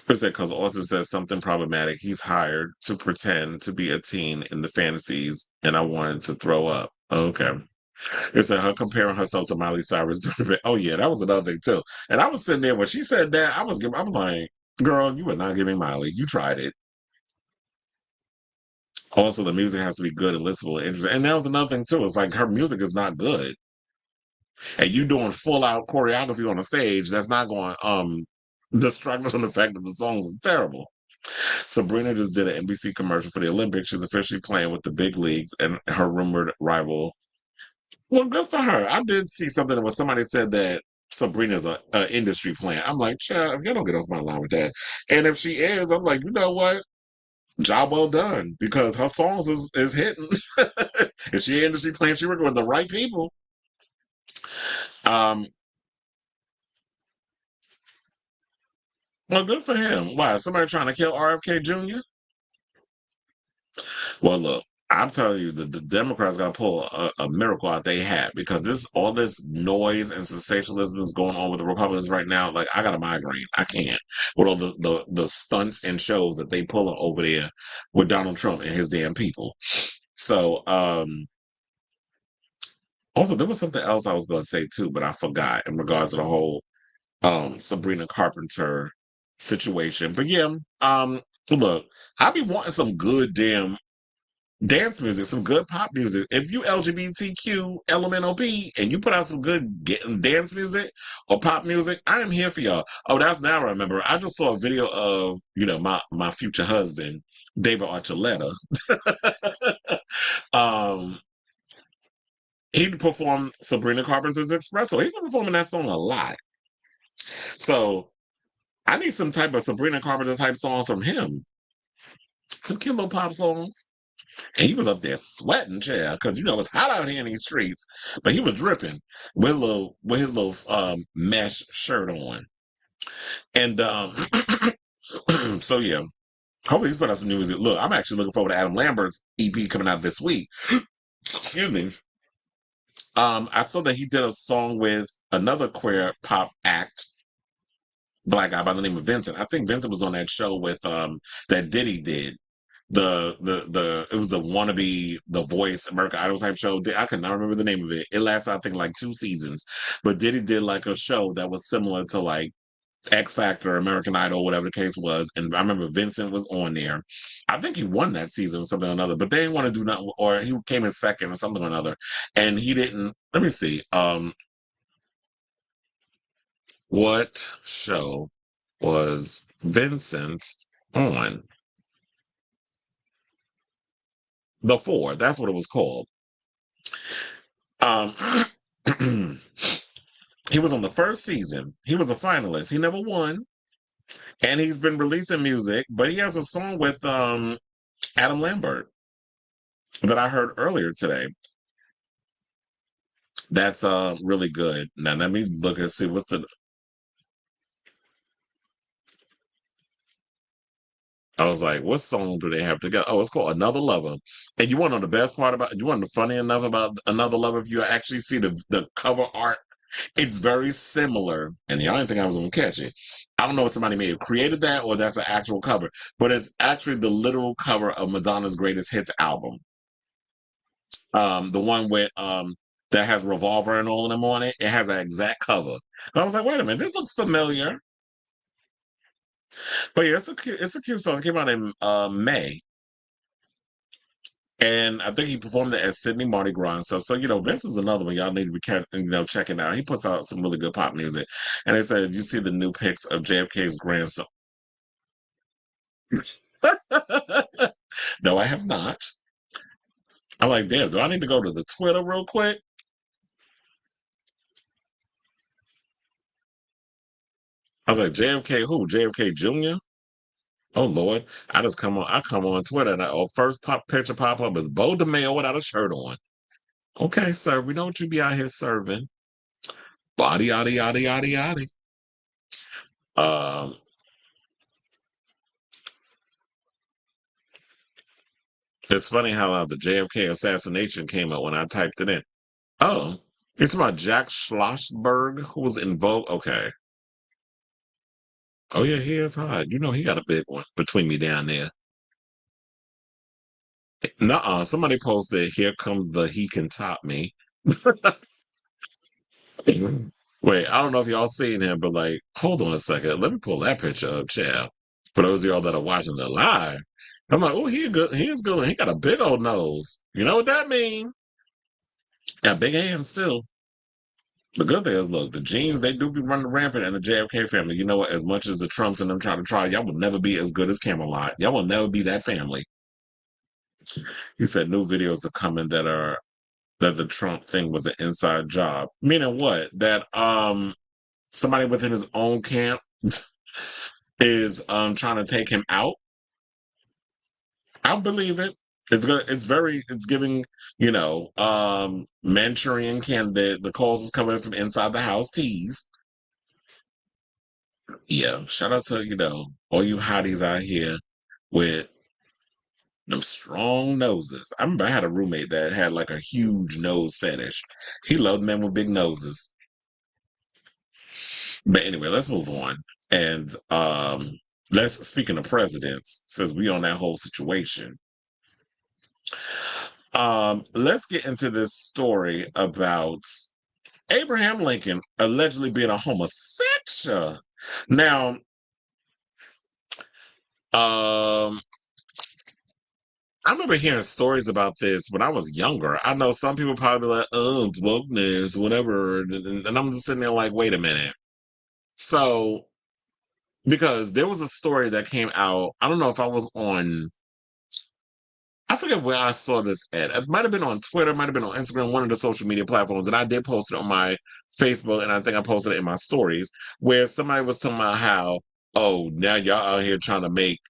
because Austin says something problematic. He's hired to pretend to be a teen in the fantasies, and I wanted to throw up. Okay. It said her comparing herself to Miley Cyrus. Oh yeah, that was another thing too. And I was sitting there when she said that, I'm like, girl, you were not giving Miley. You tried it. Also, the music has to be good and listenable and interesting. And that was another thing too. It's like her music is not good. And you doing full out choreography on the stage, that's not going distract from the fact that the songs are terrible. Sabrina just did an NBC commercial for the Olympics. She's officially playing with the big leagues and her rumored rival. Well, good for her. I did see something that was somebody said that Sabrina's a industry plant. I'm like, child, if you don't get off my line with that. And if she is, I'm like, you know what? Job well done, because her songs is hitting. If she industry plant, she working with the right people. Well, good for him. Why? Somebody trying to kill RFK Jr.? Well, look, I'm telling you, the Democrats got to pull a miracle out they hat because all this noise and sensationalism is going on with the Republicans right now. Like, I got a migraine. I can't with all the stunts and shows that they pulling over there with Donald Trump and his damn people. So, also there was something else I was going to say too, but I forgot in regards to the whole Sabrina Carpenter situation. But yeah, look, I be wanting some good damn dance music, some good pop music. If you LGBTQ LMNOP and you put out some good dance music or pop music, I am here for y'all. Oh, that's now I remember. I just saw a video of, my future husband, David Archuleta. um, he performed Sabrina Carpenter's Espresso. He's been performing that song a lot. So I need some type of Sabrina Carpenter type songs from him. Some cute little pop songs. And he was up there sweating, chair, because it's hot out here in these streets. But he was dripping with his little mesh shirt on. And so yeah, hopefully he's put out some new music. Look, I'm actually looking forward to Adam Lambert's EP coming out this week. Excuse me. I saw that he did a song with another queer pop act, black guy by the name of Vincent. I think Vincent was on that show with that Diddy did. It was the wannabe The Voice American Idol type show. I cannot remember the name of it. It lasted, I think, like 2 seasons. But Diddy did like a show that was similar to like X Factor, American Idol, whatever the case was. And I remember Vincent was on there. I think he won that season or something or another, but they didn't want to do nothing, or he came in second or something or another. And he didn't. Let me see. What show was Vincent on? The Four. That's what it was called. He was on the first season. He was a finalist. He never won. And he's been releasing music, but he has a song with Adam Lambert that I heard earlier today. That's really good. Now let me look and see what's the. I was like, what song do they have together? Oh, it's called Another Lover. And you want to know the best part about, you want to know the funny enough about Another Lover, if you actually see the cover art, it's very similar. And y'all didn't think I was going to catch it. I don't know if somebody may have created that or that's an actual cover, but it's actually the literal cover of Madonna's Greatest Hits album. The one with that has Revolver and all of them on it. It has that exact cover. And I was like, wait a minute, this looks familiar. But yeah, it's a cute song. It came out in May. And I think he performed it at Sydney Mardi Gras and stuff. So, Vince is another one y'all need to be checking out. He puts out some really good pop music. And they said, if you see the new pics of JFK's grandson. No, I have not. I'm like, damn, do I need to go to the Twitter real quick? I was like, JFK who? JFK Jr.? Oh Lord. I come on Twitter and first picture pop up is Bo DeMayo without a shirt on. Okay, sir, we know what you be out here serving. Body, yada, yada, yada, yada. It's funny how the JFK assassination came up when I typed it in. Oh, it's about Jack Schlossberg who was in Vogue. Okay. Oh yeah, he is hot. He got a big one between me down there. Nuh-uh. Somebody posted, here comes the he can top me. Wait, I don't know if y'all seen him, but like, hold on a second. Let me pull that picture up, child. For those of y'all that are watching the live. I'm like, oh, he is good. He got a big old nose. You know what that mean? Got big hands too. The good thing is, look, the genes, they do be running rampant in the JFK family. You know what? As much as the Trumps and them try, y'all will never be as good as Camelot. Y'all will never be that family. He said new videos are coming that the Trump thing was an inside job. Meaning what? That somebody within his own camp is trying to take him out. I believe it. It's giving, Manchurian candidate. The calls is coming from inside the house tease. Yeah. Shout out to, all you hotties out here with Them strong noses. I remember I had a roommate that had like a huge nose fetish. He loved men with big noses. But anyway, let's move on. And let's speaking of presidents, since we on that whole situation. Let's get into this story about Abraham Lincoln allegedly being a homosexual. Now, I remember hearing stories about this when I was younger. I know some people probably be like, oh, it's wokeness, whatever. And I'm just sitting there like, wait a minute. So, because there was a story that came out, I don't know if I was on, I forget where I saw this at. It might have been on Twitter, might have been on Instagram, one of the social media platforms. And I did post it on my Facebook, and I think I posted it in my stories, where somebody was talking about how, oh, now y'all out here trying to make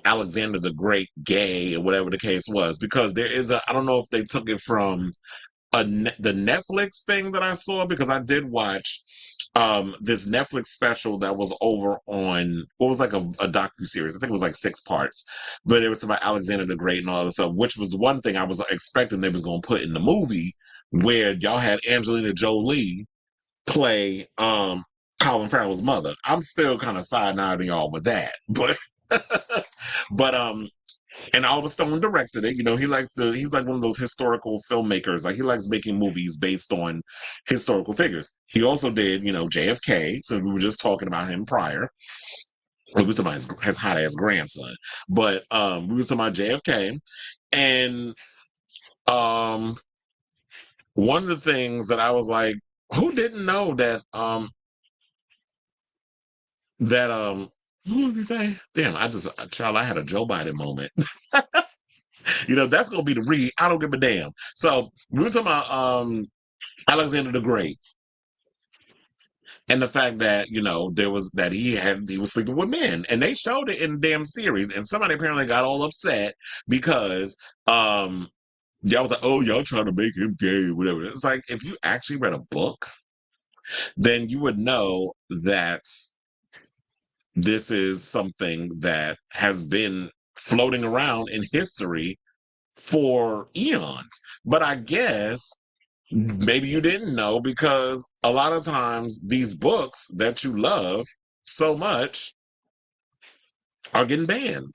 Alexander the Great gay or whatever the case was, because there is I don't know if they took it from the Netflix thing that I saw, because I did watch this Netflix special that was over on what was like a docu-series. I think it was like 6 parts, but it was about Alexander the Great and all that stuff, which was the one thing I was expecting they was going to put in the movie, where y'all had Angelina Jolie play Colin Farrell's mother. I'm still kind of side-nodding y'all with that, but but and Oliver Stone directed it. You know, he's like one of those historical filmmakers. Like, he likes making movies based on historical figures. He also did, you know, JFK. So we were just talking about him prior. We were talking about his hot ass grandson. But we were talking about JFK. And one of the things that I was like, who didn't know that what did he say? Damn, I had a Joe Biden moment. You know, that's gonna be the read. I don't give a damn. So we were talking about Alexander the Great, and the fact that, you know, there was that he was sleeping with men, and they showed it in the damn series, and somebody apparently got all upset because y'all was like, oh, y'all trying to make him gay, whatever. It's like, if you actually read a book, then you would know that this is something that has been floating around in history for eons. But I guess maybe you didn't know, because a lot of times these books that you love so much are getting banned.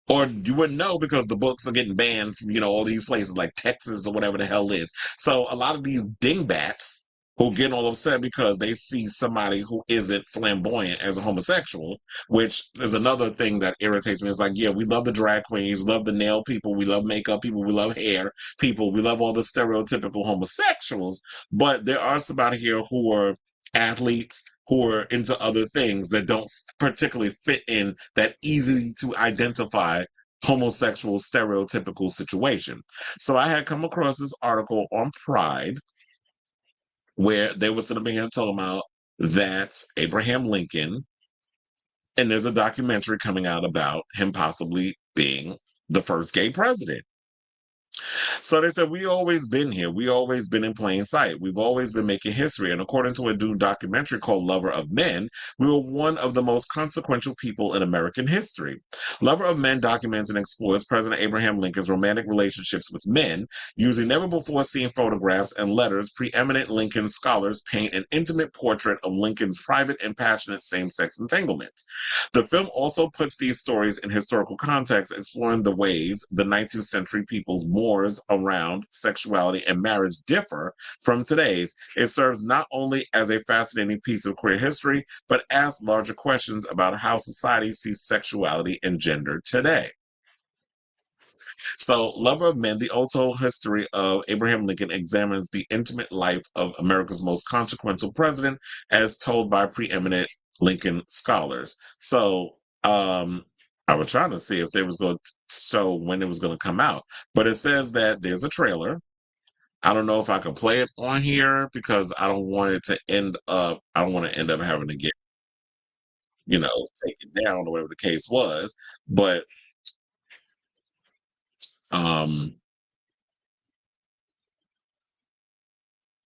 Or you wouldn't know because the books are getting banned from, you know, all these places like Texas or whatever the hell is. So a lot of these dingbats who get all upset because they see somebody who isn't flamboyant as a homosexual, which is another thing that irritates me. It's like, yeah, we love the drag queens, we love the nail people, we love makeup people, we love hair people, we love all the stereotypical homosexuals, but there are somebody here who are athletes, who are into other things that don't particularly fit in that easy to identify homosexual stereotypical situation. So I had come across this article on Pride where they were sitting here talking about that Abraham Lincoln, and there's a documentary coming out about him possibly being the first gay president. So they said, we always been here. We always been in plain sight. We've always been making history. And according to a new documentary called Lover of Men, we were one of the most consequential people in American history. Lover of Men documents and explores President Abraham Lincoln's romantic relationships with men, using never before seen photographs and letters. Preeminent Lincoln scholars paint an intimate portrait of Lincoln's private and passionate same-sex entanglements. The film also puts these stories in historical context, exploring the ways the 19th century people's mores around sexuality and marriage differ from today's. It serves not only as a fascinating piece of queer history, but asks larger questions about how society sees sexuality and gender today. So, Lover of Men, the untold history of Abraham Lincoln, examines the intimate life of America's most consequential president, as told by preeminent Lincoln scholars. So, I was trying to see if they was going to show when it was going to come out, but it says that there's a trailer. I don't know if I can play it on here, because I don't want it to end up. I don't want to end up having to get, you know, take it down or whatever the case was. But um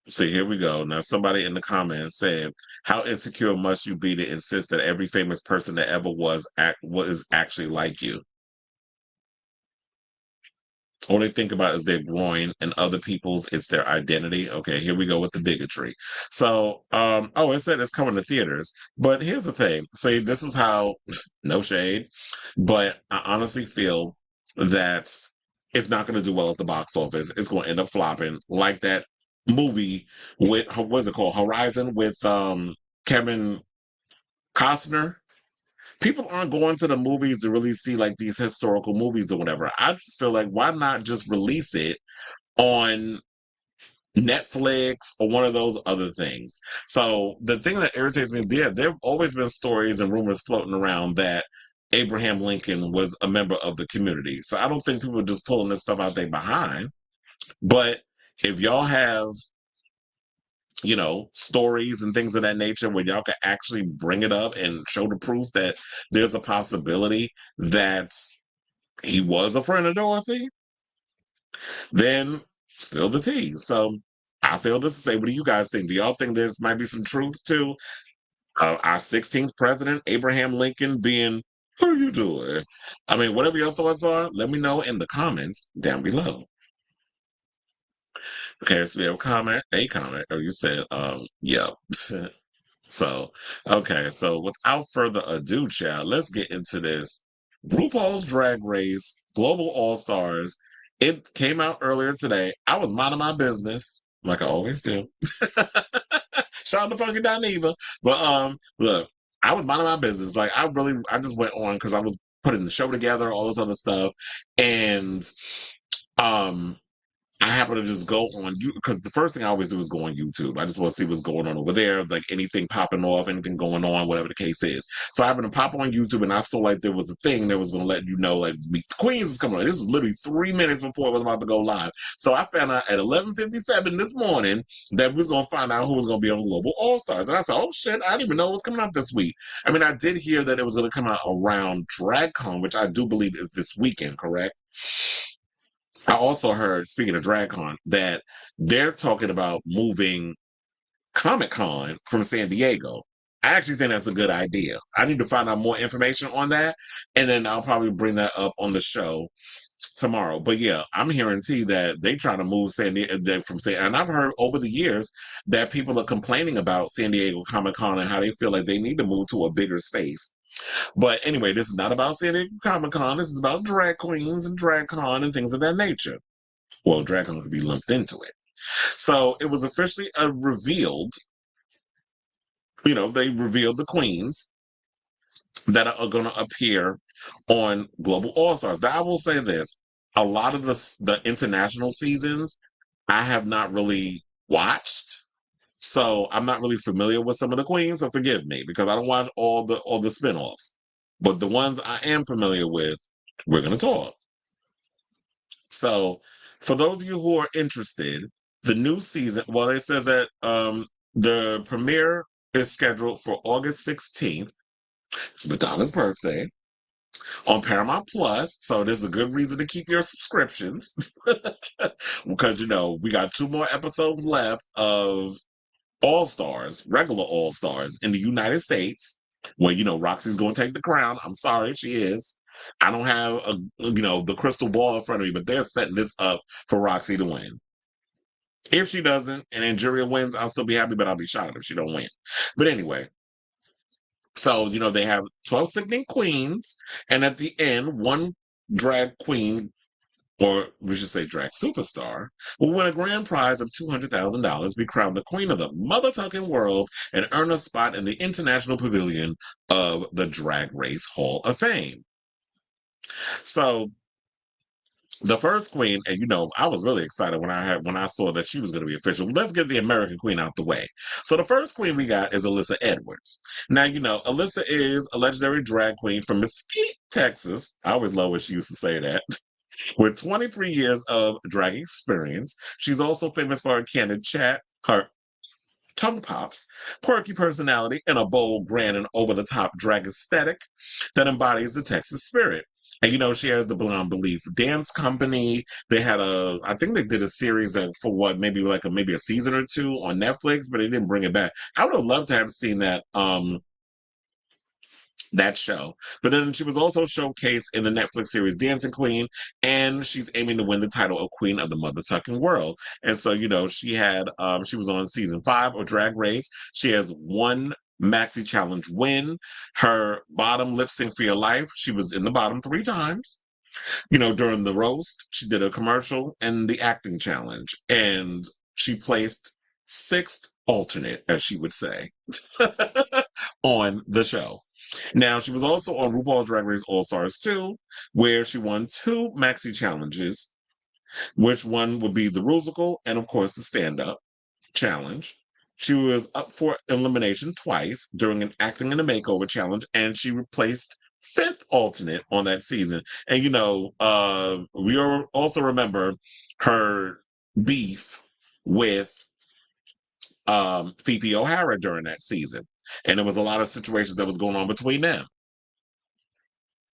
see, here we go. Now, somebody in the comments said, "How insecure must you be to insist that every famous person that ever was is actually like you?" all they think about is their groin, and other people's, it's their identity. Okay, here we go with the bigotry. So, it said it's coming to theaters. But here's the thing. See, this is how, no shade, but I honestly feel that it's not going to do well at the box office. It's going to end up flopping like that movie with, what's it called? Horizon with Kevin Costner. People aren't going to the movies to really see like these historical movies or whatever. I just feel like, why not just release it on Netflix or one of those other things? So the thing that irritates me, there have always been stories and rumors floating around that Abraham Lincoln was a member of the community. So I don't think people are just pulling this stuff out they behind. But if y'all have, stories and things of that nature where y'all can actually bring it up and show the proof that there's a possibility that he was a friend of Dorothy, then spill the tea. So I say all this to say, what do you guys think? Do y'all think there might be some truth to our 16th president, Abraham Lincoln, being, how you doing? I mean, whatever your thoughts are, let me know in the comments down below. Okay, so we have a comment, or you said, yeah. So, okay, so without further ado, child, let's get into this. RuPaul's Drag Race Global All Stars. It came out earlier today. I was minding my business, like I always do. Shout out to Funky Dineva. But look, I was minding my business. Like I just went on because I was putting the show together, all this other stuff, and I happen to just go on you because the first thing I always do is go on YouTube. I just want to see what's going on over there, like anything popping off, anything going on, whatever the case is. So I happened to pop on YouTube and I saw like there was a thing that was going to let you know like Meet the Queens is coming on. This was literally 3 minutes before it was about to go live. So I found out at 11:57 this morning that we was going to find out who was going to be on Global All Stars. And I said, oh shit, I didn't even know it was coming out this week. I mean, I did hear that it was going to come out around DragCon, which I do believe is this weekend, correct? I also heard, speaking of DragCon, that they're talking about moving Comic-Con from San Diego. I actually think that's a good idea. I need to find out more information on that, and then I'll probably bring that up on the show tomorrow. But yeah, I'm hearing that they try to move San Diego from San, and I've heard over the years that people are complaining about San Diego Comic-Con and how they feel like they need to move to a bigger space. But anyway, this is not about San Diego Comic-Con. This is about drag queens and DragCon and things of that nature. Well, DragCon could be lumped into it. So it was officially revealed, they revealed the queens that are going to appear on Global All-Stars. Now, I will say this. A lot of the international seasons, I have not really watched. So I'm not really familiar with some of the queens, so forgive me because I don't watch all the spinoffs. But the ones I am familiar with, we're going to talk. So for those of you who are interested, the new season, well, it says that the premiere is scheduled for August 16th. It's Madonna's birthday on Paramount Plus. So this is a good reason to keep your subscriptions because, we got 2 more episodes left of All-Stars, regular All-Stars in the United States, where, Roxy's going to take the crown. I'm sorry, she is. I don't have the crystal ball in front of me, but they're setting this up for Roxy to win. If she doesn't and Angeria wins, I'll still be happy, but I'll be shocked if she don't win. But anyway, so, they have 12 sickening queens, and at the end, one drag queen, or we should say drag superstar, will win a grand prize of $200,000, be crowned the queen of the mother-tucking world, and earn a spot in the International Pavilion of the Drag Race Hall of Fame. So the first queen, and I was really excited when I saw that she was going to be official. Let's get the American queen out the way. So the first queen we got is Alyssa Edwards. Now, Alyssa is a legendary drag queen from Mesquite, Texas. I always love when she used to say that. With 23 years of drag experience, she's also famous for her candid chat, her tongue pops, quirky personality, and a bold, grand, and over-the-top drag aesthetic that embodies the Texas spirit. And she has the Blonde Belief Dance Company. They had I think they did a series for what, maybe a season or 2 on Netflix, but they didn't bring it back. I would have loved to have seen that that show. But then she was also showcased in the Netflix series Dancing Queen, and she's aiming to win the title of Queen of the Mother Tucking World. And so, she had she was on season 5 of Drag Race. She has one Maxi Challenge win. Her bottom lip sync for your life. She was in the bottom 3 times. During the roast, she did a commercial and the acting challenge, and she placed 6th alternate, as she would say, on the show. Now, she was also on RuPaul's Drag Race All Stars 2, where she won 2 maxi challenges, which one would be the Rusical and, of course, the Stand Up challenge. She was up for elimination twice during an acting and a makeover challenge, and she replaced 5th alternate on that season. And, we also remember her beef with Fifi O'Hara during that season. And there was a lot of situations that was going on between them.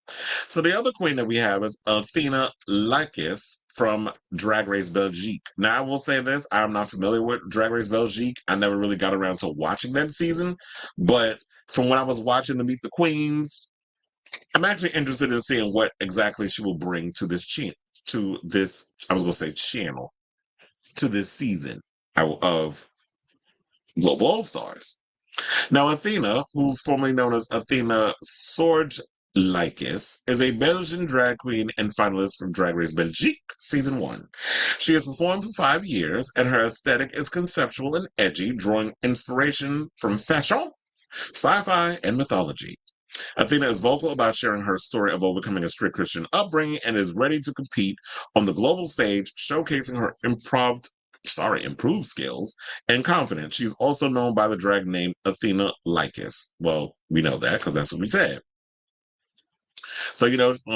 So the other queen that we have is Athena Lakis from Drag Race Belgique. Now, I will say this. I'm not familiar with Drag Race Belgique. I never really got around to watching that season. But from when I was watching the Meet the Queens, I'm actually interested in seeing what exactly she will bring to this channel, to this season of Global All Stars. Now, Athena, who's formerly known as Athena Sorge-Likis, is a Belgian drag queen and finalist from Drag Race Belgique Season 1. She has performed for 5 years, and her aesthetic is conceptual and edgy, drawing inspiration from fashion, sci-fi, and mythology. Athena is vocal about sharing her story of overcoming a strict Christian upbringing and is ready to compete on the global stage, showcasing her improved skills and confidence. She's also known by the drag name Athena Likis. Well, we know that because that's what we said. So,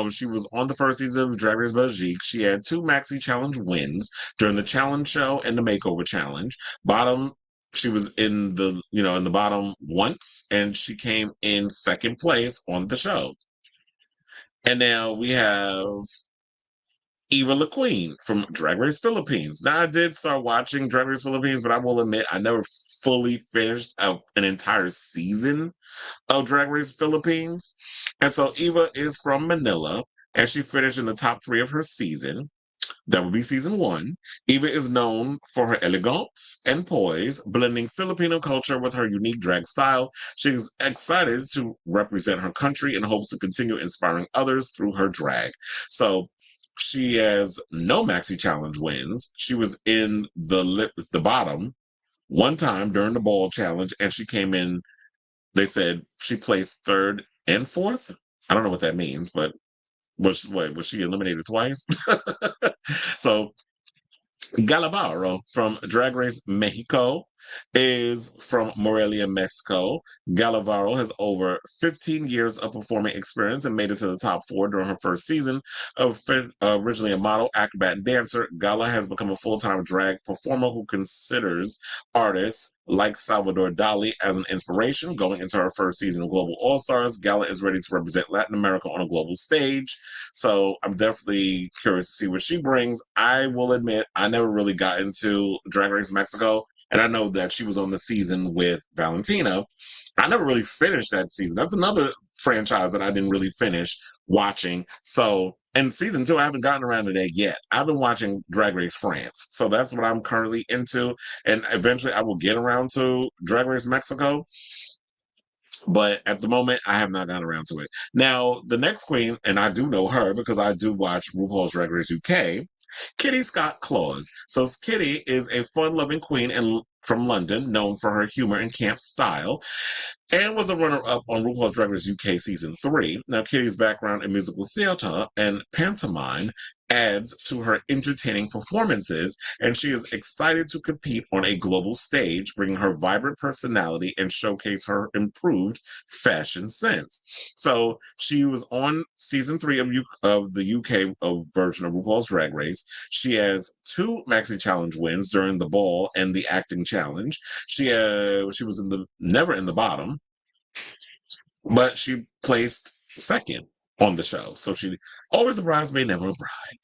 she was on the first season of Drag Race Belgique. She had 2 Maxi Challenge wins during the challenge show and the makeover challenge. She was in the bottom once, and she came in 2nd place on the show. And now we have Eva La Queen from Drag Race Philippines. Now, I did start watching Drag Race Philippines, but I will admit I never fully finished an entire season of Drag Race Philippines. And so Eva is from Manila, and she finished in the top 3 of her season. That would be season 1. Eva is known for her elegance and poise, blending Filipino culture with her unique drag style. She's excited to represent her country and hopes to continue inspiring others through her drag. So she has no Maxi Challenge wins. She was in the bottom one time during the ball challenge, and she came in, they said she placed 3rd and 4th. I don't know what that means, but was she eliminated twice? So Galavaro from Drag Race Mexico is from Morelia, Mexico. Galavaro has over 15 years of performing experience and made it to the top 4 during her first season. Originally a model, acrobat, and dancer, Gala has become a full-time drag performer who considers artists like Salvador Dali as an inspiration. Going into her first season of Global All Stars, Gala is ready to represent Latin America on a global stage. So I'm definitely curious to see what she brings. I will admit, I never really got into Drag Race Mexico, and I know that she was on the season with Valentina. I never really finished that season. That's another franchise that I didn't really finish watching. So, and season 2, I haven't gotten around to that yet. I've been watching Drag Race France. So that's what I'm currently into. And eventually I will get around to Drag Race Mexico. But at the moment, I have not gotten around to it. Now, the next queen, and I do know her because I do watch RuPaul's Drag Race UK, Kitty Scott Claus. So Kitty is a fun-loving queen from London, known for her humor and camp style, and was a runner-up on RuPaul's Drag Race UK Season 3. Now, Kitty's background in musical theater and pantomime adds to her entertaining performances, and she is excited to compete on a global stage, bringing her vibrant personality and showcase her improved fashion sense. So she was on Season 3 of the UK version of RuPaul's Drag Race. She has 2 Maxi Challenge wins during the ball and the acting challenge. She was never in the bottom, but she placed 2nd on the show. So she always a bridesmaid, never a bride.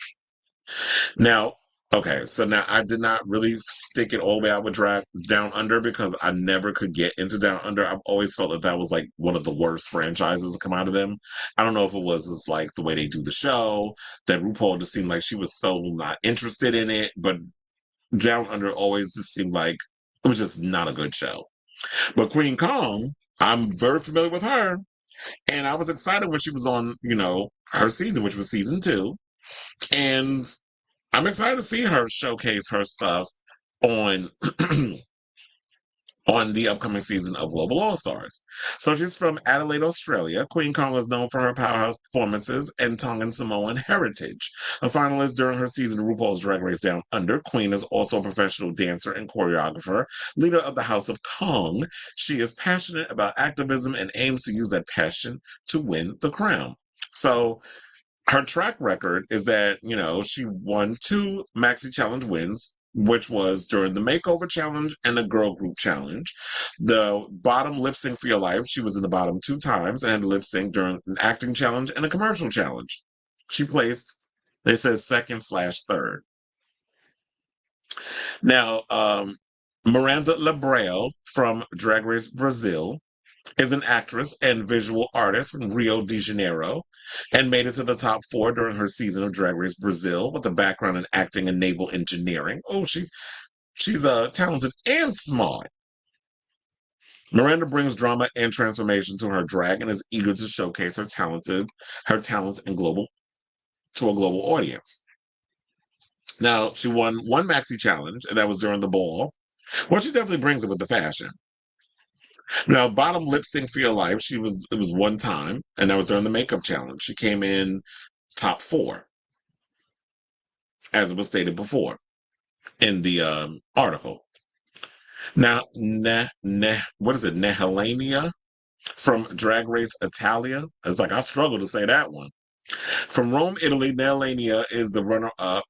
Now, Okay, so now I did not really stick it all the way out with Drag Down Under because I never could get into Down Under. I've always felt that that was like one of the worst franchises to come out of them. I don't know if it was just like the way they do the show, that RuPaul just seemed like she was so not interested in it, but Down Under always just seemed like it was just not a good show. But Queen Kong, I'm very familiar with her, and I was excited when she was on, her season, which was season 2. And I'm excited to see her showcase her stuff on on the upcoming season of Global All Stars. So she's from Adelaide, Australia. Queen Kong is known for her powerhouse performances and Tongan Samoan heritage. A finalist during her season of RuPaul's Drag Race Down Under, Queen is also a professional dancer and choreographer, leader of the House of Kong. She is passionate about activism and aims to use that passion to win the crown. So her track record is that, she won 2 Maxi Challenge wins, which was during the Makeover Challenge and the Girl Group Challenge. The bottom lip sync for your life, she was in the bottom 2 times and had to lip sync during an acting challenge and a commercial challenge. She placed, they said, second/third. Now, Miranda Lebrel from Drag Race Brazil is an actress and visual artist from Rio de Janeiro and made it to the top 4 during her season of Drag Race Brazil with a background in acting and naval engineering. Oh, she's talented and smart. Miranda brings drama and transformation to her drag and is eager to showcase her talents and to a global audience. Now, she won 1 Maxi Challenge, and that was during the ball. Well, she definitely brings it with the fashion. Now, bottom lip sync for your life, it was 1 time, and that was during the makeup challenge. She came in top 4, as it was stated before in the article. Now, what is it? Nehelania from Drag Race Italia. It's like I struggle to say that one. From Rome, Italy, Nehelania is the runner-up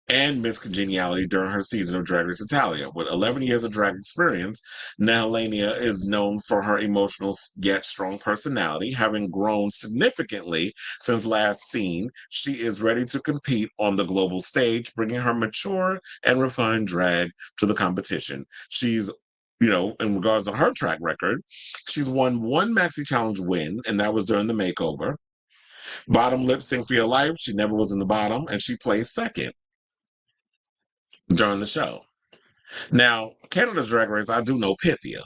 and Miss Congeniality during her season of Drag Race Italia. With 11 years of drag experience, Nalania is known for her emotional yet strong personality. Having grown significantly since last seen, she is ready to compete on the global stage, bringing her mature and refined drag to the competition. She's in regards to her track record, she's won 1 Maxi Challenge win, and that was during the makeover. Bottom lip sync for your life, she never was in the bottom, and she placed second during the show. Now, Canada's Drag Race, I do know Pythia.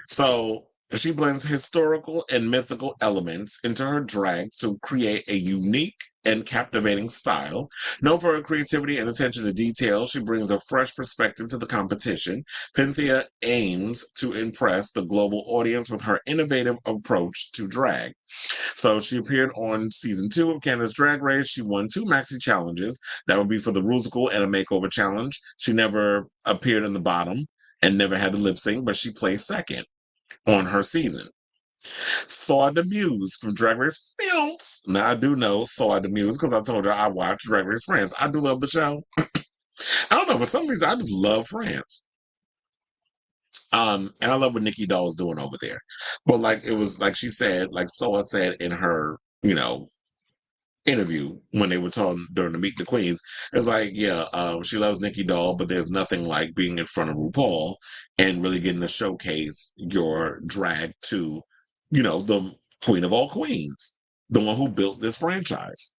So she blends historical and mythical elements into her drag to create a unique and captivating style. Known for her creativity and attention to detail, she brings a fresh perspective to the competition. Pythia aims to impress the global audience with her innovative approach to drag. So she appeared on season 2 of Canada's Drag Race. She won 2 Maxi Challenges. That would be for the Rusical and a Makeover Challenge. She never appeared in the bottom and never had to lip sync, but she placed second on her season. Saw the Muse from Drag Race France. Now I do know Saw the Muse because I told her I watched Drag Race France. I do love the show. I don't know, for some reason I just love France. And I love what Nikki Doll's doing over there. But like it was like she said, like Soa said in her, interview when they were talking during the Meet the Queens, it's like, she loves Nikki Doll, but there's nothing like being in front of RuPaul and really getting to showcase your drag to, the queen of all queens, the one who built this franchise.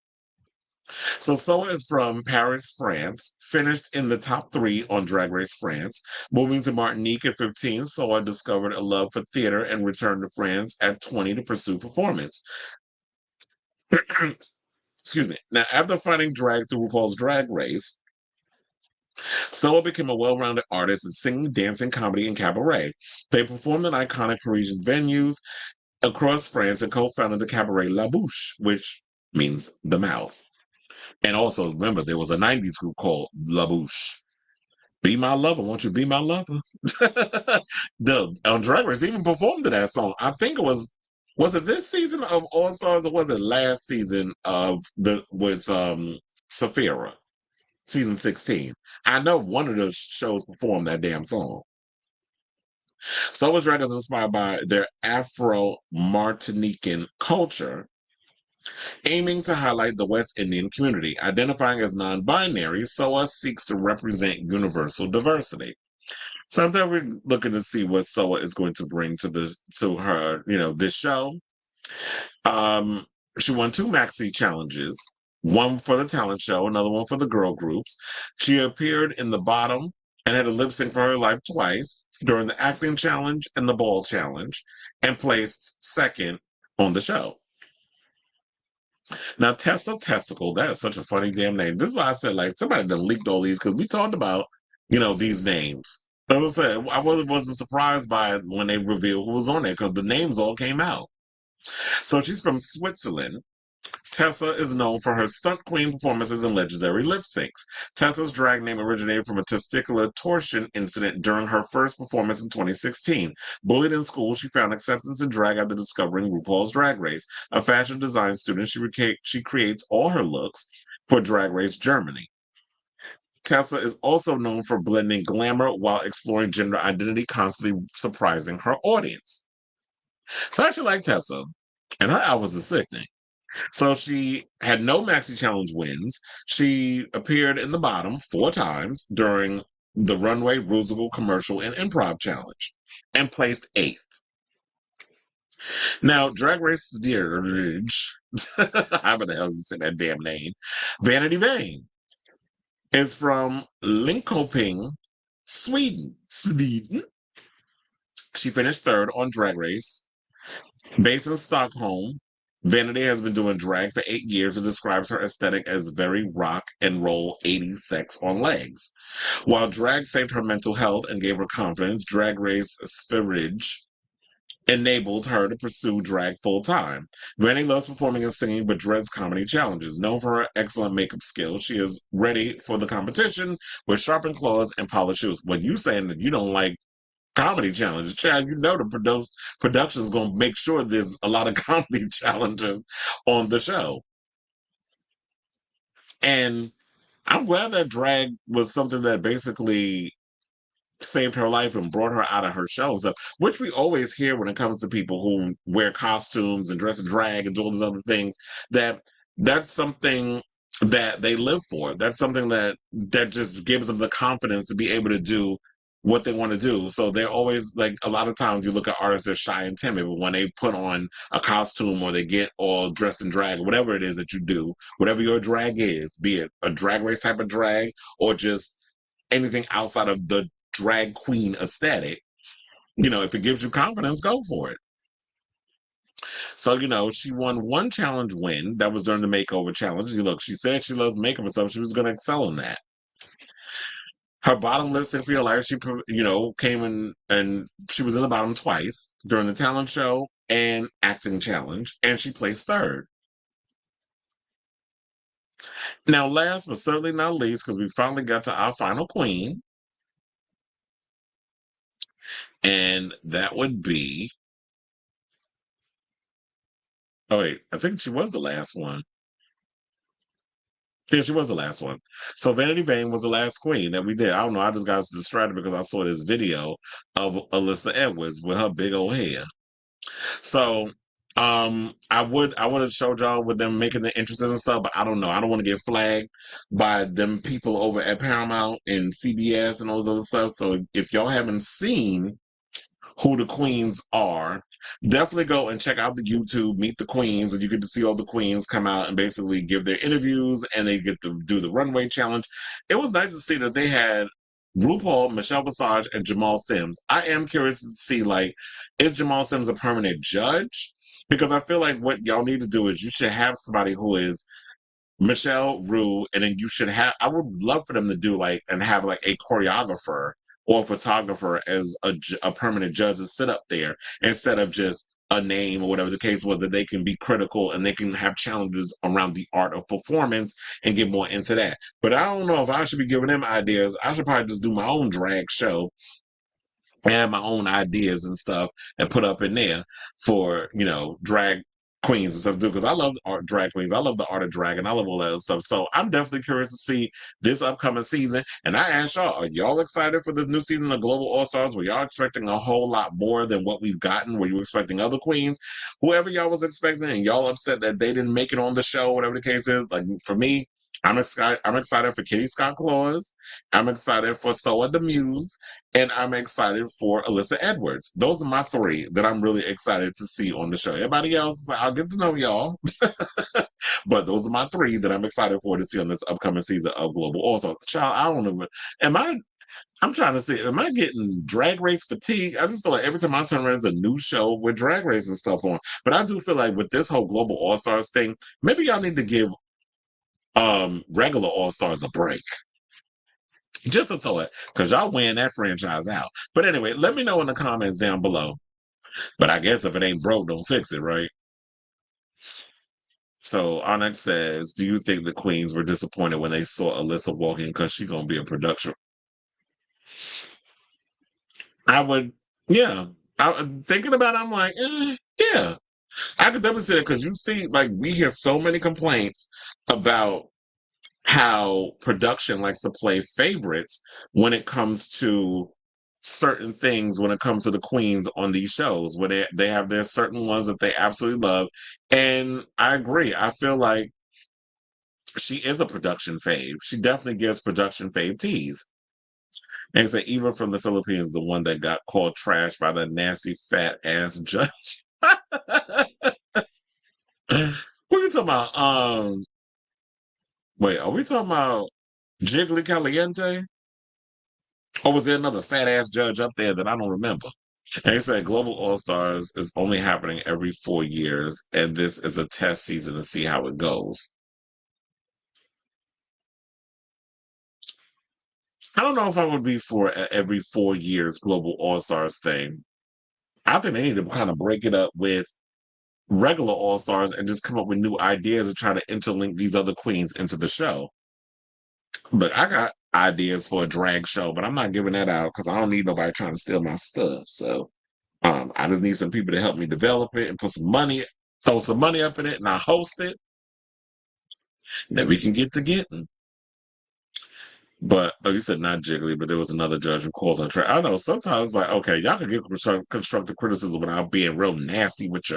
So Soa is from Paris, France, finished in the top 3 on Drag Race France. Moving to Martinique at 15, Soa discovered a love for theater and returned to France at 20 to pursue performance. Excuse me. Now, after finding drag through RuPaul's Drag Race, Soa became a well-rounded artist in singing, dancing, comedy, and cabaret. They performed in iconic Parisian venues across France and co-founded the cabaret La Bouche, which means the mouth. And also, remember, there was a 90s group called La Bouche. Be my lover, won't you be my lover? On Drag Race, they even performed to that song. I think it was it this season of All Stars or was it last season of with Saphira, season 16? I know one of those shows performed that damn song. Soa's drag is inspired by their Afro-Martinican culture Aiming to highlight the West Indian community, identifying as non-binary, SOA seeks to represent universal diversity. So I'm definitely looking to see what SOA is going to bring to her, this show. Um, she won 2 maxi challenges, one for the talent show, another one for the girl groups. She appeared in the bottom and had a lip sync for her life twice during the acting challenge and the ball challenge, and placed second on the show. Now, Tessa Testicle, that is such a funny damn name. This is why I said, like, somebody done leaked all these because we talked about, these names. As I said, I wasn't surprised by it when they revealed who was on there because the names all came out. So she's from Switzerland. Tessa is known for her stunt queen performances and legendary lip syncs. Tessa's drag name originated from a testicular torsion incident during her first performance in 2016. Bullied in school, she found acceptance in drag after discovering RuPaul's Drag Race. A fashion design student, she creates all her looks for Drag Race Germany. Tessa is also known for blending glamour while exploring gender identity, constantly surprising her audience. So I actually like Tessa, and her outfits are sickening. So she had no Maxi Challenge wins. She appeared in the bottom 4 times during the Runway, Rusical, Commercial, and Improv Challenge and placed 8th. Now, Drag Race however the hell you say that damn name, Vanity Vane is from Linköping, Sweden. She finished 3rd on Drag Race. Based in Stockholm, Vanity has been doing drag for 8 years and describes her aesthetic as very rock and roll 80s sex on legs. While drag saved her mental health and gave her confidence, Drag Race Spherige enabled her to pursue drag full-time. Vanity loves performing and singing but dreads comedy challenges. Known for her excellent makeup skills, she is ready for the competition with sharpened claws and polished shoes. When you saying that you don't like comedy challenges, child, the production is going to make sure there's a lot of comedy challenges on the show. And I'm glad that drag was something that basically saved her life and brought her out of her shell and stuff, which we always hear when it comes to people who wear costumes and dress in drag and do all these other things, that's something that they live for. That's something that just gives them the confidence to be able to do what they want to do. So they're always like, a lot of times you look at artists, they're shy and timid, but when they put on a costume or they get all dressed in drag, whatever it is that you do, whatever your drag is, be it a drag race type of drag or just anything outside of the drag queen aesthetic, if it gives you confidence, go for it. So, she won 1 challenge win. That was during the makeover challenge. Look, she said she loves makeup and stuff. She was going to excel in that. Her bottom lip sync for your life, she, came in and she was in the bottom twice during the talent show and acting challenge, and she placed 3rd. Now, last but certainly not least, because we finally got to our final queen, and that would be, oh wait, I think she was the last one. Yeah, she was the last one. So Vanity Vane was the last queen that we did. I don't know. I just got distracted because I saw this video of Alyssa Edwards with her big old hair. So I would have showed y'all with them making the entrances and stuff, but I don't know. I don't want to get flagged by them people over at Paramount and CBS and all those other stuff. So if y'all haven't seen who the queens are, definitely go and check out the YouTube Meet the Queens, and you get to see all the queens come out and basically give their interviews, and they get to do the runway challenge. It was nice to see that they had RuPaul, Michelle Visage, and Jamal Sims. I am curious to see, like, is Jamal Sims a permanent judge? Because I feel like what y'all need to do is you should have somebody who is Michelle, Ru, and then you should have, I would love for them to do like, and have like a choreographer or a photographer as a permanent judge to sit up there instead of just a name or whatever the case was, that they can be critical and they can have challenges around the art of performance and get more into that. But I don't know if I should be giving them ideas. I should probably just do my own drag show and have my own ideas and stuff and put up in there for, drag queens and stuff too, because I love art drag queens. I love the art of drag, and I love all that other stuff. So I'm definitely curious to see this upcoming season. And I ask y'all, are y'all excited for this new season of Global All Stars? Were y'all expecting a whole lot more than what we've gotten? Were you expecting other queens? Whoever y'all was expecting, and y'all upset that they didn't make it on the show, whatever the case is. Like for me, I'm excited for Kitty Scott Claus. I'm excited for Soa the Muse, and I'm excited for Alyssa Edwards. Those are my three that I'm really excited to see on the show. Everybody else, I'll get to know y'all. But those are my three that I'm excited for to see on this upcoming season of Global Also. Child, I don't know. I'm trying to see, am I getting drag race fatigue? I just feel like every time I turn around, there's a new show with drag race and stuff on. But I do feel like with this whole Global All Stars thing, maybe y'all need to give regular All Stars a break. Just a thought, because y'all wearing that franchise out. But anyway, let me know in the comments down below. But I guess if it ain't broke, don't fix it, right? So Onyx says, do you think the queens were disappointed when they saw Alyssa walking because she's going to be a production? I would, yeah. Thinking about it, I'm like, yeah. I could definitely see that because you see, like, we hear so many complaints about how production likes to play favorites when it comes to certain things, when it comes to the queens on these shows, where they have their certain ones that they absolutely love. And I agree. I feel like she is a production fave. She definitely gives production fave tease. And so even from the Philippines, the one that got called trash by the nasty fat ass judge. What are you talking about? Wait, are we talking about Jiggly Caliente? Or was there another fat ass judge up there that I don't remember? And he said Global All Stars is only happening every 4 years, and this is a test season to see how it goes. I don't know if I would be for every 4 years Global All Stars thing. I think they need to kind of break it up with regular All Stars and just come up with new ideas and try to interlink these other queens into the show. Look, I got ideas for a drag show, but I'm not giving that out because I don't need nobody trying to steal my stuff. So I just need some people to help me develop it and put some money, throw some money up in it, and I host it. Then we can get to getting. But you said not Jiggly, but there was another judge who called her trash. I know sometimes like, okay, y'all can get constructive criticism without being real nasty with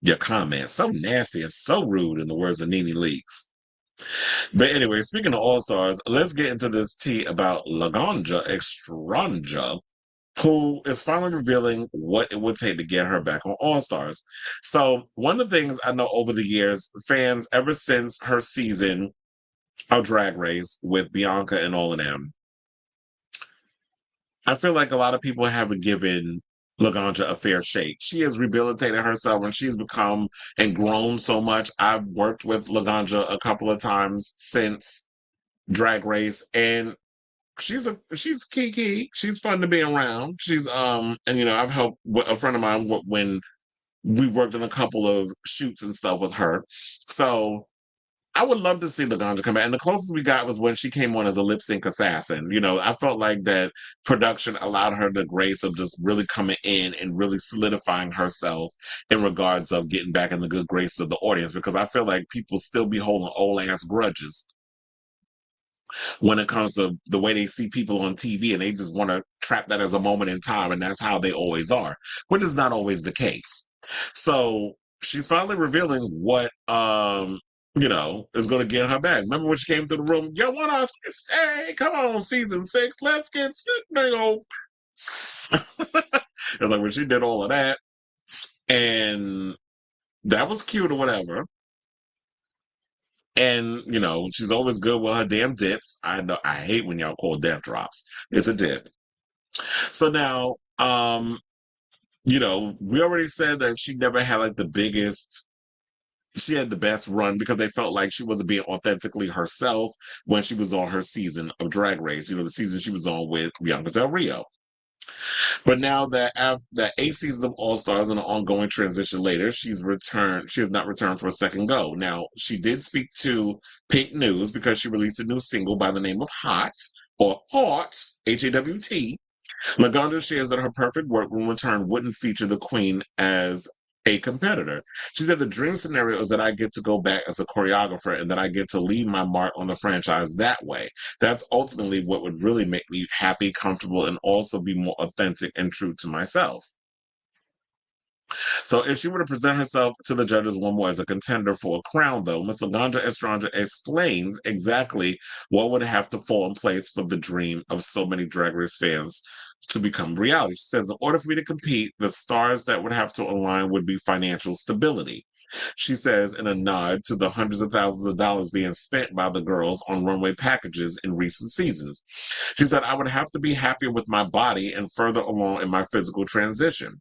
your comments. So nasty and so rude, in the words of Nene Leakes. But anyway, speaking of All Stars, let's get into this tea about Laganja Estranja, who is finally revealing what it would take to get her back on All Stars. So one of the things I know over the years, fans, ever since her season of Drag Race with Bianca and all of them, I feel like a lot of people haven't given Laganja a fair shake. She has rehabilitated herself and she's become and grown so much. I've worked with Laganja a couple of times since Drag Race, and she's kiki. She's fun to be around. She's and I've helped a friend of mine when we worked on a couple of shoots and stuff with her. So I would love to see Laganja come back. And the closest we got was when she came on as a lip sync assassin. I felt like that production allowed her the grace of just really coming in and really solidifying herself in regards of getting back in the good graces of the audience, because I feel like people still be holding old ass grudges when it comes to the way they see people on TV, and they just want to trap that as a moment in time, and that's how they always are, which is not always the case. So she's finally revealing what is going to get her back. Remember when she came to the room? Yo, what else? Hey, come on, season 6, let's get sick, It's like when she did all of that, and that was cute or whatever. And she's always good with her damn dips. I know I hate when y'all call dip drops. It's a dip. So now, we already said that she never had like the biggest. She had the best run because they felt like she wasn't being authentically herself when she was on her season of Drag Race. The season she was on with Bianca Del Rio. But now that after the 8 seasons of All Stars and an ongoing transition later, she's returned. She has not returned for a second go. Now, she did speak to Pink News because she released a new single by the name of Hot, or Hot, HAWT. Laganja shares that her perfect work when return wouldn't feature the queen as a competitor. She said the dream scenario is that I get to go back as a choreographer and that I get to leave my mark on the franchise that way. That's ultimately what would really make me happy, comfortable, and also be more authentic and true to myself. So if she were to present herself to the judges one more as a contender for a crown, though, Ms. Laganja Estranja explains exactly what would have to fall in place for the dream of so many Drag Race fans to become reality. She says, in order for me to compete, the stars that would have to align would be financial stability. She says, in a nod to the hundreds of thousands of dollars being spent by the girls on runway packages in recent seasons. She said, I would have to be happier with my body and further along in my physical transition.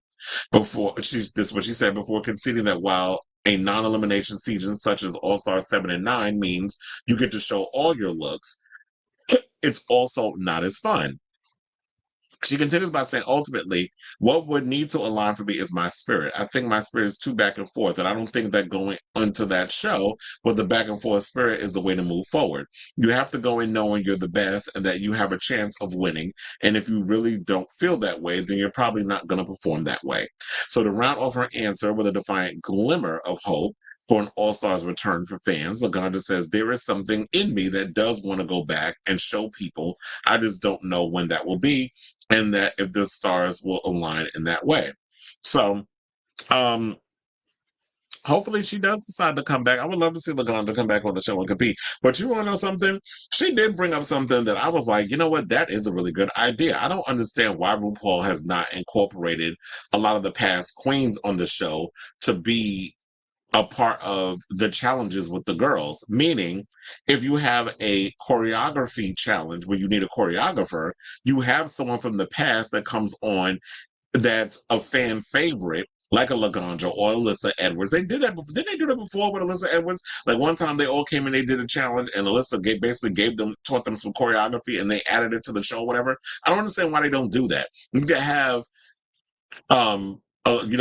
This is what she said, before conceding that while a non-elimination season such as All-Star 7 and 9 means you get to show all your looks, it's also not as fun. She continues by saying, ultimately, what would need to align for me is my spirit. I think my spirit is too back and forth, and I don't think that going into that show with the back and forth spirit is the way to move forward. You have to go in knowing you're the best and that you have a chance of winning. And if you really don't feel that way, then you're probably not going to perform that way. So to round off her answer with a defiant glimmer of hope for an All-Stars return for fans, Laganja says, there is something in me that does want to go back and show people. I just don't know when that will be, and that if the stars will align in that way. So, hopefully she does decide to come back. I would love to see Laganja come back on the show and compete. But you want to know something? She did bring up something that I was like, you know what? That is a really good idea. I don't understand why RuPaul has not incorporated a lot of the past queens on the show to be a part of the challenges with the girls. Meaning, if you have a choreography challenge where you need a choreographer, you have someone from the past that comes on that's a fan favorite, like a Laganja or Alyssa Edwards. They did that before. Didn't they do that before with Alyssa Edwards? Like one time they all came and they did a challenge and Alyssa taught them some choreography and they added it to the show, whatever. I don't understand why they don't do that. You can have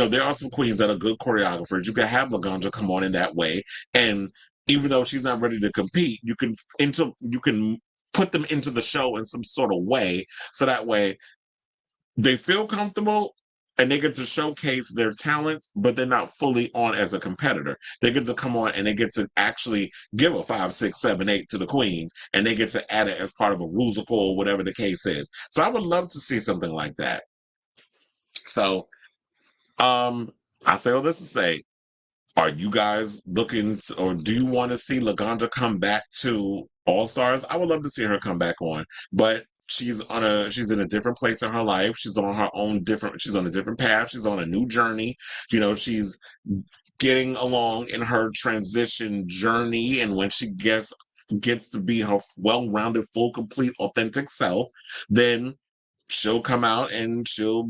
there are some queens that are good choreographers. You can have Laganja come on in that way, and even though she's not ready to compete, you can put them into the show in some sort of way, so that way they feel comfortable and they get to showcase their talents, but they're not fully on as a competitor. They get to come on and they get to actually give a 5, 6, 7, 8 to the queens, and they get to add it as part of a musical or whatever the case is. So I would love to see something like that. So I say all this to say, are you guys looking to, or do you want to see Laganja come back to All Stars? I would love to see her come back on, but she's in a different place in her life. She's on she's on a different path. She's on a new journey. She's getting along in her transition journey, and when she gets to be her well-rounded, full, complete, authentic self, then she'll come out and she'll,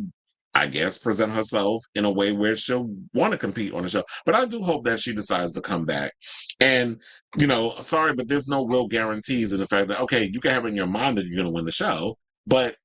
I guess, present herself in a way where she'll want to compete on the show. But I do hope that she decides to come back. And, sorry, but there's no real guarantees in the fact that, okay, you can have in your mind that you're going to win the show, but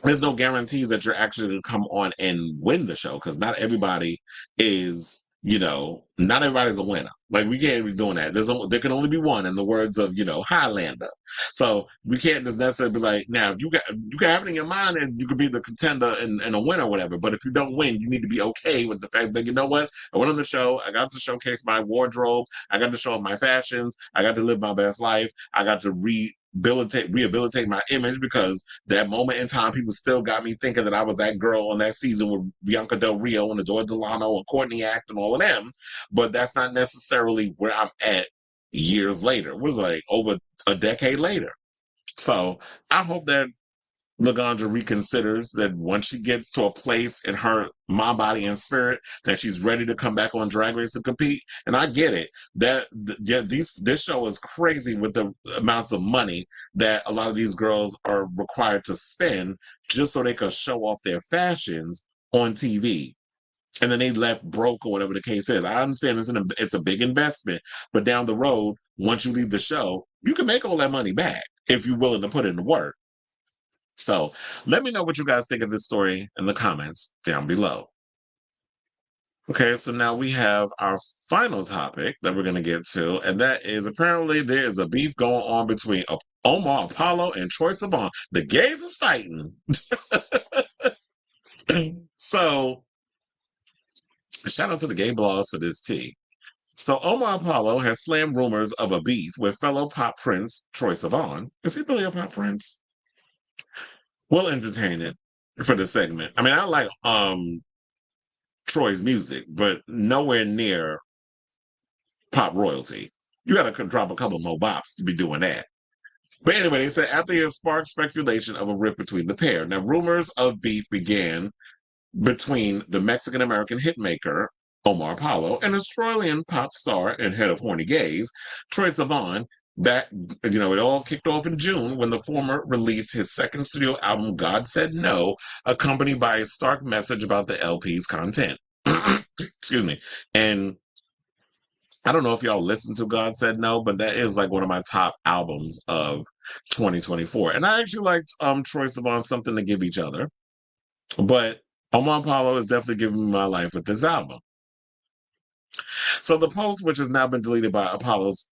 there's no guarantees that you're actually going to come on and win the show, because not everybody is, not everybody's a winner. Like, we can't be doing that. There can only be one, in the words of, Highlander. So we can't just necessarily be like, now, if you can have it in your mind and you could be the contender and a winner or whatever, but if you don't win, you need to be okay with the fact that, you know what, I went on the show, I got to showcase my wardrobe, I got to show off my fashions, I got to live my best life, I got to rehabilitate my image, because that moment in time, people still got me thinking that I was that girl on that season with Bianca Del Rio and Adore Delano and Courtney Act and all of them. But that's not necessarily where I'm at years later. It was like over a decade later. So I hope that Laganja reconsiders that once she gets to a place in her mind, body, and spirit that she's ready to come back on Drag Race and compete. And I get it. This show is crazy with the amounts of money that a lot of these girls are required to spend just so they can show off their fashions on TV. And then they left broke or whatever the case is. I understand it's a big investment, but down the road, once you leave the show, you can make all that money back if you're willing to put in the work. So let me know what you guys think of this story in the comments down below. Okay, so now we have our final topic that we're going to get to, and that is, apparently there is a beef going on between Omar Apollo and Troye Sivan. The gays is fighting. So Shout out to the gay blogs for this tea. So Omar Apollo has slammed rumors of a beef with fellow pop prince Troye Sivan. Is he really a pop prince? We'll entertain it for the segment. I mean, I like Troy's music, but nowhere near pop royalty. You got to drop a couple more bops to be doing that. But anyway, they said after it sparked speculation of a rift between the pair. Now, rumors of beef began between the Mexican-American hitmaker Omar Apollo and Australian pop star and head of horny gays, Troye Sivan. That, it all kicked off in June when the former released his second studio album, God Said No, accompanied by a stark message about the LP's content. Excuse me. And I don't know if y'all listened to God Said No, but that is like one of my top albums of 2024. And I actually liked Troye Sivan's Something to Give Each Other. But Omar Apollo is definitely giving me my life with this album. So the post, which has now been deleted by Apollo's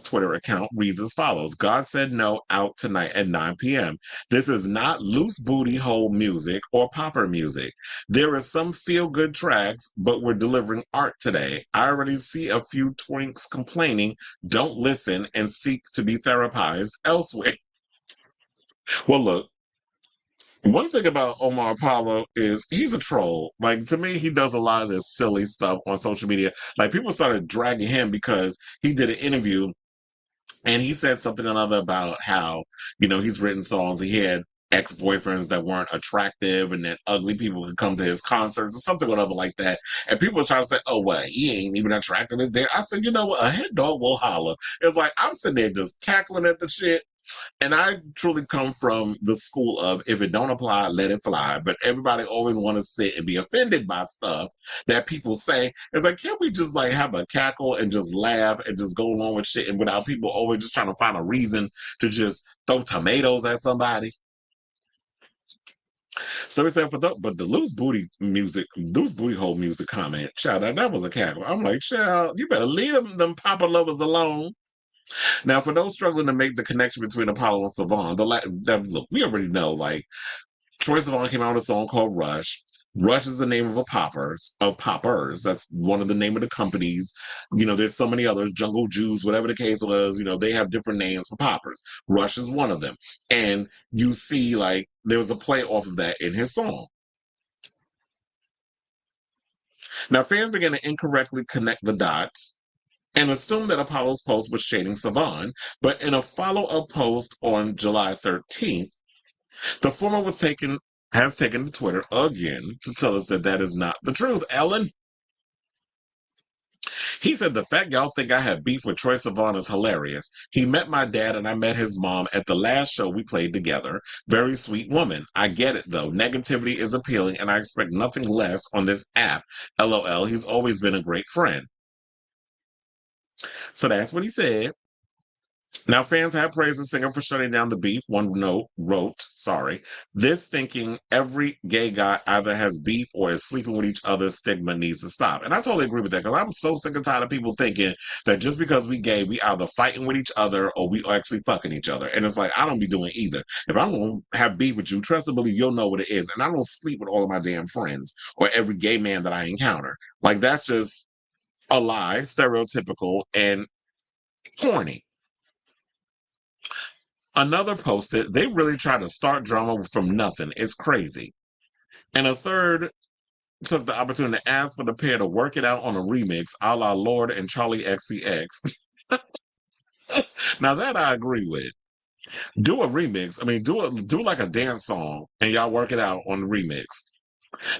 Twitter account, reads as follows: God Said No out tonight at 9 p.m. This is not loose booty hole music or popper music. There is some feel-good tracks, but we're delivering art today. I already see a few twinks complaining, don't listen, and seek to be therapized elsewhere. Well, look, one thing about Omar Apollo is he's a troll. Like, to me, he does a lot of this silly stuff on social media. Like, people started dragging him because he did an interview and he said something or another about how, he's written songs. He had ex-boyfriends that weren't attractive and that ugly people could come to his concerts or something or other like that. And people were trying to say, oh, well, he ain't even attractive as there. I said, you know what? A head dog will holler. It's like, I'm sitting there just cackling at the shit. And I truly come from the school of if it don't apply, let it fly. But everybody always want to sit and be offended by stuff that people say. It's like, can't we just like have a cackle and just laugh and just go along with shit and without people always just trying to find a reason to just throw tomatoes at somebody? So he said, but the loose booty hole music comment, child, that was a cackle. I'm like, child, you better leave them papa lovers alone. Now, for those struggling to make the connection between Apollo and Sivan, look, we already know, like, Troye Sivan came out with a song called Rush. Rush is the name of poppers. That's one of the name of the companies. There's so many others, Jungle Jews, whatever the case was, they have different names for poppers. Rush is one of them. And you see, like, there was a play off of that in his song. Now, fans began to incorrectly connect the dots and assumed that Apollo's post was shading Sivan, but in a follow-up post on July 13th, the former has taken to Twitter again to tell us that is not the truth, Ellen. He said, the fact y'all think I had beef with Troye Sivan is hilarious. He met my dad and I met his mom at the last show we played together. Very sweet woman. I get it, though. Negativity is appealing and I expect nothing less on this app. LOL, he's always been a great friend. So that's what he said. Now, fans have praised the singer for shutting down the beef. One wrote, this thinking every gay guy either has beef or is sleeping with each other stigma needs to stop. And I totally agree with that because I'm so sick and tired of people thinking that just because we gay, we either fighting with each other or we actually fucking each other. And it's like, I don't be doing either. If I'm going to have beef with you, trust and believe you'll know what it is. And I don't sleep with all of my damn friends or every gay man that I encounter. Like, that's just a lie, stereotypical, and corny. Another posted, they really try to start drama from nothing. It's crazy. And a third took the opportunity to ask for the pair to work it out on a remix a la Lord and Charlie XCX. Now that I agree with. Do a remix. I mean, do like a dance song and y'all work it out on the remix.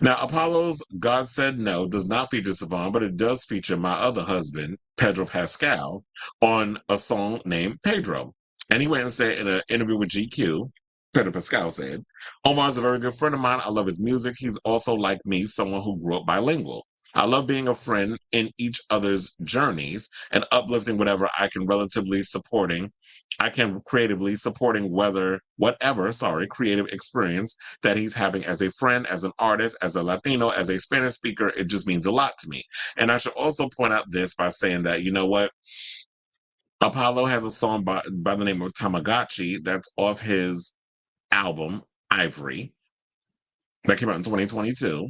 Now, Apollo's God Said No does not feature Sivan, but it does feature my other husband, Pedro Pascal, on a song named Pedro. And he went and said in an interview with GQ, Pedro Pascal said, Omar's a very good friend of mine. I love his music. He's also, like me, someone who grew up bilingual. I love being a friend in each other's journeys and uplifting whatever I can creatively supporting whatever creative experience that he's having as a friend, as an artist, as a Latino, as a Spanish speaker. It just means a lot to me. And I should also point out this by saying that, you know what? Apollo has a song by the name of Tamagotchi that's off his album, Ivory, that came out in 2022.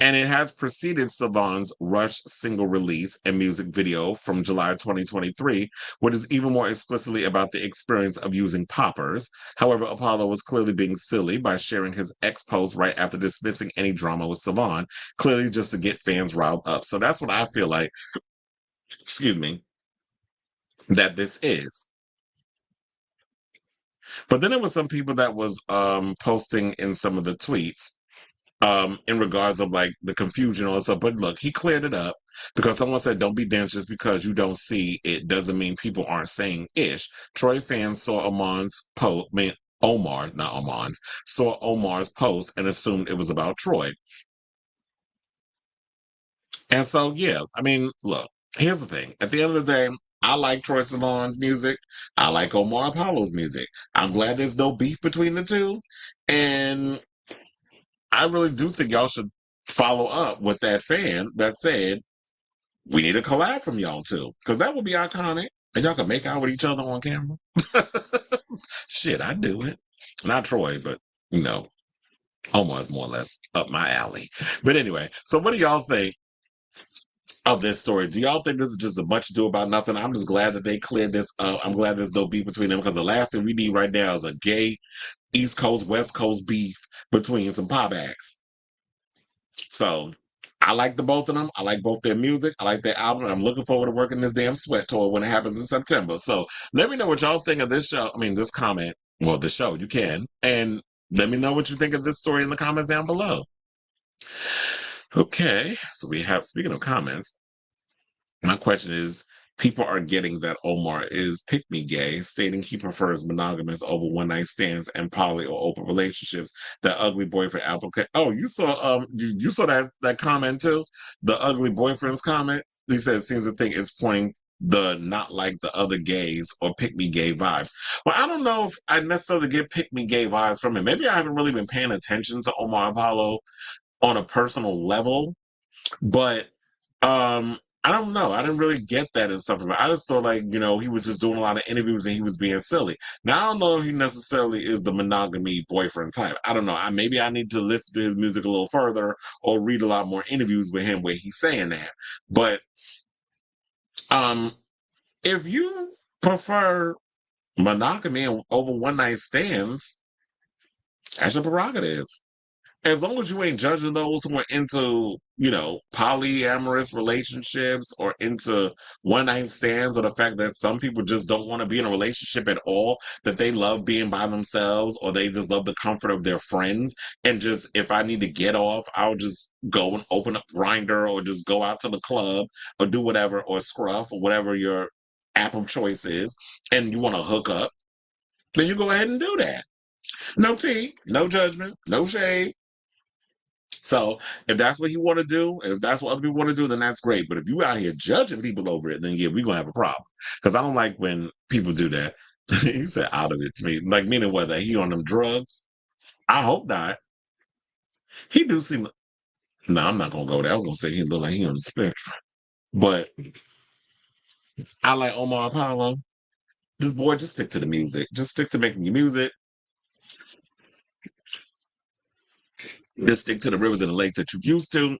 And it has preceded Sivan's Rush single release and music video from July 2023, which is even more explicitly about the experience of using poppers. However, Apollo was clearly being silly by sharing his ex post right after dismissing any drama with Sivan, clearly just to get fans riled up. So that's what I feel like, excuse me, that this is. But then there was some people that was posting in some of the tweets in regards of like the confusion or stuff. But look, he cleared it up because someone said, don't be dense just because you don't see it doesn't mean people aren't saying ish. Troye fans saw Omar's post, saw Omar's post and assumed it was about Troye. And so, yeah, I mean, look, here's the thing. At the end of the day, I like Troye Sivan's music. I like Omar Apollo's music. I'm glad there's no beef between the two. And I really do think y'all should follow up with that fan that said, we need a collab from y'all too. Because that would be iconic. And y'all can make out with each other on camera. Shit, I'd do it. Not Troye, but, Omar's more or less up my alley. But anyway, so what do y'all think of this story? Do y'all think this is just a much ado about nothing? I'm just glad that they cleared this up. I'm glad there's no beef between them because the last thing we need right now is a gay East Coast, West Coast beef between some pop acts. So I like the both of them. I like both their music. I like their album. I'm looking forward to working this damn sweat tour when it happens in September. So let me know what y'all think of this show. I mean, this comment. Well, the show, you can. And let me know what you think of this story in the comments down below. Okay, so we have, speaking of comments, my question is, people are getting that Omar is pick-me gay, stating he prefers monogamous over one-night stands and poly or open relationships. That ugly boyfriend applicant. Oh, you saw you saw that comment too? The ugly boyfriend's comment? He said it seems to think it's pointing the not like the other gays or pick-me gay vibes. Well, I don't know if I necessarily get pick-me gay vibes from him. Maybe I haven't really been paying attention to Omar Apollo on a personal level, but I don't know. I didn't really get that and stuff. I just thought like, he was just doing a lot of interviews and he was being silly. Now I don't know if he necessarily is the monogamy boyfriend type. I don't know. Maybe I need to listen to his music a little further or read a lot more interviews with him where he's saying that. But if you prefer monogamy over one night stands, that's your prerogative. As long as you ain't judging those who are into, polyamorous relationships or into one night stands, or the fact that some people just don't want to be in a relationship at all, that they love being by themselves or they just love the comfort of their friends. And just, if I need to get off, I'll just go and open up Grindr or just go out to the club or do whatever, or Scruff or whatever your app of choice is, and you want to hook up, then you go ahead and do that. No tea, no judgment, no shade. So if that's what you want to do, and if that's what other people want to do, then that's great. But if you out here judging people over it, then yeah, we're gonna have a problem. Because I don't like when people do that. He said out of it to me. Like, meaning whether he on them drugs. I hope not. He do seem, no, I'm not gonna go there. I was gonna say he look like he on the spectrum. But I like Omar Apollo. Just stick to the music. Just stick to making your music. Just stick to the rivers and the lakes that you used to.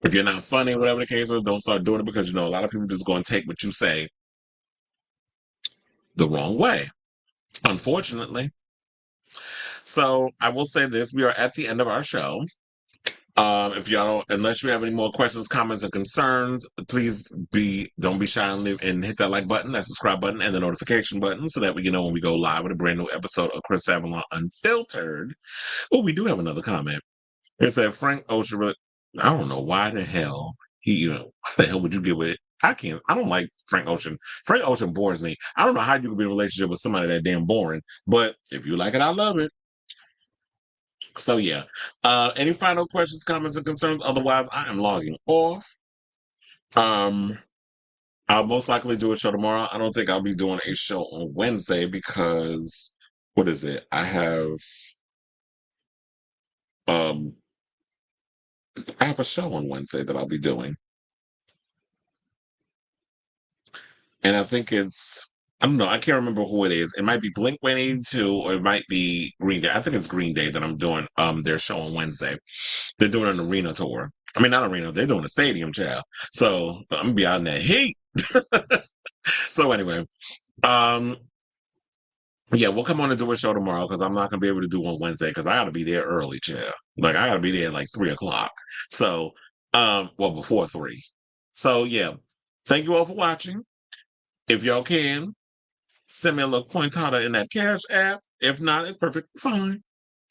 If you're not funny, whatever the case is, don't start doing it, because a lot of people just going to take what you say the wrong way, unfortunately. So I will say this: we are at the end of our show. If y'all unless you have any more questions, comments, or concerns, please don't be shy and hit that like button, that subscribe button, and the notification button, so that we know when we go live with a brand new episode of Chris Avalon Unfiltered. Oh, we do have another comment. It said Frank Ocean. I don't know why the hell why the hell would you get with it? I don't like Frank Ocean. Frank Ocean bores me. I don't know how you could be in a relationship with somebody that damn boring. But if you like it, I love it. So yeah. Any final questions, comments, or concerns? Otherwise, I am logging off. I'll most likely do a show tomorrow. I don't think I'll be doing a show on Wednesday because what is it? I have a show on Wednesday that I'll be doing. And I think I don't know, I can't remember who it is. It might be Blink-182 or it might be Green Day. I think it's Green Day that I'm doing their show on Wednesday. They're doing an arena tour. I mean, not arena. They're doing a stadium, child. So I'm gonna be out in that heat. So anyway, um, yeah, we'll come on and do a show tomorrow because I'm not gonna be able to do one Wednesday because I gotta be there early, child. Like I gotta be there at like 3:00. So, well, before 3. So yeah, thank you all for watching. If y'all can, send me a little pointada in that Cash app. If not, it's perfectly fine.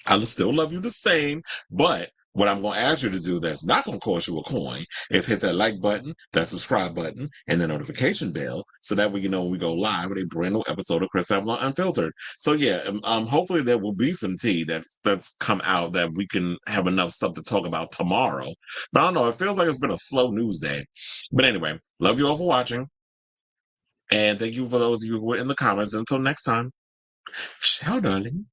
I still love you the same, but what I'm going to ask you to do that's not going to cost you a coin is hit that like button, that subscribe button, and the notification bell so that way you know when we go live with a brand new episode of Chris Avalon Unfiltered. So yeah, hopefully there will be some tea that's come out that we can have enough stuff to talk about tomorrow. But I don't know, it feels like it's been a slow news day. But anyway, love you all for watching. And thank you for those of you who were in the comments. Until next time, ciao, darling.